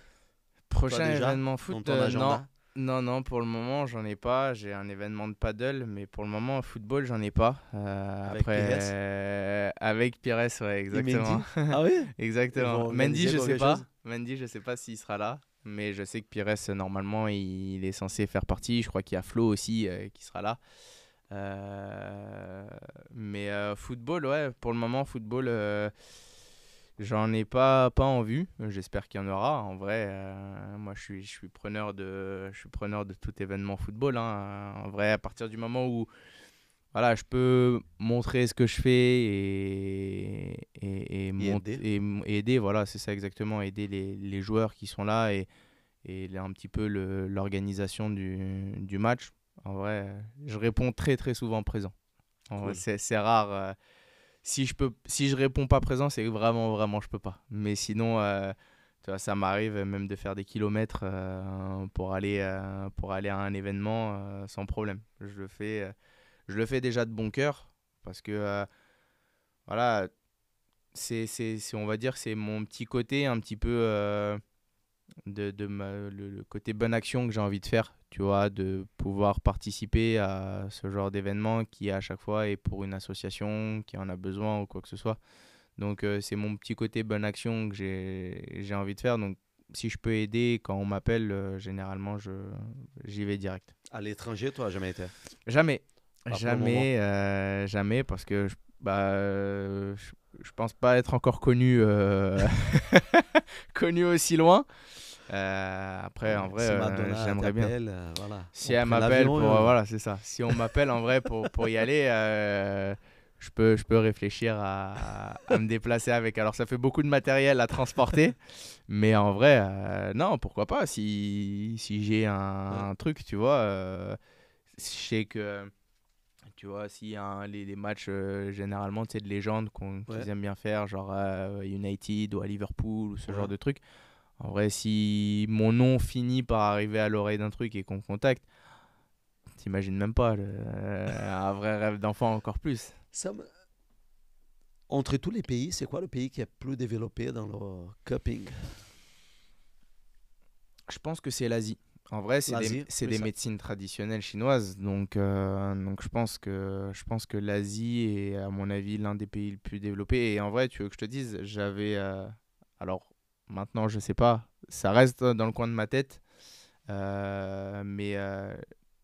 S2: Toi
S1: Prochain
S2: déjà,
S1: événement
S2: dans
S1: foot,
S2: ton
S1: non.
S2: agenda?
S1: Non, non, pour le moment, j'en ai pas. J'ai un événement de paddle, mais pour le moment, football, j'en ai pas.
S2: Avec
S1: Après,
S2: Pires
S1: avec Pires, ouais,
S2: et
S1: exactement.
S2: Mendy? Ah oui? Ils
S1: Exactement.
S2: vont
S1: Mendy,
S2: organiser
S1: je sais
S2: quelque
S1: pas.
S2: chose?
S1: Mendy, je sais pas s'il sera là. Mais je sais que Pires, normalement, il est censé faire partie. Je crois qu'il y a Flo aussi qui sera là. Mais football, ouais, pour le moment, football, j'en ai pas en vue. J'espère qu'il y en aura. En vrai, moi, je suis preneur de tout événement football, hein. En vrai, à partir du moment où voilà, je peux montrer ce que je fais
S2: Y aider?
S1: et aider, voilà, c'est ça exactement, aider les joueurs qui sont là et un petit peu l'organisation du match. En vrai, je réponds très très souvent présent. En vrai,
S2: Cool.
S1: c'est rare. Si je réponds pas présent, c'est que vraiment vraiment je peux pas. Mais sinon, tu vois, ça m'arrive même de faire des kilomètres pour aller à un événement sans problème. Je le fais déjà de bon cœur parce que voilà, on va dire c'est mon petit côté un petit peu le côté bonne action que j'ai envie de faire, tu vois, de pouvoir participer à ce genre d'événement qui à chaque fois est pour une association qui en a besoin ou quoi que ce soit. Donc c'est mon petit côté bonne action que j'ai envie de faire. Donc si je peux aider quand on m'appelle, généralement j'y vais direct.
S2: À l'étranger, toi, jamais été?
S1: Jamais,
S2: Pas pour le moment.
S1: jamais parce que je pense pas être encore connu connu aussi loin. Après, en
S2: Ouais,
S1: vrai,
S2: si Madonna
S1: j'aimerais bien.
S2: t'appelle, voilà,
S1: Si
S2: on
S1: elle
S2: prend
S1: m'appelle
S2: l'avion et
S1: pour,
S2: on y va.
S1: voilà, c'est ça. Si on m'appelle en vrai pour y aller, je peux réfléchir à me déplacer avec. Alors, ça fait beaucoup de matériel à transporter, mais en vrai, non, pourquoi pas. Si j'ai
S2: Ouais.
S1: un truc, tu vois, je sais que, tu vois, s'il y a les matchs généralement, tu sais, de légende qu'ils aiment bien faire, genre à United ou à Liverpool ou ce genre de truc. En vrai, si mon nom finit par arriver à l'oreille d'un truc et qu'on me contacte, t'imagines même pas, un vrai rêve d'enfant encore plus.
S2: Entre tous les pays, c'est quoi le pays qui est plus développé dans le cupping?
S1: Je pense que c'est l'Asie. En vrai, c'est des médecines traditionnelles chinoises. Donc je pense que l'Asie est, à mon avis, l'un des pays les plus développés. Et en vrai, tu veux que je te dise, alors, maintenant, je sais pas. Ça reste dans le coin de ma tête. Mais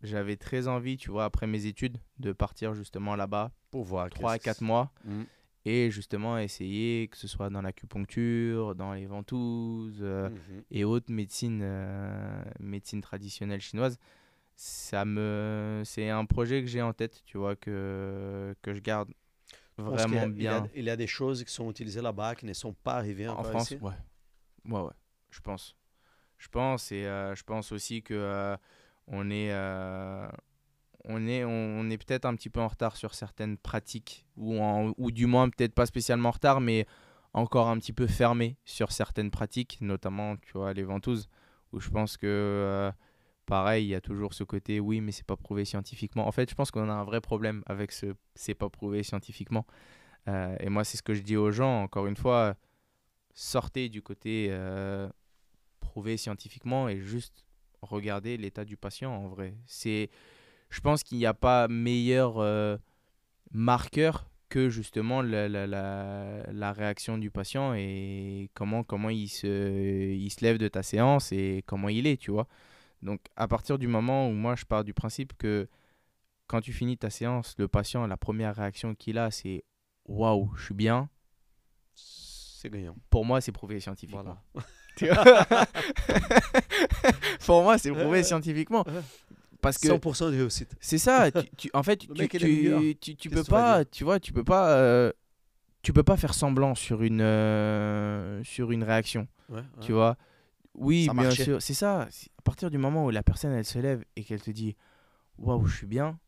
S1: j'avais très envie, tu vois, après mes études, de partir justement là-bas
S2: pour voir
S1: 3 à 4 mois. Et justement essayer, que ce soit dans l'acupuncture, dans les ventouses et autres médecines traditionnelles chinoises. C'est un projet que j'ai en tête, tu vois, que je garde vraiment bien.
S2: Il y a des choses qui sont utilisées là-bas qui ne sont pas arrivées
S1: en
S2: encore
S1: France.
S2: ici.
S1: Ouais, je pense. Et je pense aussi que on est peut-être un petit peu en retard sur certaines pratiques, ou du moins peut-être pas spécialement en retard, mais encore un petit peu fermé sur certaines pratiques, notamment, tu vois, les ventouses, où je pense que, pareil, il y a toujours ce côté, oui, mais c'est pas prouvé scientifiquement. En fait, je pense qu'on a un vrai problème avec c'est pas prouvé scientifiquement. Et moi, c'est ce que je dis aux gens, encore une fois, sortez du côté prouvé scientifiquement et juste regardez l'état du patient en vrai. Je pense qu'il n'y a pas meilleur marqueur que justement la réaction du patient et comment il se lève de ta séance et comment il est, tu vois. Donc à partir du moment où moi je pars du principe que quand tu finis ta séance, le patient, la première réaction qu'il a, c'est waouh, je suis bien.
S2: C'est gagnant.
S1: Pour moi, c'est prouvé scientifiquement.
S2: Voilà.
S1: Pour moi, c'est prouvé scientifiquement. Parce que
S2: 100% de réussite.
S1: C'est ça. En fait, tu peux pas, tu vois, tu peux pas faire semblant sur une réaction. Tu vois. Oui,
S2: ça
S1: bien
S2: marchait.
S1: sûr. C'est ça. À partir du moment où la personne, elle se lève et qu'elle te dit waouh, je suis bien,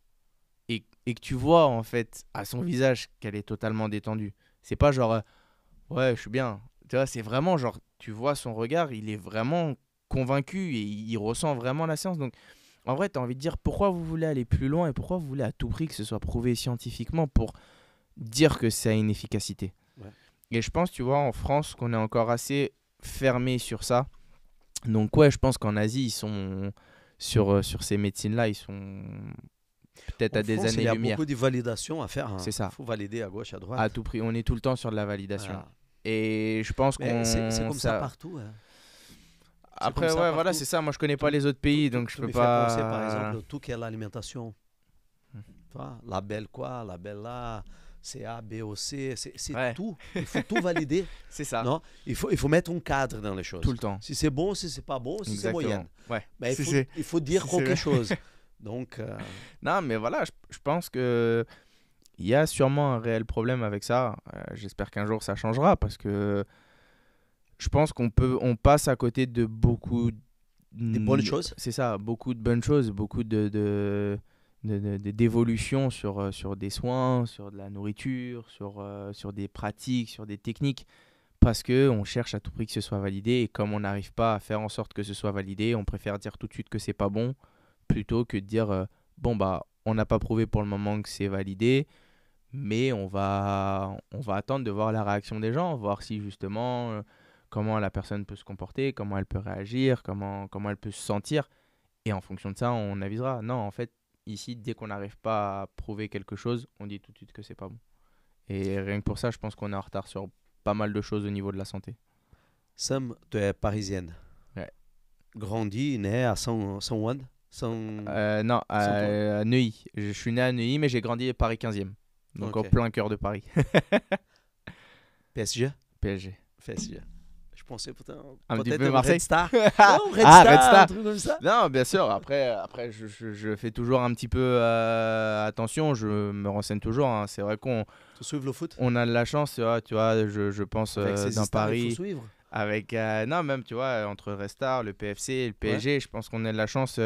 S1: et que tu vois en fait à son visage qu'elle est totalement détendue. C'est pas genre ouais, je suis bien. Tu vois, c'est vraiment genre tu vois son regard, il est vraiment convaincu et il ressent vraiment la séance. Donc en vrai, tu as envie de dire pourquoi vous voulez aller plus loin et pourquoi vous voulez à tout prix que ce soit prouvé scientifiquement pour dire que ça a une efficacité.
S2: Ouais.
S1: Et je pense, tu vois, en France, qu'on est encore assez fermé sur ça. Donc ouais, je pense qu'en Asie, ils sont sur ces médecines-là, ils sont peut-être à des années-lumière.
S2: Il y a beaucoup de validation à faire.
S1: C'est ça.
S2: Il faut valider à gauche, à droite.
S1: À tout prix, on est tout le temps sur de la validation. Voilà. Et je pense qu'on...
S2: C'est comme ça partout. Hein.
S1: Après, ouais, voilà, c'est ça. Moi, je connais pas les autres pays, donc je peux pas...
S2: penser, par exemple, tout qui est l'alimentation. Label quoi, label là, CA, B, O, C, c'est tout. Il faut tout valider.
S1: C'est ça.
S2: Non, il faut mettre un cadre dans les choses.
S1: Tout le temps.
S2: Si c'est bon, si c'est pas bon, si c'est moyen.
S1: Ouais.
S2: Mais il faut dire quelque chose. Donc...
S1: Non, mais voilà, je pense que il y a sûrement un réel problème avec ça. J'espère qu'un jour ça changera parce que je pense qu'on passe à côté de beaucoup
S2: des bonnes choses.
S1: C'est ça, beaucoup de bonnes choses, beaucoup d'évolution sur des soins, sur de la nourriture, sur des pratiques, sur des techniques, parce qu'on cherche à tout prix que ce soit validé, et comme on n'arrive pas à faire en sorte que ce soit validé, on préfère dire tout de suite que c'est pas bon, plutôt que de dire bon bah on n'a pas prouvé pour le moment que c'est validé, mais on va attendre de voir la réaction des gens, voir si justement comment la personne peut se comporter, comment elle peut réagir, comment elle peut se sentir, et en fonction de ça on avisera. Non, en fait ici, dès qu'on n'arrive pas à prouver quelque chose, on dit tout de suite que c'est pas bon. Et rien que pour ça, je pense qu'on est en retard sur pas mal de choses au niveau de la santé.
S2: Sam, tu es parisienne.
S1: Ouais.
S2: Grandi, né à Saint-Ouen
S1: non, à Neuilly. Je suis né à Neuilly, mais j'ai grandi à Paris 15e. Donc au plein cœur de Paris.
S2: PSG.
S1: PSG.
S2: Je pensais
S1: un petit peu Marseille.
S2: Red Star.
S1: Non, Red Star.
S2: Un truc comme ça.
S1: Non, bien sûr. Après je fais toujours un petit peu attention. Je me renseigne toujours. Hein. C'est vrai qu'on
S2: suivre le foot.
S1: On a de la chance, tu vois. Je pense dans Paris.
S2: Il faut suivre.
S1: Avec non, même tu vois, entre Red Star, le PFC et le PSG, je pense qu'on a de la chance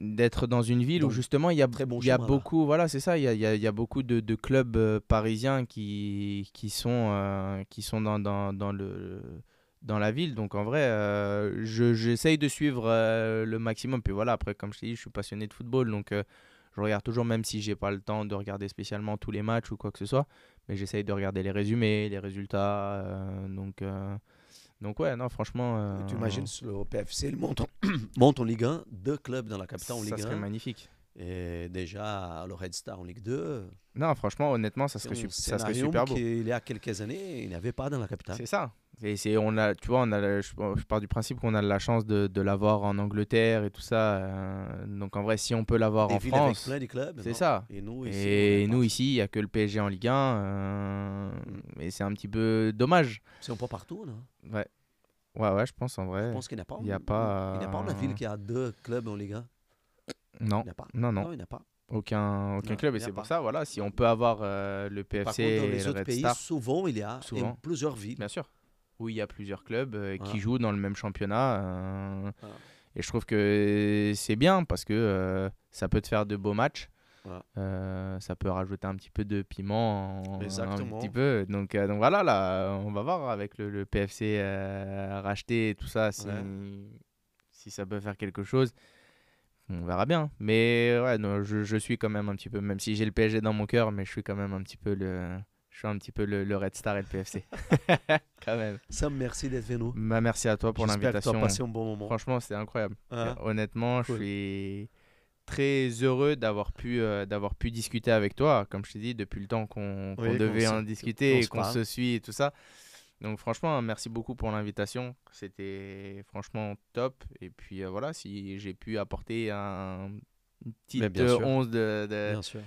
S1: d'être dans une ville où
S2: Donc,
S1: justement il
S2: très bon
S1: y a
S2: chemin, là.
S1: beaucoup, voilà, c'est ça, il y a beaucoup de clubs parisiens qui sont dans la ville. Donc en vrai, j'essaye de suivre le maximum. Puis voilà, après, comme je t'ai dit, je suis passionné de football, donc je regarde toujours, même si j'ai pas le temps de regarder spécialement tous les matchs ou quoi que ce soit, mais j'essaye de regarder les résumés, les résultats. Donc ouais, non, franchement,
S2: Tu imagines, le PFC monte en Ligue 1, 2 clubs dans la capitale en
S1: ça
S2: Ligue
S1: serait
S2: 1.
S1: magnifique.
S2: Et déjà, le Red Star en Ligue 2,
S1: Non, franchement, honnêtement,
S2: c'est un
S1: ça serait
S2: scénario
S1: super beau.
S2: qu'il y a quelques années, il n'y avait pas dans la capitale.
S1: C'est ça. Et on a, tu vois, je pars du principe qu'on a la chance de l'avoir en Angleterre et tout ça. Donc en vrai, si on peut l'avoir
S2: Des
S1: en
S2: villes avec
S1: France,
S2: plein de clubs.
S1: c'est
S2: Non.
S1: ça.
S2: Et nous, ici,
S1: Et
S2: on n'a
S1: nous
S2: pas.
S1: ici, il n'y a que le PSG en Ligue 1. Et c'est un petit peu dommage.
S2: C'est un peu partout, non?
S1: Ouais, ouais, je pense en
S2: Je
S1: vrai.
S2: pense qu'il n'y a pas.
S1: Il n'y a pas.
S2: Il n'y a pas une ville qui a 2 clubs en Ligue 1.
S1: Non,
S2: Il n'y a pas.
S1: non.
S2: Non, il n'y a pas.
S1: Aucun
S2: Non,
S1: club.
S2: il
S1: Et
S2: n'y a
S1: c'est pour
S2: pas.
S1: ça, voilà, si on peut avoir le
S2: Par
S1: PFC
S2: contre, dans
S1: et
S2: les
S1: le
S2: autres
S1: Red
S2: pays,
S1: Star,
S2: souvent, il y a
S1: souvent.
S2: plusieurs villes.
S1: Bien sûr. Où il y a plusieurs clubs qui
S2: Voilà.
S1: jouent dans le même championnat.
S2: Voilà.
S1: Et je trouve que c'est bien parce que ça peut te faire de beaux matchs.
S2: Voilà.
S1: Ça peut rajouter un petit peu de piment. Un
S2: Exactement.
S1: petit peu. Donc voilà, là, on va voir avec le PFC racheté et tout ça
S2: Ouais.
S1: si ça peut faire quelque chose. On verra bien. Mais ouais, non, je suis quand même un petit peu, même si j'ai le PSG dans mon cœur, mais je suis quand même un petit peu le Red Star et le PFC. Quand même.
S2: Sam, merci d'être venu.
S1: Merci à toi pour
S2: J'espère que tu as
S1: l'invitation.
S2: passé un bon moment.
S1: Franchement, c'était incroyable.
S2: Hein?
S1: Honnêtement,
S2: Cool.
S1: je suis très heureux d'avoir pu discuter avec toi. Comme je t'ai dit, depuis le temps qu'on
S2: Oui,
S1: devait
S2: qu'on
S1: en
S2: se-
S1: discuter
S2: qu'on
S1: et
S2: se
S1: qu'on
S2: parle.
S1: se suit et tout ça. Donc franchement, merci beaucoup pour l'invitation. C'était franchement top. Et puis voilà, si j'ai pu apporter une
S2: Mais
S1: petite
S2: bien sûr.
S1: once
S2: Bien sûr.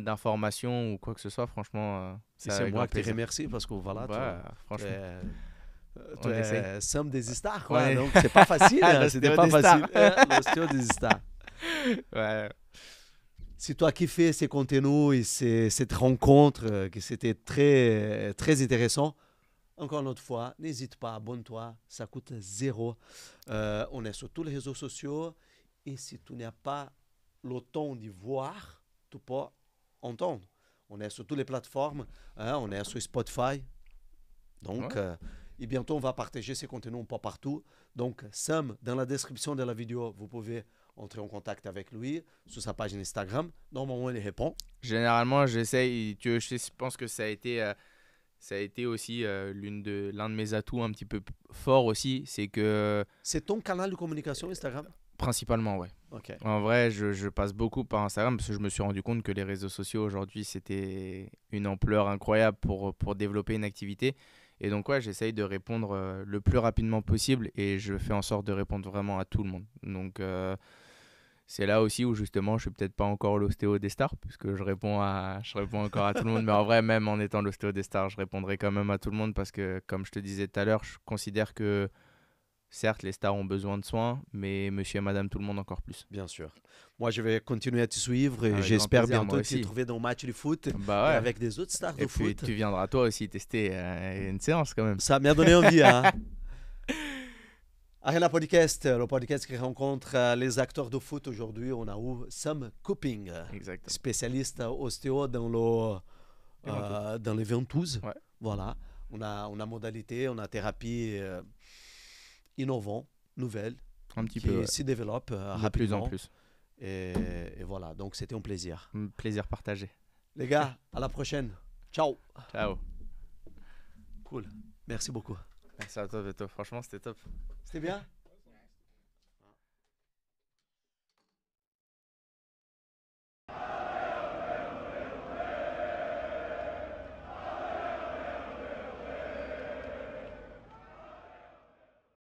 S1: d'information ou quoi que ce soit, franchement,
S2: Et
S1: c'est
S2: c'est
S1: avec
S2: moi
S1: grand
S2: qui te
S1: plaisir.
S2: remercie parce que voilà,
S1: Ouais, franchement,
S2: tu
S1: on
S2: es
S1: essaye.
S2: Sam des stars,
S1: On
S2: quoi.
S1: est-
S2: Donc, c'est pas facile. Hein,
S1: L'ostéo
S2: c'était pas
S1: des stars.
S2: facile. L'ostéo des stars.
S1: Ouais.
S2: Si tu as kiffé ces contenus et cette rencontre, que c'était très, très intéressant, encore une autre fois, n'hésite pas, abonne-toi, ça coûte 0. On est sur tous les réseaux sociaux et si tu n'as pas le temps de voir, tu peux entendre. On est sur toutes les plateformes, hein, on est sur Spotify. Donc,
S1: Ouais.
S2: et bientôt, on va partager ces contenus un peu partout. Donc, Sam, dans la description de la vidéo, vous pouvez entrer en contact avec lui sur sa page Instagram. Normalement, il répond.
S1: Généralement, j'essaye. Je pense que ça a été aussi l'un de mes atouts un petit peu fort aussi. C'est que,
S2: C'est ton canal de communication Instagram?
S1: principalement, ouais.
S2: Ok.
S1: En vrai, je passe beaucoup par Instagram parce que je me suis rendu compte que les réseaux sociaux aujourd'hui, c'était une ampleur incroyable pour développer une activité. Et donc, ouais, j'essaye de répondre le plus rapidement possible et je fais en sorte de répondre vraiment à tout le monde. Donc, c'est là aussi où justement, je suis peut-être pas encore l'ostéo des stars puisque je réponds encore à tout le monde. Mais en vrai, même en étant l'ostéo des stars, je répondrai quand même à tout le monde parce que, comme je te disais tout à l'heure, je considère que certes, les stars ont besoin de soins, mais monsieur et madame tout le monde encore plus.
S2: Bien sûr. Moi, je vais continuer à te suivre et
S1: Avec
S2: j'espère
S1: grand plaisir,
S2: bientôt
S1: moi
S2: te
S1: aussi.
S2: trouver dans un match de foot
S1: Bah
S2: et
S1: ouais.
S2: avec des autres stars
S1: Et
S2: de
S1: puis
S2: foot.
S1: tu viendras toi aussi tester une séance quand même.
S2: Ça m'a donné envie. Hein? Arena Podcast, le podcast qui rencontre les acteurs de foot. Aujourd'hui, on a eu Sam Cooping,
S1: Exactement.
S2: spécialiste ostéo dans les ventouses.
S1: Ouais.
S2: Voilà. On a modalité, on a thérapie innovante, nouvelle,
S1: Un petit
S2: qui
S1: peu. Ouais.
S2: se développe
S1: De plus
S2: rapidement.
S1: en plus.
S2: Et voilà, donc c'était un plaisir.
S1: Plaisir partagé.
S2: Les gars, à la prochaine. Ciao.
S1: Ciao.
S2: Cool. Merci beaucoup.
S1: Merci à toi, Beto. Franchement, c'était top.
S2: C'était bien?